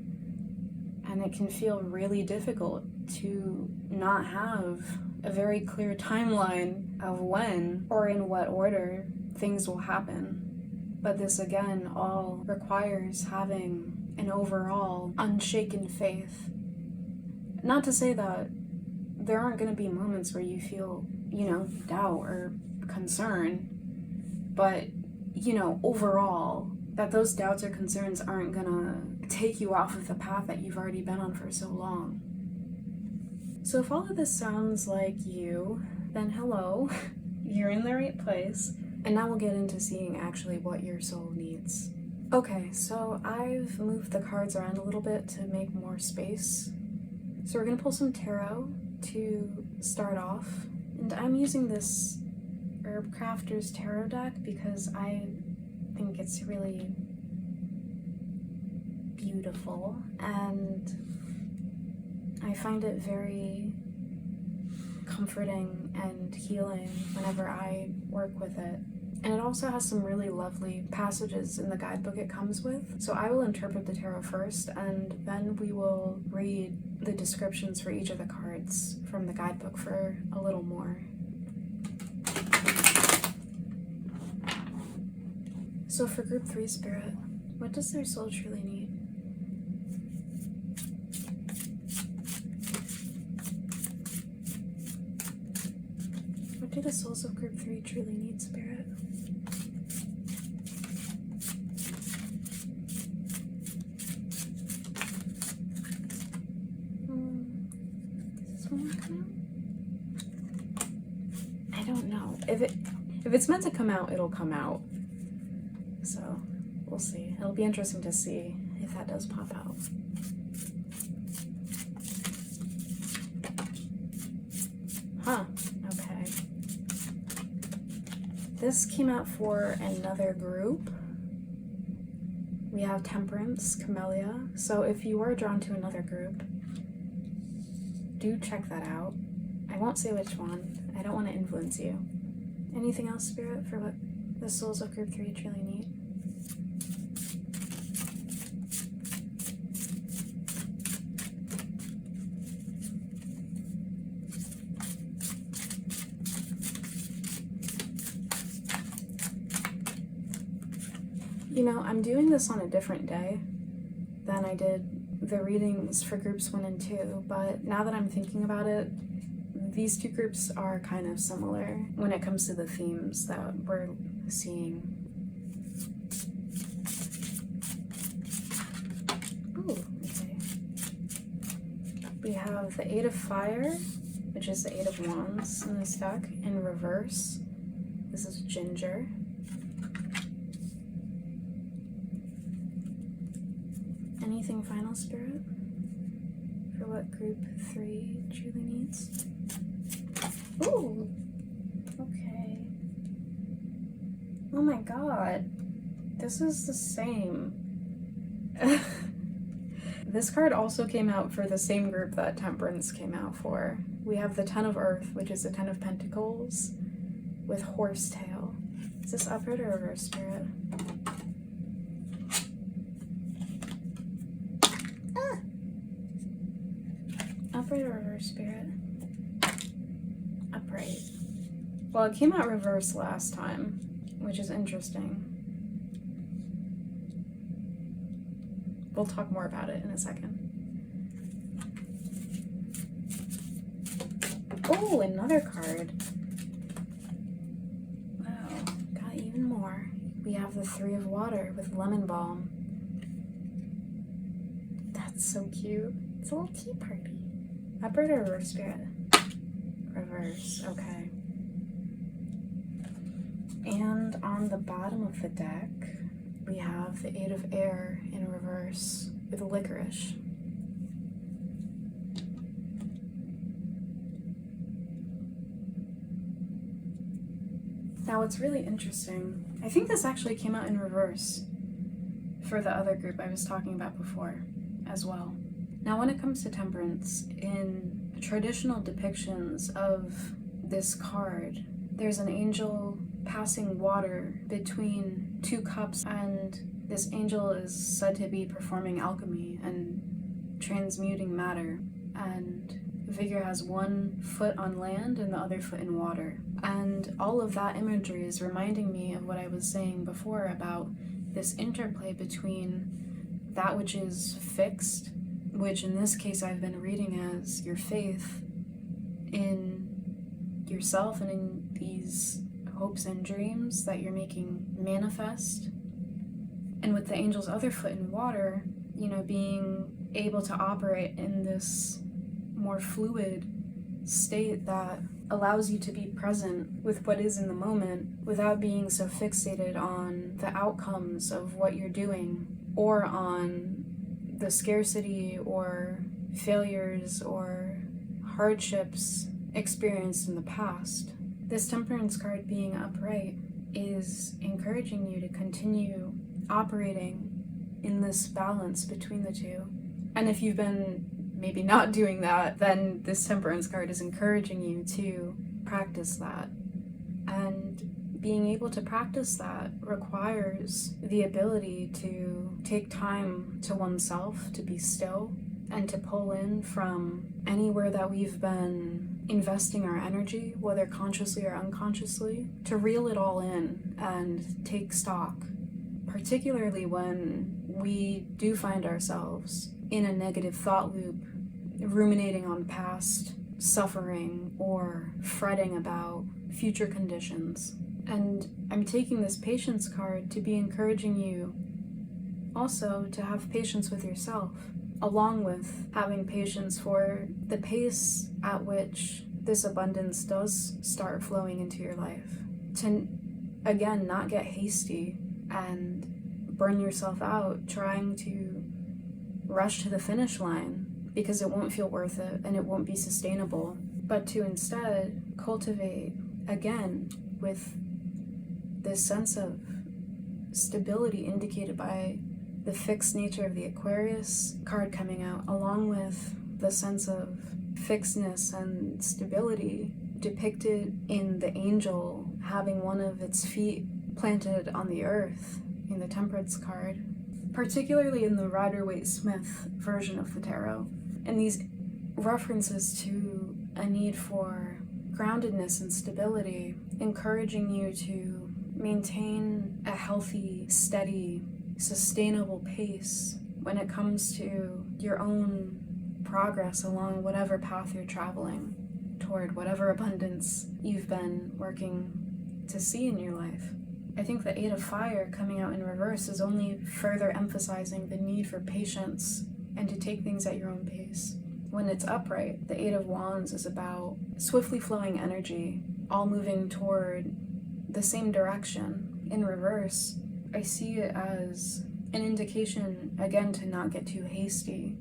And it can feel really difficult to not have a very clear timeline of when or in what order things will happen. But this again all requires having an overall unshaken faith. Not to say that there aren't going to be moments where you feel, doubt or concern, but, overall, that those doubts or concerns aren't going to take you off of the path that you've already been on for so long. So if all of this sounds like you, then hello, you're in the right place. And now we'll get into seeing actually what your soul needs. Okay, so I've moved the cards around a little bit to make more space. So we're going to pull some tarot to start off. And I'm using this Herbcrafter's tarot deck because I think it's really beautiful and I find it very comforting and healing whenever I work with it. And it also has some really lovely passages in the guidebook it comes with. So I will interpret the tarot first, and then we will read the descriptions for each of the cards from the guidebook for a little more. So for group 3 spirit, what does their soul truly need? What do the souls of group 3 truly need, spirit? Is this one come out? I don't know. If it's meant to come out, it'll come out. So we'll see. It'll be interesting to see if that does pop out. Huh. Okay. This came out for another group. We have Temperance, Camellia. So if you are drawn to another group, do check that out. I won't say which one. I don't want to influence you. Anything else, Spirit, for what the souls of group 3 truly need? I'm doing this on a different day than I did the readings for groups 1 and 2, but now that I'm thinking about it, these two groups are kind of similar when it comes to the themes that we're seeing. Ooh, okay. We have the 8 of Fire, which is the 8 of Wands in this deck, in reverse. This is Ginger. Anything final, Spirit, for what group 3 truly needs? Ooh, okay. Oh my god, this is the same. This card also came out for the same group that Temperance came out for. We have the 10 of Earth, which is the 10 of Pentacles, with Horsetail. Is this upright or reverse, Spirit? Upright or reverse, Spirit? Upright. Well, it came out reverse last time, which is interesting. We'll talk more about it in a second. Oh, another card. Wow, got even more. We have the Three of Water with Lemon Balm. That's so cute. It's a little tea party. Upright or reverse, Spirit? Reverse, okay. And on the bottom of the deck, we have the Eight of Air in reverse with Licorice. Now, what's really interesting, I think this actually came out in reverse for the other group I was talking about before as well. Now, when it comes to Temperance, in traditional depictions of this card, there's an angel passing water between two cups, and this angel is said to be performing alchemy and transmuting matter, and the figure has one foot on land and the other foot in water. And all of that imagery is reminding me of what I was saying before about this interplay between that which is fixed, which in this case I've been reading as your faith in yourself and in these hopes and dreams that you're making manifest. And with the angel's other foot in water, being able to operate in this more fluid state that allows you to be present with what is in the moment without being so fixated on the outcomes of what you're doing or on the scarcity or failures or hardships experienced in the past. This Temperance card being upright is encouraging you to continue operating in this balance between the two. And if you've been maybe not doing that, then this Temperance card is encouraging you to practice that. And being able to practice that requires the ability to take time to oneself, to be still, and to pull in from anywhere that we've been investing our energy, whether consciously or unconsciously, to reel it all in and take stock, particularly when we do find ourselves in a negative thought loop, ruminating on past suffering or fretting about future conditions. And I'm taking this patience card to be encouraging you also to have patience with yourself, along with having patience for the pace at which this abundance does start flowing into your life. To, again, not get hasty and burn yourself out trying to rush to the finish line, because it won't feel worth it and it won't be sustainable, but to instead cultivate, again, with this sense of stability indicated by the fixed nature of the Aquarius card coming out, along with the sense of fixedness and stability depicted in the angel having one of its feet planted on the earth in the Temperance card, particularly in the Rider-Waite-Smith version of the tarot. And these references to a need for groundedness and stability, encouraging you to maintain a healthy, steady, sustainable pace when it comes to your own progress along whatever path you're traveling toward, whatever abundance you've been working to see in your life. I think the Eight of Fire coming out in reverse is only further emphasizing the need for patience and to take things at your own pace. When it's upright, the Eight of Wands is about swiftly flowing energy, all moving toward the same direction. In reverse, I see it as an indication, again, to not get too hasty,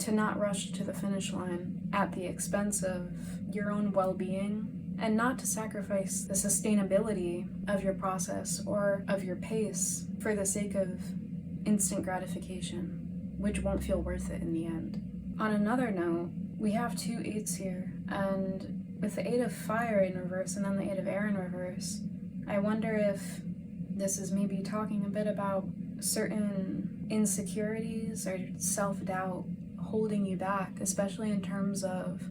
to not rush to the finish line at the expense of your own well-being, and not to sacrifice the sustainability of your process or of your pace for the sake of instant gratification, which won't feel worth it in the end. On another note, we have two eights here, and with the Eight of Fire in reverse and then the Eight of Air in reverse, I wonder if this is maybe talking a bit about certain insecurities or self-doubt holding you back, especially in terms of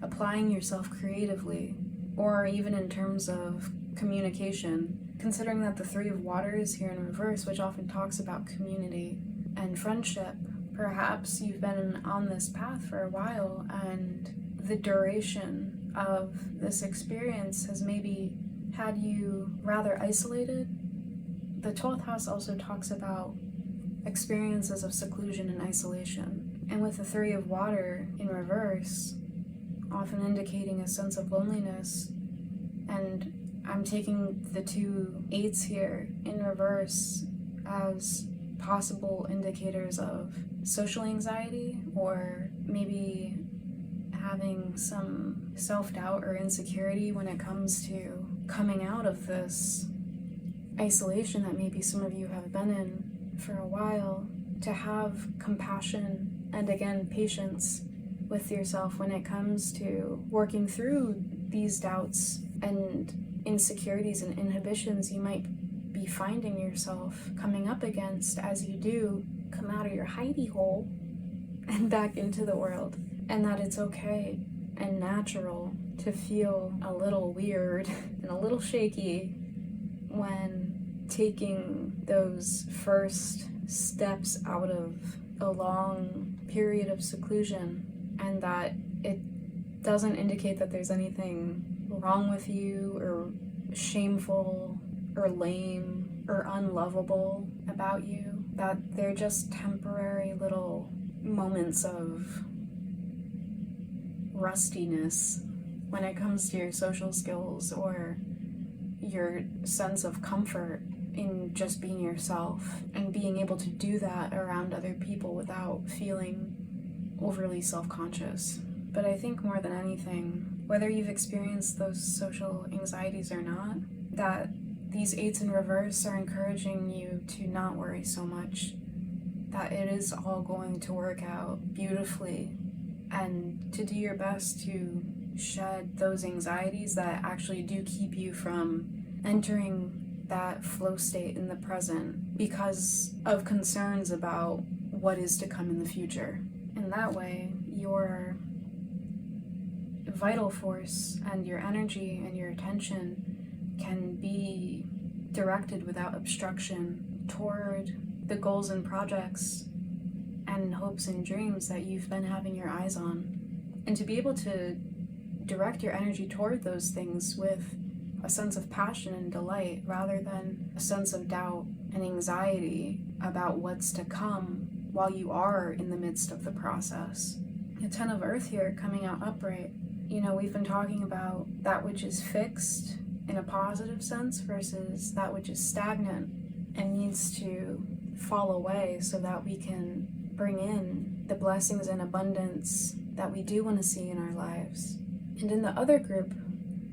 applying yourself creatively or even in terms of communication, considering that the Three of Water is here in reverse, which often talks about community and friendship. Perhaps you've been on this path for a while, and the duration of this experience has maybe had you rather isolated. The 12th house also talks about experiences of seclusion and isolation. And with the Three of Water in reverse, often indicating a sense of loneliness, and I'm taking the 2 8s here in reverse as possible indicators of social anxiety, or maybe having some self-doubt or insecurity when it comes to coming out of this isolation that maybe some of you have been in for a while, to have compassion and again patience with yourself when it comes to working through these doubts and insecurities and inhibitions you might be finding yourself coming up against as you do come out of your hidey hole and back into the world. And that it's okay and natural to feel a little weird and a little shaky when taking those first steps out of a long period of seclusion, and that it doesn't indicate that there's anything wrong with you or shameful or lame or unlovable about you, that they're just temporary little moments of rustiness when it comes to your social skills or your sense of comfort in just being yourself and being able to do that around other people without feeling overly self-conscious. But I think more than anything, whether you've experienced those social anxieties or not, that these 8s in reverse are encouraging you to not worry so much, that it is all going to work out beautifully, and to do your best to shed those anxieties that actually do keep you from entering that flow state in the present because of concerns about what is to come in the future. And that way, your vital force and your energy and your attention can be directed without obstruction toward the goals and projects and hopes and dreams that you've been having your eyes on. And to be able to direct your energy toward those things with a sense of passion and delight rather than a sense of doubt and anxiety about what's to come while you are in the midst of the process. The 10 of Earth here coming out upright. You know, we've been talking about that which is fixed in a positive sense versus that which is stagnant and needs to fall away so that we can bring in the blessings and abundance that we do want to see in our lives. And in the other group,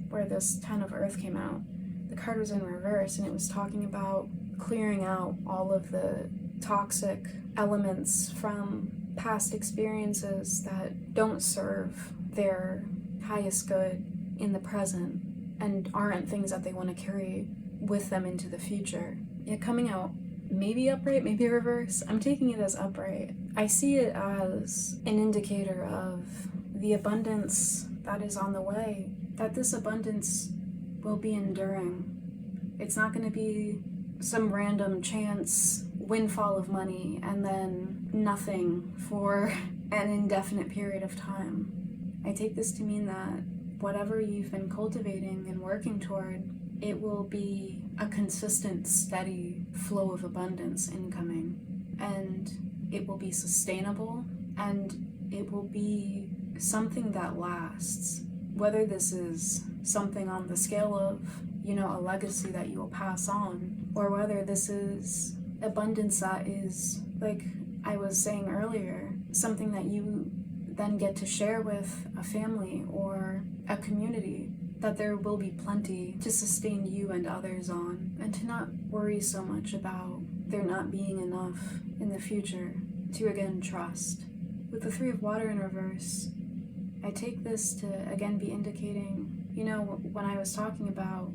where this 10 of Earth came out, the card was in reverse, and it was talking about clearing out all of the toxic elements from past experiences that don't serve their highest good in the present and aren't things that they want to carry with them into the future. It coming out maybe upright, maybe reverse. I'm taking it as upright. I see it as an indicator of the abundance that is on the way, that this abundance will be enduring. It's not going to be some random chance windfall of money and then nothing for an indefinite period of time. I take this to mean that whatever you've been cultivating and working toward, it will be a consistent, steady flow of abundance incoming, and it will be sustainable, and it will be something that lasts. Whether this is something on the scale of, you know, a legacy that you will pass on, or whether this is abundance that is, like I was saying earlier, something that you then get to share with a family or a community, that there will be plenty to sustain you and others on, and to not worry so much about there not being enough in the future, to again trust. With the 3 of Water in reverse, I take this to again be indicating, you know, when I was talking about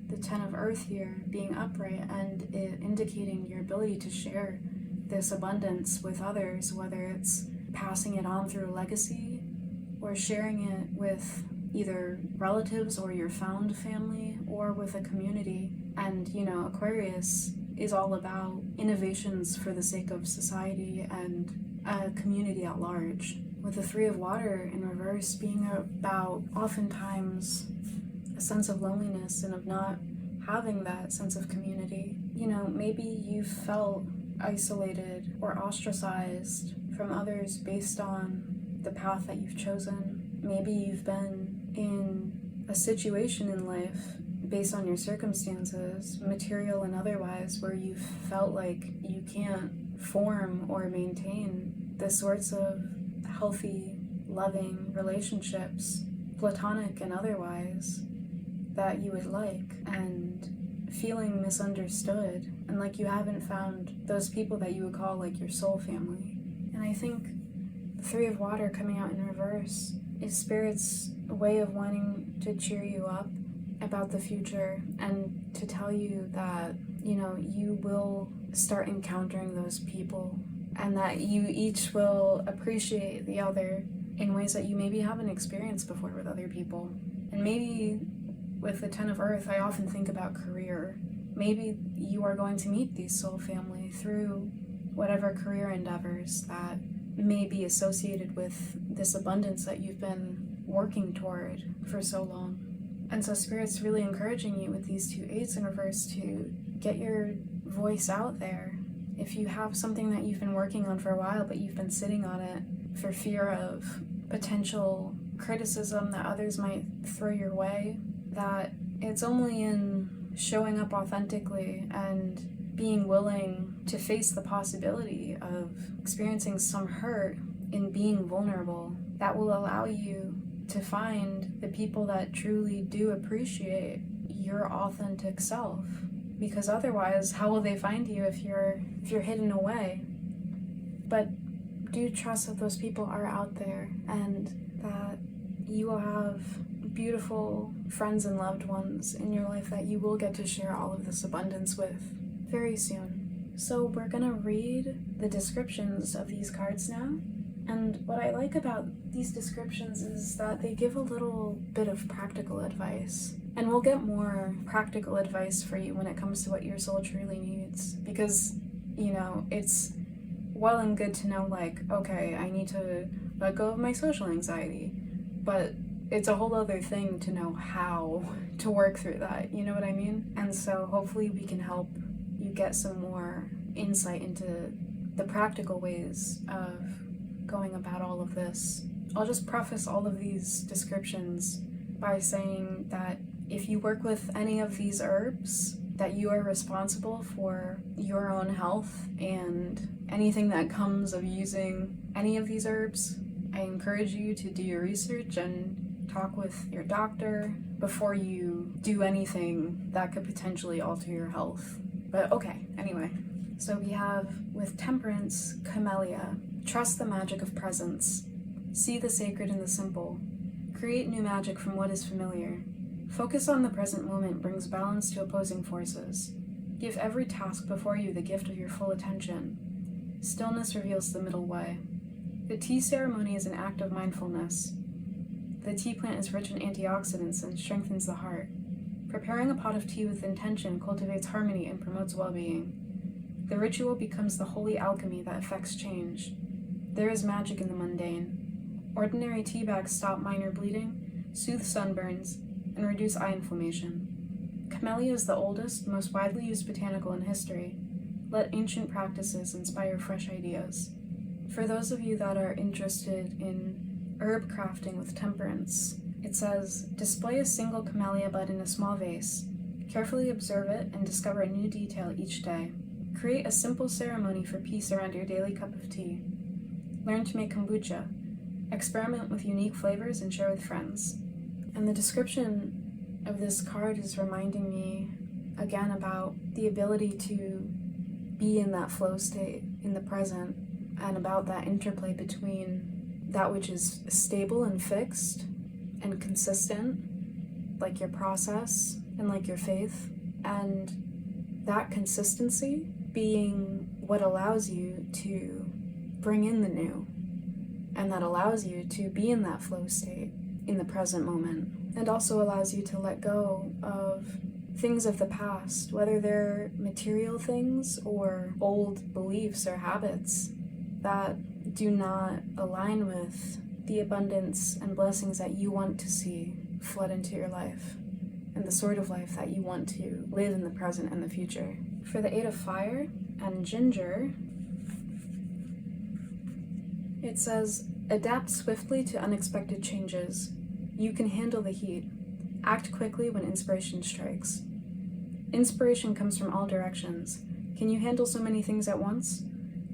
the 10 of Earth here being upright and it indicating your ability to share this abundance with others, whether it's passing it on through a legacy or sharing it with either relatives or your found family or with a community. And, Aquarius is all about innovations for the sake of society and a community at large. With the Three of Water in reverse being about oftentimes a sense of loneliness and of not having that sense of community. Maybe you've felt isolated or ostracized from others based on the path that you've chosen. Maybe you've been in a situation in life based on your circumstances, material and otherwise, where you've felt like you can't form or maintain the sorts of healthy, loving relationships, platonic and otherwise, that you would like, and feeling misunderstood, and like you haven't found those people that you would call like your soul family. And I think the Three of Water coming out in reverse is Spirit's way of wanting to cheer you up about the future and to tell you that, you will start encountering those people and that you each will appreciate the other in ways that you maybe haven't experienced before with other people. And maybe with the Ten of Earth, I often think about career. Maybe you are going to meet these soul family through whatever career endeavors that may be associated with this abundance that you've been working toward for so long. And so Spirit's really encouraging you with these two eights in reverse to get your voice out there. If you have something that you've been working on for a while, but you've been sitting on it for fear of potential criticism that others might throw your way, that it's only in showing up authentically and being willing to face the possibility of experiencing some hurt in being vulnerable that will allow you to find the people that truly do appreciate your authentic self. Because otherwise, how will they find you if you're hidden away? But do trust that those people are out there and that you will have beautiful friends and loved ones in your life that you will get to share all of this abundance with very soon. So we're gonna read the descriptions of these cards now. And what I like about these descriptions is that they give a little bit of practical advice. And we'll get more practical advice for you when it comes to what your soul truly needs. Because, it's well and good to know, like, okay, I need to let go of my social anxiety. But it's a whole other thing to know how to work through that, you know what I mean? And so hopefully we can help you get some more insight into the practical ways of going about all of this. I'll just preface all of these descriptions by saying that if you work with any of these herbs, that you are responsible for your own health and anything that comes of using any of these herbs. I encourage you to do your research and talk with your doctor before you do anything that could potentially alter your health. But okay, anyway. So we have, with Temperance, Camellia. Trust the magic of presence. See the sacred in the simple. Create new magic from what is familiar. Focus on the present moment brings balance to opposing forces. Give every task before you the gift of your full attention. Stillness reveals the middle way. The tea ceremony is an act of mindfulness. The tea plant is rich in antioxidants and strengthens the heart. Preparing a pot of tea with intention cultivates harmony and promotes well-being. The ritual becomes the holy alchemy that affects change. There is magic in the mundane. Ordinary tea bags stop minor bleeding, soothe sunburns, and reduce eye inflammation. Camellia is the oldest, most widely used botanical in history. Let ancient practices inspire fresh ideas. For those of you that are interested in herbcrafting with Temperance, it says, display a single camellia bud in a small vase. Carefully observe it and discover a new detail each day. Create a simple ceremony for peace around your daily cup of tea. Learn to make kombucha. Experiment with unique flavors and share with friends. And the description of this card is reminding me again about the ability to be in that flow state in the present, and about that interplay between that which is stable and fixed and consistent, like your process and like your faith, and that consistency being what allows you to bring in the new, and that allows you to be in that flow state in the present moment, and also allows you to let go of things of the past, whether they're material things or old beliefs or habits that do not align with the abundance and blessings that you want to see flood into your life and the sort of life that you want to live in the present and the future. For the 8 of Fire and Ginger, it says, adapt swiftly to unexpected changes. You can handle the heat. Act quickly when inspiration strikes. Inspiration comes from all directions. Can you handle so many things at once?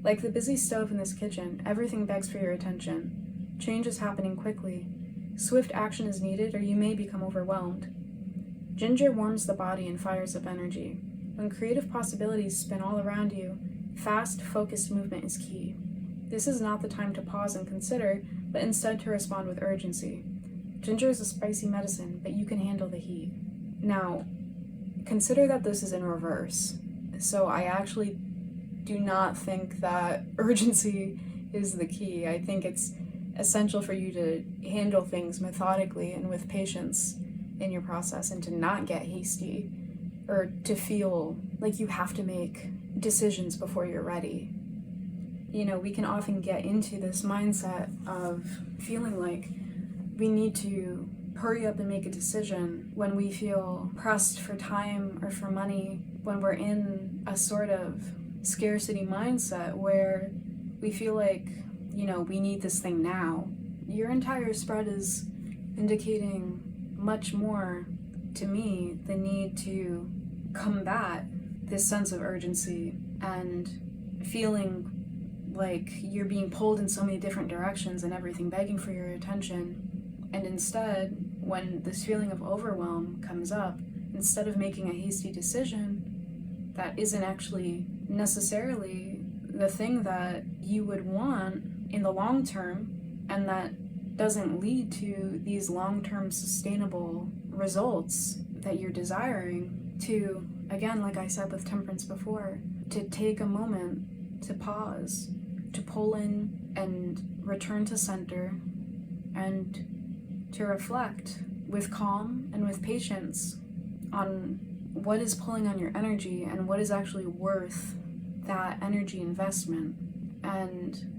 Like the busy stove in this kitchen, everything begs for your attention. Change is happening quickly. Swift action is needed, or you may become overwhelmed. Ginger warms the body and fires up energy. When creative possibilities spin all around you, fast, focused movement is key. This is not the time to pause and consider, but instead to respond with urgency. Ginger is a spicy medicine, but you can handle the heat. Now, consider that this is in reverse. So I actually do not think that urgency is the key. I think it's essential for you to handle things methodically and with patience in your process, and to not get hasty or to feel like you have to make decisions before you're ready. You know, we can often get into this mindset of feeling like we need to hurry up and make a decision when we feel pressed for time or for money, when we're in a sort of scarcity mindset where we feel like, you know, we need this thing now. Your entire spread is indicating much more, to me, the need to combat this sense of urgency and feeling like you're being pulled in so many different directions and everything begging for your attention. And instead, when this feeling of overwhelm comes up, instead of making a hasty decision that isn't actually necessarily the thing that you would want in the long term, and that doesn't lead to these long-term sustainable results that you're desiring, to, again, like I said with temperance before, to take a moment to pause, to pull in and return to center, and to reflect with calm and with patience on what is pulling on your energy and what is actually worth that energy investment. And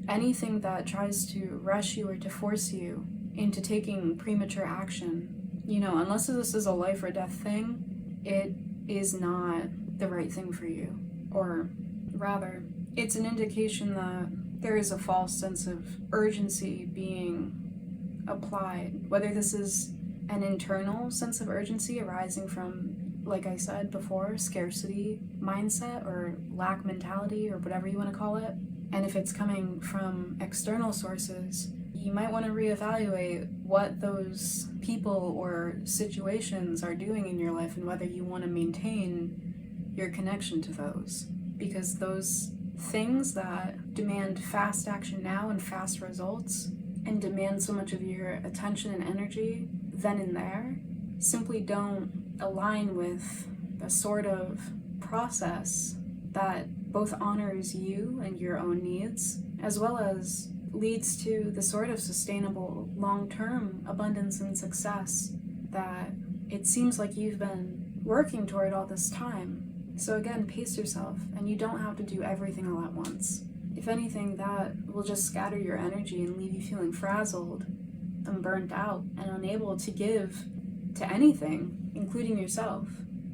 anything that tries to rush you or to force you into taking premature action, you know, unless this is a life or death thing, it is not the right thing for you. Or rather, it's an indication that there is a false sense of urgency being applied, whether this is an internal sense of urgency arising from, like I said before, scarcity mindset or lack mentality or whatever you want to call it. And if it's coming from external sources, you might want to reevaluate what those people or situations are doing in your life and whether you want to maintain your connection to those. Because those things that demand fast action now and fast results and demand so much of your attention and energy then and there simply don't align with the sort of process that both honors you and your own needs, as well as leads to the sort of sustainable long-term abundance and success that it seems like you've been working toward all this time. So again, pace yourself, and you don't have to do everything all at once. If anything, that will just scatter your energy and leave you feeling frazzled and burnt out and unable to give to anything, including yourself.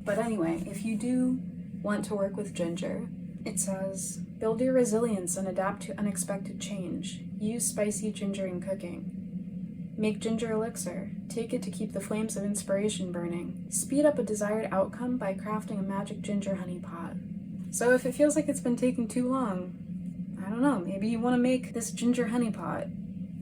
But anyway, if you do want to work with Ginger, it says, build your resilience and adapt to unexpected change. Use spicy ginger in cooking. Make ginger elixir. Take it to keep the flames of inspiration burning. Speed up a desired outcome by crafting a magic ginger honey pot. So if it feels like it's been taking too long, I don't know, maybe you want to make this ginger honey pot.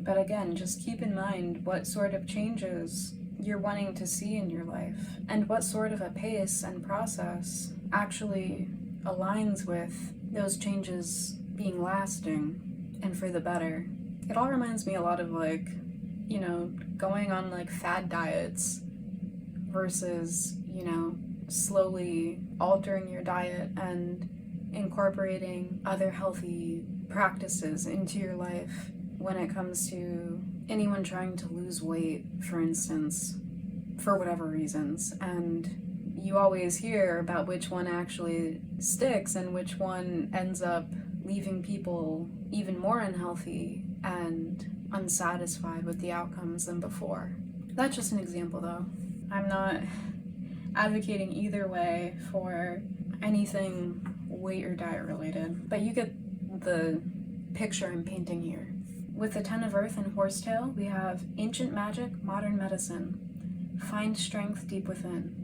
But again, just keep in mind what sort of changes you're wanting to see in your life and what sort of a pace and process actually aligns with those changes being lasting and for the better. It all reminds me a lot of, like, you know, going on like fad diets versus, you know, slowly altering your diet and incorporating other healthy practices into your life when it comes to anyone trying to lose weight, for instance, for whatever reasons, and you always hear about which one actually sticks and which one ends up leaving people even more unhealthy and unsatisfied with the outcomes than before. That's just an example, though. I'm not advocating either way for anything weight or diet related, but you get the picture I'm painting here. With the Ten of Earth and Horsetail, we have ancient magic, modern medicine. Find strength deep within.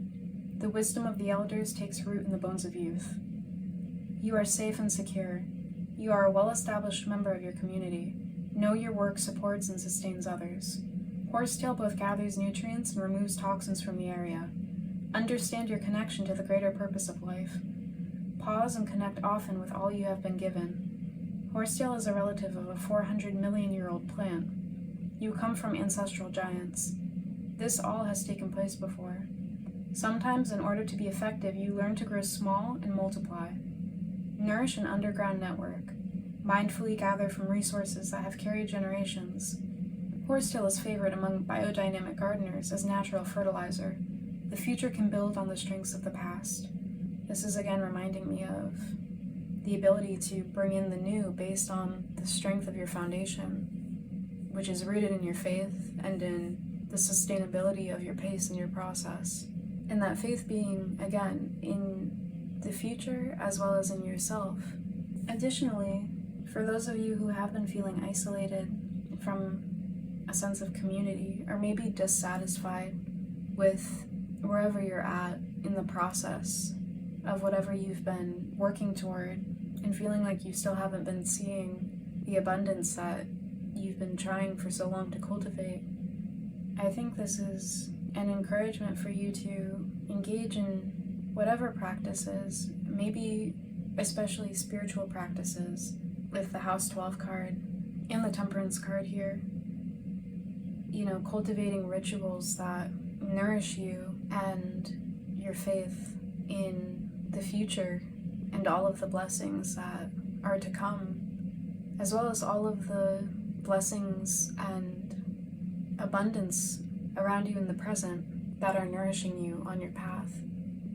The wisdom of the elders takes root in the bones of youth. You are safe and secure. You are a well-established member of your community. Know your work supports and sustains others. Horsetail both gathers nutrients and removes toxins from the area. Understand your connection to the greater purpose of life. Pause and connect often with all you have been given. Horsetail is a relative of a 400 million-year-old plant. You come from ancestral giants. This all has taken place before. Sometimes, in order to be effective, you learn to grow small and multiply. Nourish an underground network. Mindfully gather from resources that have carried generations. Horsetail is favored among biodynamic gardeners as natural fertilizer. The future can build on the strengths of the past. This is again reminding me of the ability to bring in the new based on the strength of your foundation, which is rooted in your faith and in the sustainability of your pace and your process. And that faith being, again, in the future as well as in yourself. Additionally, for those of you who have been feeling isolated from a sense of community, or maybe dissatisfied with wherever you're at in the process of whatever you've been working toward, and feeling like you still haven't been seeing the abundance that you've been trying for so long to cultivate, I think this is an encouragement for you to engage in whatever practices, maybe especially spiritual practices, with the House 12 card and the Temperance card here. You know, cultivating rituals that nourish you and your faith in the future and all of the blessings that are to come, as well as all of the blessings and abundance around you in the present that are nourishing you on your path.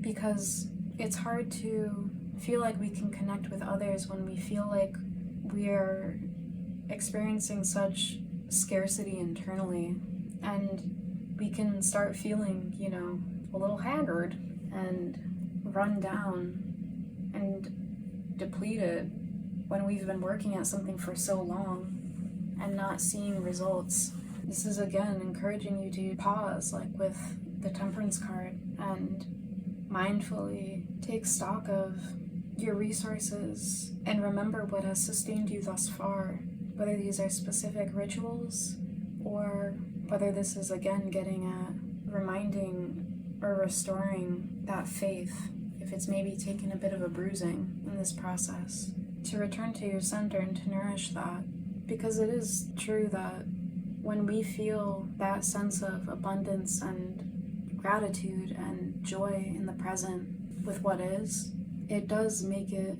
Because it's hard to feel like we can connect with others when we feel like we're experiencing such scarcity internally, and we can start feeling, you know, a little haggard and run down and depleted when we've been working at something for so long and not seeing results. This is again encouraging you to pause, like with the Temperance card, and mindfully take stock of your resources and remember what has sustained you thus far, whether these are specific rituals or whether this is again getting at reminding or restoring that faith, if it's maybe taken a bit of a bruising in this process, to return to your center and to nourish that. Because it is true that when we feel that sense of abundance and gratitude and joy in the present with what is, it does make it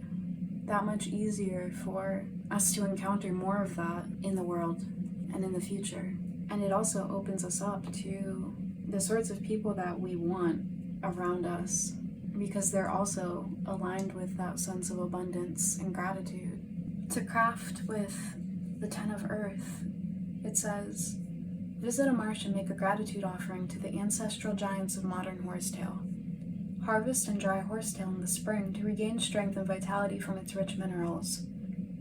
that much easier for us to encounter more of that in the world and in the future. And it also opens us up to the sorts of people that we want around us, because they're also aligned with that sense of abundance and gratitude. To craft with the Ten of Earth, it says, visit a marsh and make a gratitude offering to the ancestral giants of modern Horsetail. Harvest and dry horsetail in the spring to regain strength and vitality from its rich minerals.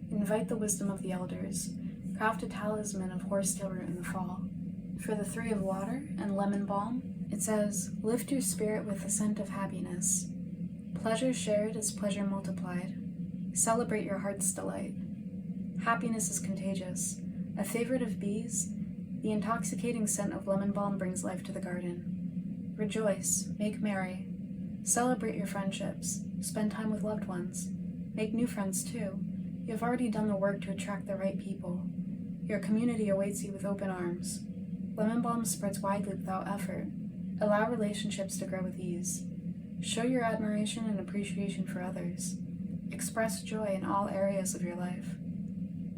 Invite the wisdom of the elders. Craft a talisman of horsetail root in the fall. For the Three of Water and lemon balm, it says, lift your spirit with the scent of happiness. Pleasure shared is pleasure multiplied. Celebrate your heart's delight. Happiness is contagious. A favorite of bees, the intoxicating scent of lemon balm brings life to the garden. Rejoice, make merry. Celebrate your friendships. Spend time with loved ones. Make new friends too. You have already done the work to attract the right people. Your community awaits you with open arms. Lemon balm spreads widely without effort. Allow relationships to grow with ease. Show your admiration and appreciation for others. Express joy in all areas of your life.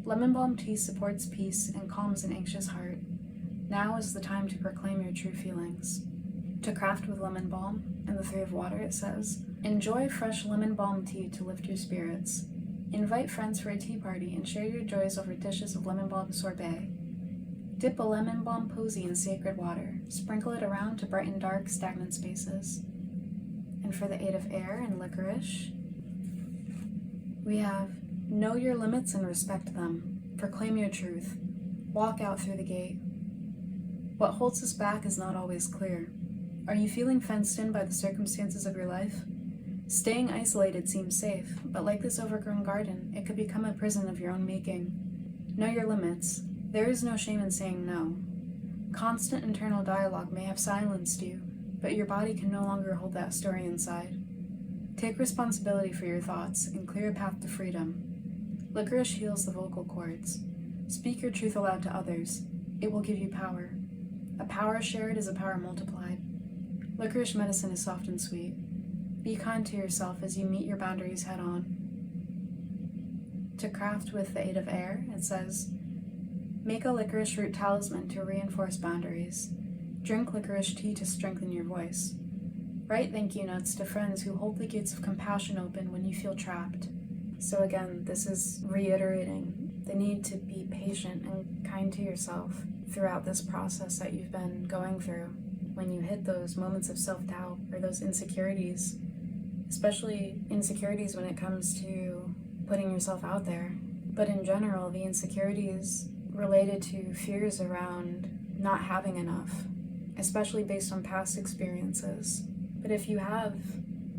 Lemon balm tea supports peace and calms an anxious heart. Now is the time to proclaim your true feelings. To craft with lemon balm and the 3 of water, it says, enjoy fresh lemon balm tea to lift your spirits. Invite friends for a tea party and share your joys over dishes of lemon balm sorbet. Dip a lemon balm posy in sacred water. Sprinkle it around to brighten dark, stagnant spaces. And for the 8 of air and licorice, we have know your limits and respect them. Proclaim your truth. Walk out through the gate. What holds us back is not always clear. Are you feeling fenced in by the circumstances of your life? Staying isolated seems safe, but like this overgrown garden, it could become a prison of your own making. Know your limits. There is no shame in saying no. Constant internal dialogue may have silenced you, but your body can no longer hold that story inside. Take responsibility for your thoughts and clear a path to freedom. Licorice heals the vocal cords. Speak your truth aloud to others. It will give you power. A power shared is a power multiplied. Licorice medicine is soft and sweet. Be kind to yourself as you meet your boundaries head on. To craft with the 8 of air, it says, make a licorice root talisman to reinforce boundaries. Drink licorice tea to strengthen your voice. Write thank you notes to friends who hold the gates of compassion open when you feel trapped. So again, this is reiterating the need to be patient and kind to yourself throughout this process that you've been going through. When you hit those moments of self-doubt or those insecurities, especially insecurities when it comes to putting yourself out there, but in general, the insecurities related to fears around not having enough, especially based on past experiences. But if you have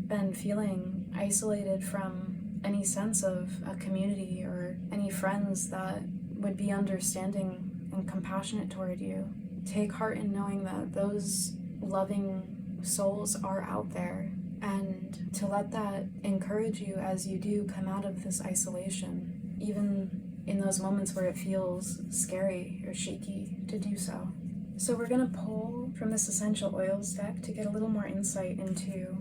been feeling isolated from any sense of a community or any friends that would be understanding and compassionate toward you, take heart in knowing that those loving souls are out there, and to let that encourage you as you do come out of this isolation, even in those moments where it feels scary or shaky to do so. So we're going to pull from this essential oils deck to get a little more insight into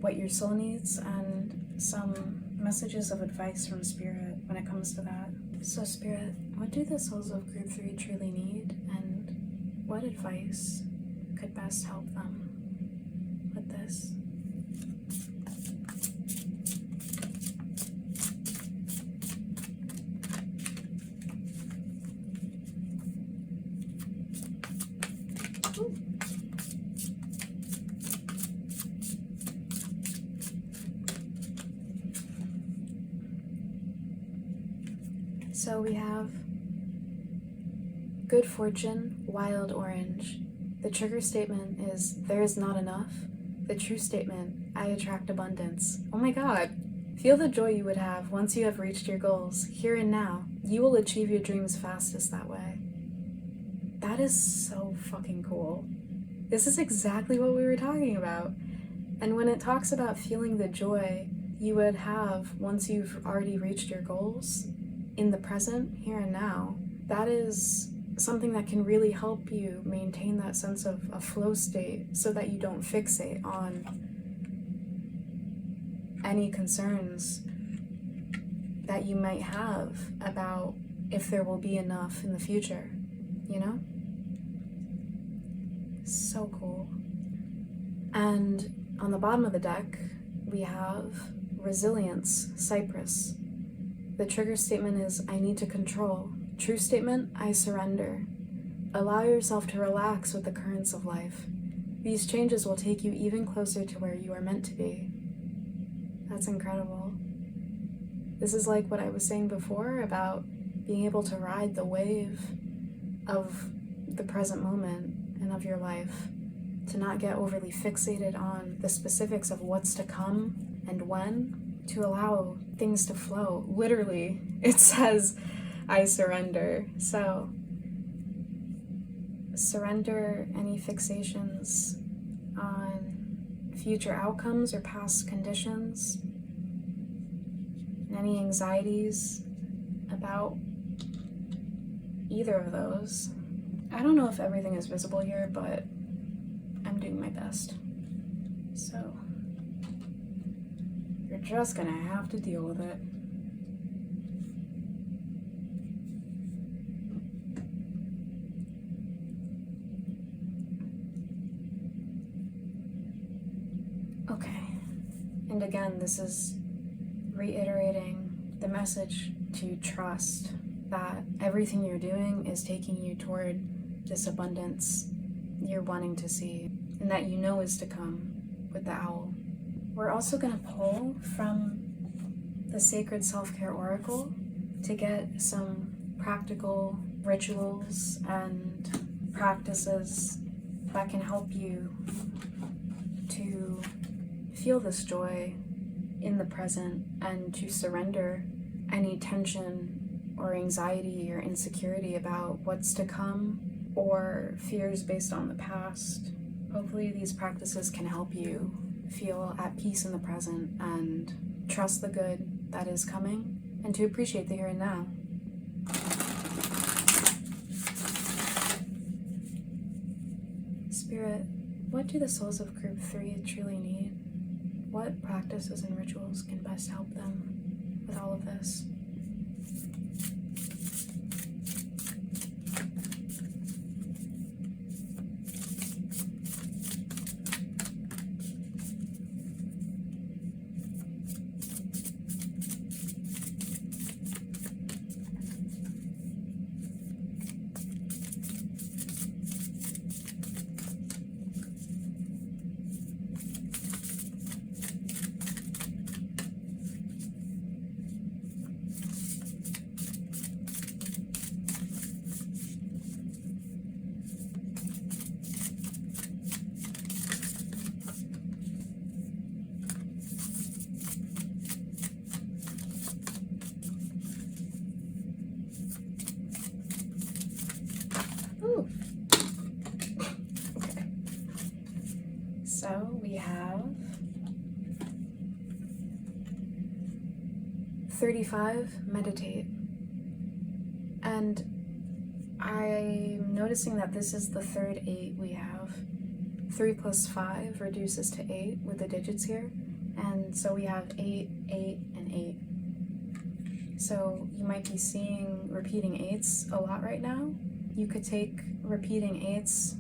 what your soul needs and some messages of advice from Spirit when it comes to that. So Spirit, what do the souls of Group 3 truly need, and what advice could best help them with this? So we have good fortune, wild orange. The trigger statement is, there is not enough. The true statement, I attract abundance. Oh my God. Feel the joy you would have once you have reached your goals, here and now. You will achieve your dreams fastest that way. That is so fucking cool. This is exactly what we were talking about. And when it talks about feeling the joy you would have once you've already reached your goals, in the present, here and now, that is something that can really help you maintain that sense of a flow state so that you don't fixate on any concerns that you might have about if there will be enough in the future, you know? So cool. And on the bottom of the deck, we have resilience, Cypress. The trigger statement is, I need to control. True statement, I surrender. Allow yourself to relax with the currents of life. These changes will take you even closer to where you are meant to be. That's incredible. This is like what I was saying before about being able to ride the wave of the present moment and of your life, to not get overly fixated on the specifics of what's to come and when, to allow things to flow. Literally, it says, I surrender. So, surrender any fixations on future outcomes or past conditions, and any anxieties about either of those. I don't know if everything is visible here, but I'm doing my best. So, you're just gonna have to deal with it. And again, this is reiterating the message to trust that everything you're doing is taking you toward this abundance you're wanting to see, and that you know is to come with the owl. We're also going to pull from the Sacred Self-Care Oracle to get some practical rituals and practices that can help you to feel this joy in the present and to surrender any tension or anxiety or insecurity about what's to come or fears based on the past. Hopefully these practices can help you feel at peace in the present and trust the good that is coming and to appreciate the here and now. Spirit, what do the souls of Group 3 truly need? What practices and rituals can best help them with all of this? Ooh. Okay. So we have 35, meditate. And I'm noticing that this is the third 8 we have. 3 plus 5 reduces to 8 with the digits here. And so we have 8, 8, and 8. So you might be seeing repeating 8s a lot right now. You could take repeating 8s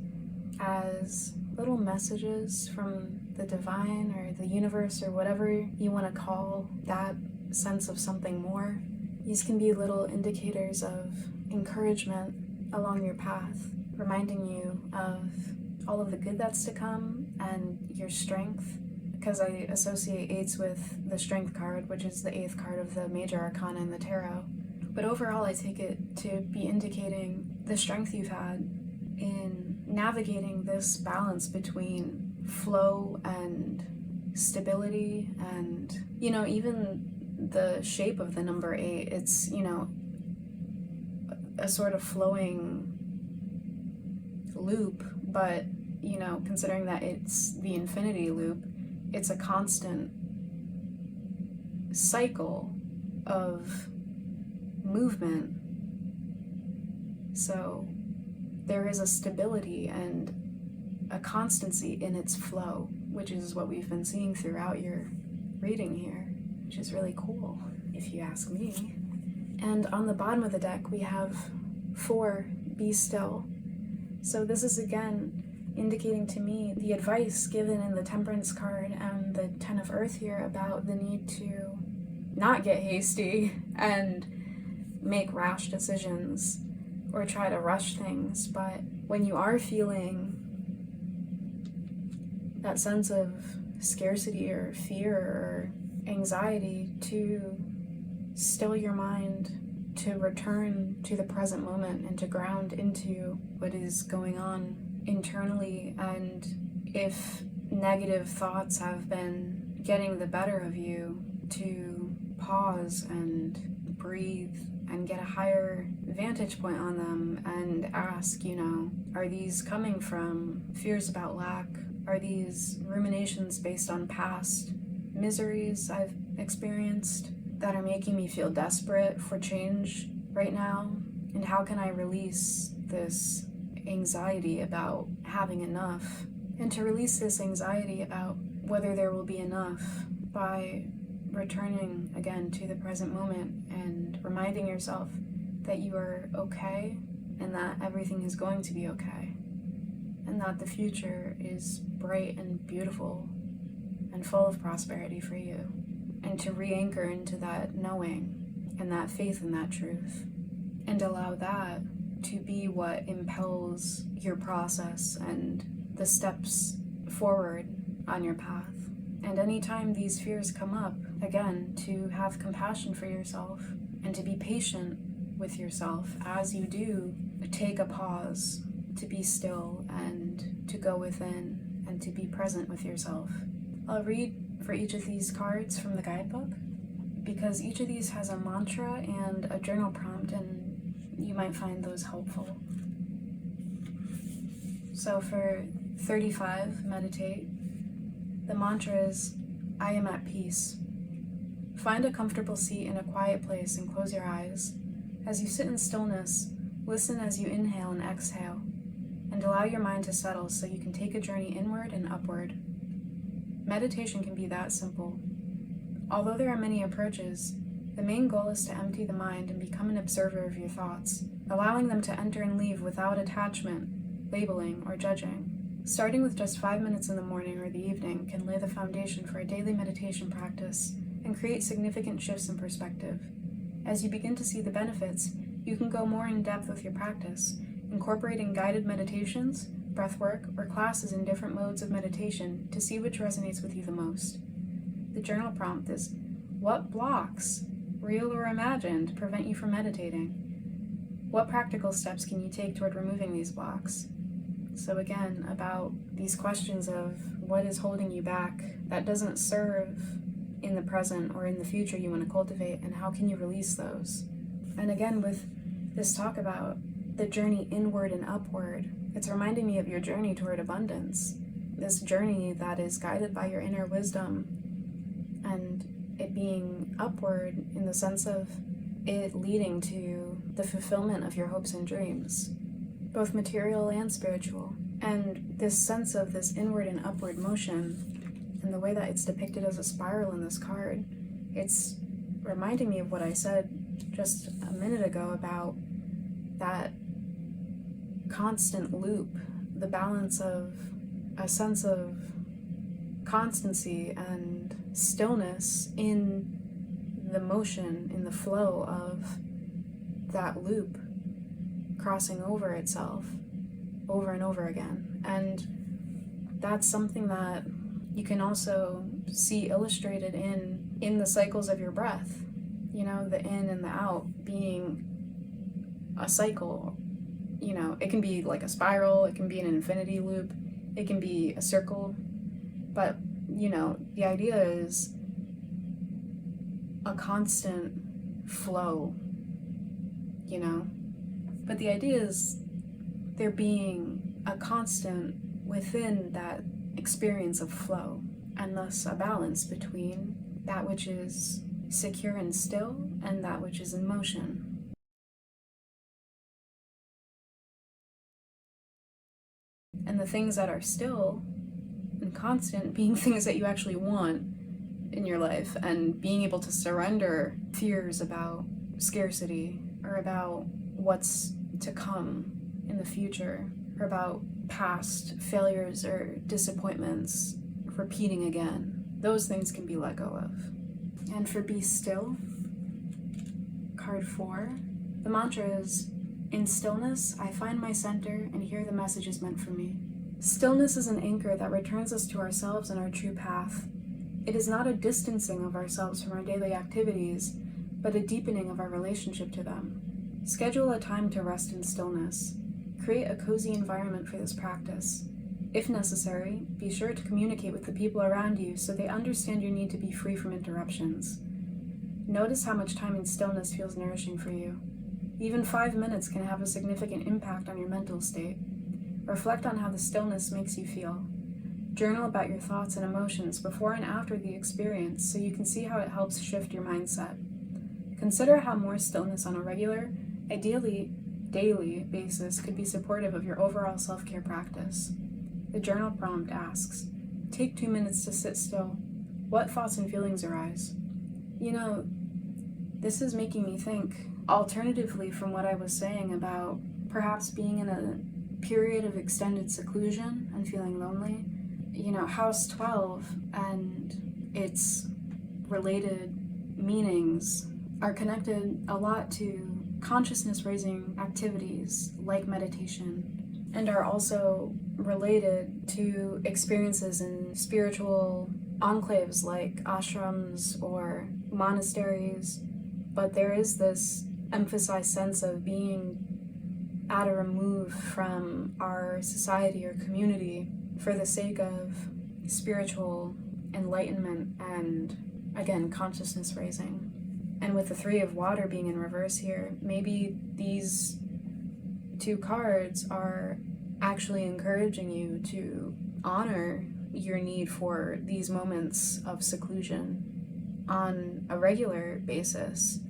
as little messages from the divine or the universe or whatever you want to call that sense of something more. These can be little indicators of encouragement along your path, reminding you of all of the good that's to come and your strength, because I associate 8s with the Strength card, which is the 8th card of the Major Arcana in the Tarot. But overall, I take it to be indicating the strength you've had in navigating this balance between flow and stability and, even the shape of the number 8. It's, a sort of flowing loop, but, considering that it's the infinity loop, it's a constant cycle of movement. So there is a stability and a constancy in its flow, which is what we've been seeing throughout your reading here, which is really cool, if you ask me. And on the bottom of the deck, we have 4, be still. So this is again indicating to me the advice given in the Temperance card and the 10 of Earth here about the need to not get hasty and make rash decisions or try to rush things. But when you are feeling that sense of scarcity or fear or anxiety, to still your mind, to return to the present moment and to ground into what is going on internally. And if negative thoughts have been getting the better of you, to pause and breathe and get a higher vantage point on them and ask, are these coming from fears about lack? Are these ruminations based on past miseries I've experienced that are making me feel desperate for change right now? And how can I release this anxiety about having enough? And to release this anxiety about whether there will be enough by returning again to the present moment and reminding yourself that you are okay and that everything is going to be okay and that the future is bright and beautiful and full of prosperity for you, and to re-anchor into that knowing and that faith in that truth, and allow that to be what impels your process and the steps forward on your path. And anytime these fears come up, again, to have compassion for yourself and to be patient with yourself as you do take a pause, to be still and to go within and to be present with yourself. I'll read for each of these cards from the guidebook, because each of these has a mantra and a journal prompt, and you might find those helpful. So for 35, meditate. The mantra is, I am at peace. Find a comfortable seat in a quiet place and close your eyes. As you sit in stillness, listen as you inhale and exhale, and allow your mind to settle so you can take a journey inward and upward. Meditation can be that simple. Although there are many approaches, the main goal is to empty the mind and become an observer of your thoughts, allowing them to enter and leave without attachment, labeling, or judging. Starting with just 5 minutes in the morning or the evening can lay the foundation for a daily meditation practice and create significant shifts in perspective. As you begin to see the benefits, you can go more in depth with your practice, incorporating guided meditations, breathwork, or classes in different modes of meditation to see which resonates with you the most. The journal prompt is, what blocks, real or imagined, prevent you from meditating? What practical steps can you take toward removing these blocks? So again, about these questions of what is holding you back that doesn't serve in the present or in the future you want to cultivate, and how can you release those? And again, with this talk about the journey inward and upward, it's reminding me of your journey toward abundance. This journey that is guided by your inner wisdom, and it being upward in the sense of it leading to the fulfillment of your hopes and dreams, both material and spiritual. And this sense of this inward and upward motion, and the way that it's depicted as a spiral in this card, it's reminding me of what I said just a minute ago about that constant loop, the balance of a sense of constancy and stillness in the motion, in the flow of that loop crossing over itself over and over again. And that's something that you can also see illustrated in the cycles of your breath. You know, the in and the out being a cycle. You know, it can be like a spiral, it can be an infinity loop, it can be a circle, but, you know, the idea is a constant flow, you know? But the idea is there being a constant within that experience of flow, and thus a balance between that which is secure and still and that which is in motion. And the things that are still and constant being things that you actually want in your life, and being able to surrender fears about scarcity or about what's to come in the future, or about past failures or disappointments repeating again. Those things can be let go of. And for be still, card 4, the mantra is, in stillness, I find my center and hear the messages meant for me. Stillness is an anchor that returns us to ourselves and our true path. It is not a distancing of ourselves from our daily activities, but a deepening of our relationship to them. Schedule a time to rest in stillness. Create a cozy environment for this practice. If necessary, be sure to communicate with the people around you so they understand your need to be free from interruptions. Notice how much time in stillness feels nourishing for you. Even 5 minutes can have a significant impact on your mental state. Reflect on how the stillness makes you feel. Journal about your thoughts and emotions before and after the experience so you can see how it helps shift your mindset. Consider how more stillness on a regular, ideally daily basis could be supportive of your overall self-care practice. The journal prompt asks, take 2 minutes to sit still. What thoughts and feelings arise? You know, this is making me think, alternatively from what I was saying about perhaps being in a period of extended seclusion and feeling lonely, House 12 and its related meanings are connected a lot to consciousness-raising activities like meditation, and are also related to experiences in spiritual enclaves like ashrams or monasteries. But there is this emphasized sense of being at a remove from our society or community for the sake of spiritual enlightenment and, again, consciousness raising. And with the Three of Water being in reverse here, maybe these two cards are actually encouraging you to honor your need for these moments of seclusion on a regular basis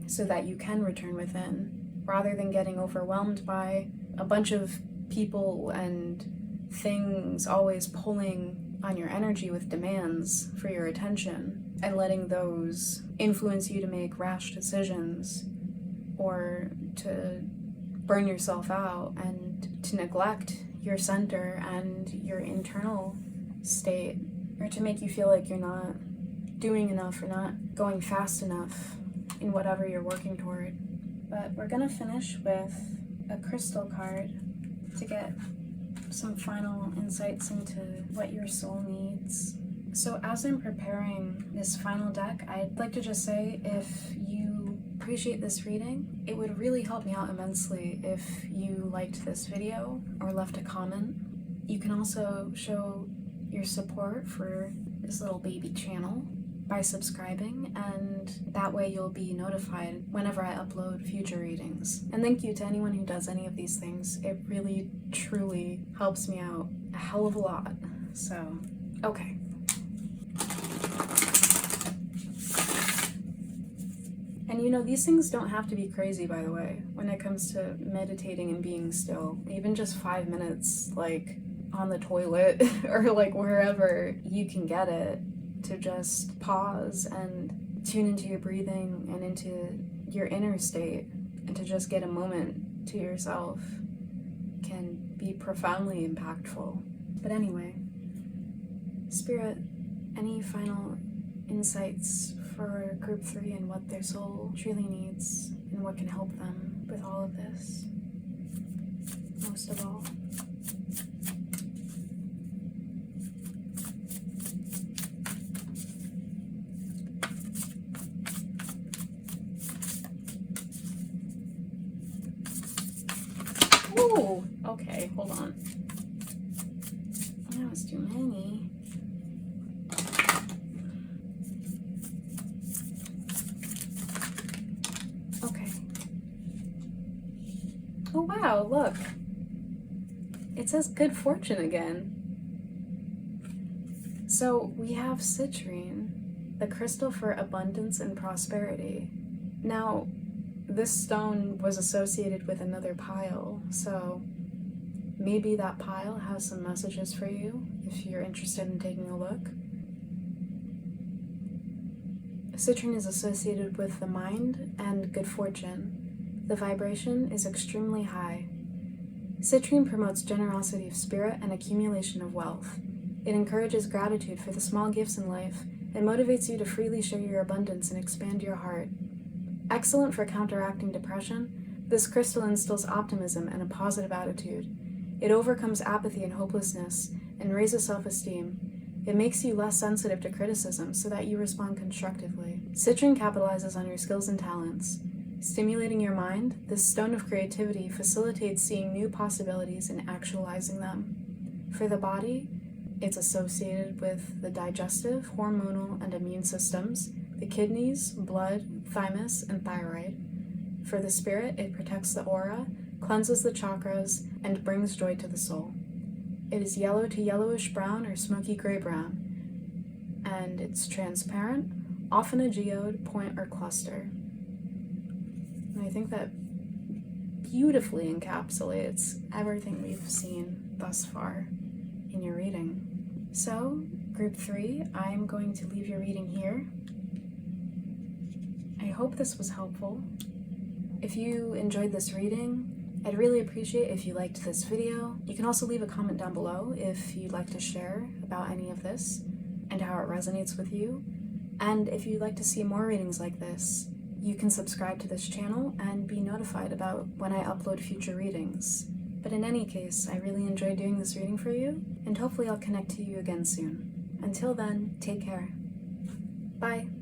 so that you can return within, rather than getting overwhelmed by a bunch of people and things always pulling on your energy with demands for your attention, and letting those influence you to make rash decisions or to burn yourself out and to neglect your center and your internal state, or to make you feel like you're not doing enough or not going fast enough in whatever you're working toward. But we're gonna finish with a crystal card to get some final insights into what your soul needs. So as I'm preparing this final deck, I'd like to just say, if you appreciate this reading, it would really help me out immensely if you liked this video or left a comment. You can also show your support for this little baby channel by subscribing, and that way you'll be notified whenever I upload future readings. And thank you to anyone who does any of these things. It really, truly helps me out a hell of a lot. So, okay. And these things don't have to be crazy, by the way, when it comes to meditating and being still. Even just 5 minutes, like on the toilet or like wherever you can get it, to just pause and tune into your breathing and into your inner state, and to just get a moment to yourself, can be profoundly impactful. But anyway, Spirit, any final insights for group 3 and what their soul truly needs and what can help them with all of this, most of all? Ooh, okay, hold on. That was too many. Okay. Oh wow, look. It says good fortune again. So we have citrine, the crystal for abundance and prosperity. Now, this stone was associated with another pile, so maybe that pile has some messages for you if you're interested in taking a look. Citrine is associated with the mind and good fortune. The vibration is extremely high. Citrine promotes generosity of spirit and accumulation of wealth. It encourages gratitude for the small gifts in life and motivates you to freely share your abundance and expand your heart. Excellent for counteracting depression, this crystal instills optimism and a positive attitude. It overcomes apathy and hopelessness and raises self-esteem. It makes you less sensitive to criticism so that you respond constructively. Citrine capitalizes on your skills and talents. Stimulating your mind, this stone of creativity facilitates seeing new possibilities and actualizing them. For the body, it's associated with the digestive, hormonal, and immune systems, the kidneys, blood, thymus, and thyroid. For the spirit, it protects the aura, cleanses the chakras, and brings joy to the soul. It is yellow to yellowish brown or smoky gray brown, and it's transparent, often a geode, point, or cluster. And I think that beautifully encapsulates everything we've seen thus far in your reading. So, group 3, I'm going to leave your reading here. I hope this was helpful. If you enjoyed this reading I'd really appreciate if you liked this video. You can also leave a comment down below if you'd like to share about any of this and how it resonates with you. And if you'd like to see more readings like this, you can subscribe to this channel and be notified about when I upload future readings. But in any case, I really enjoyed doing this reading for you, and hopefully I'll connect to you again soon. Until then, take care. Bye.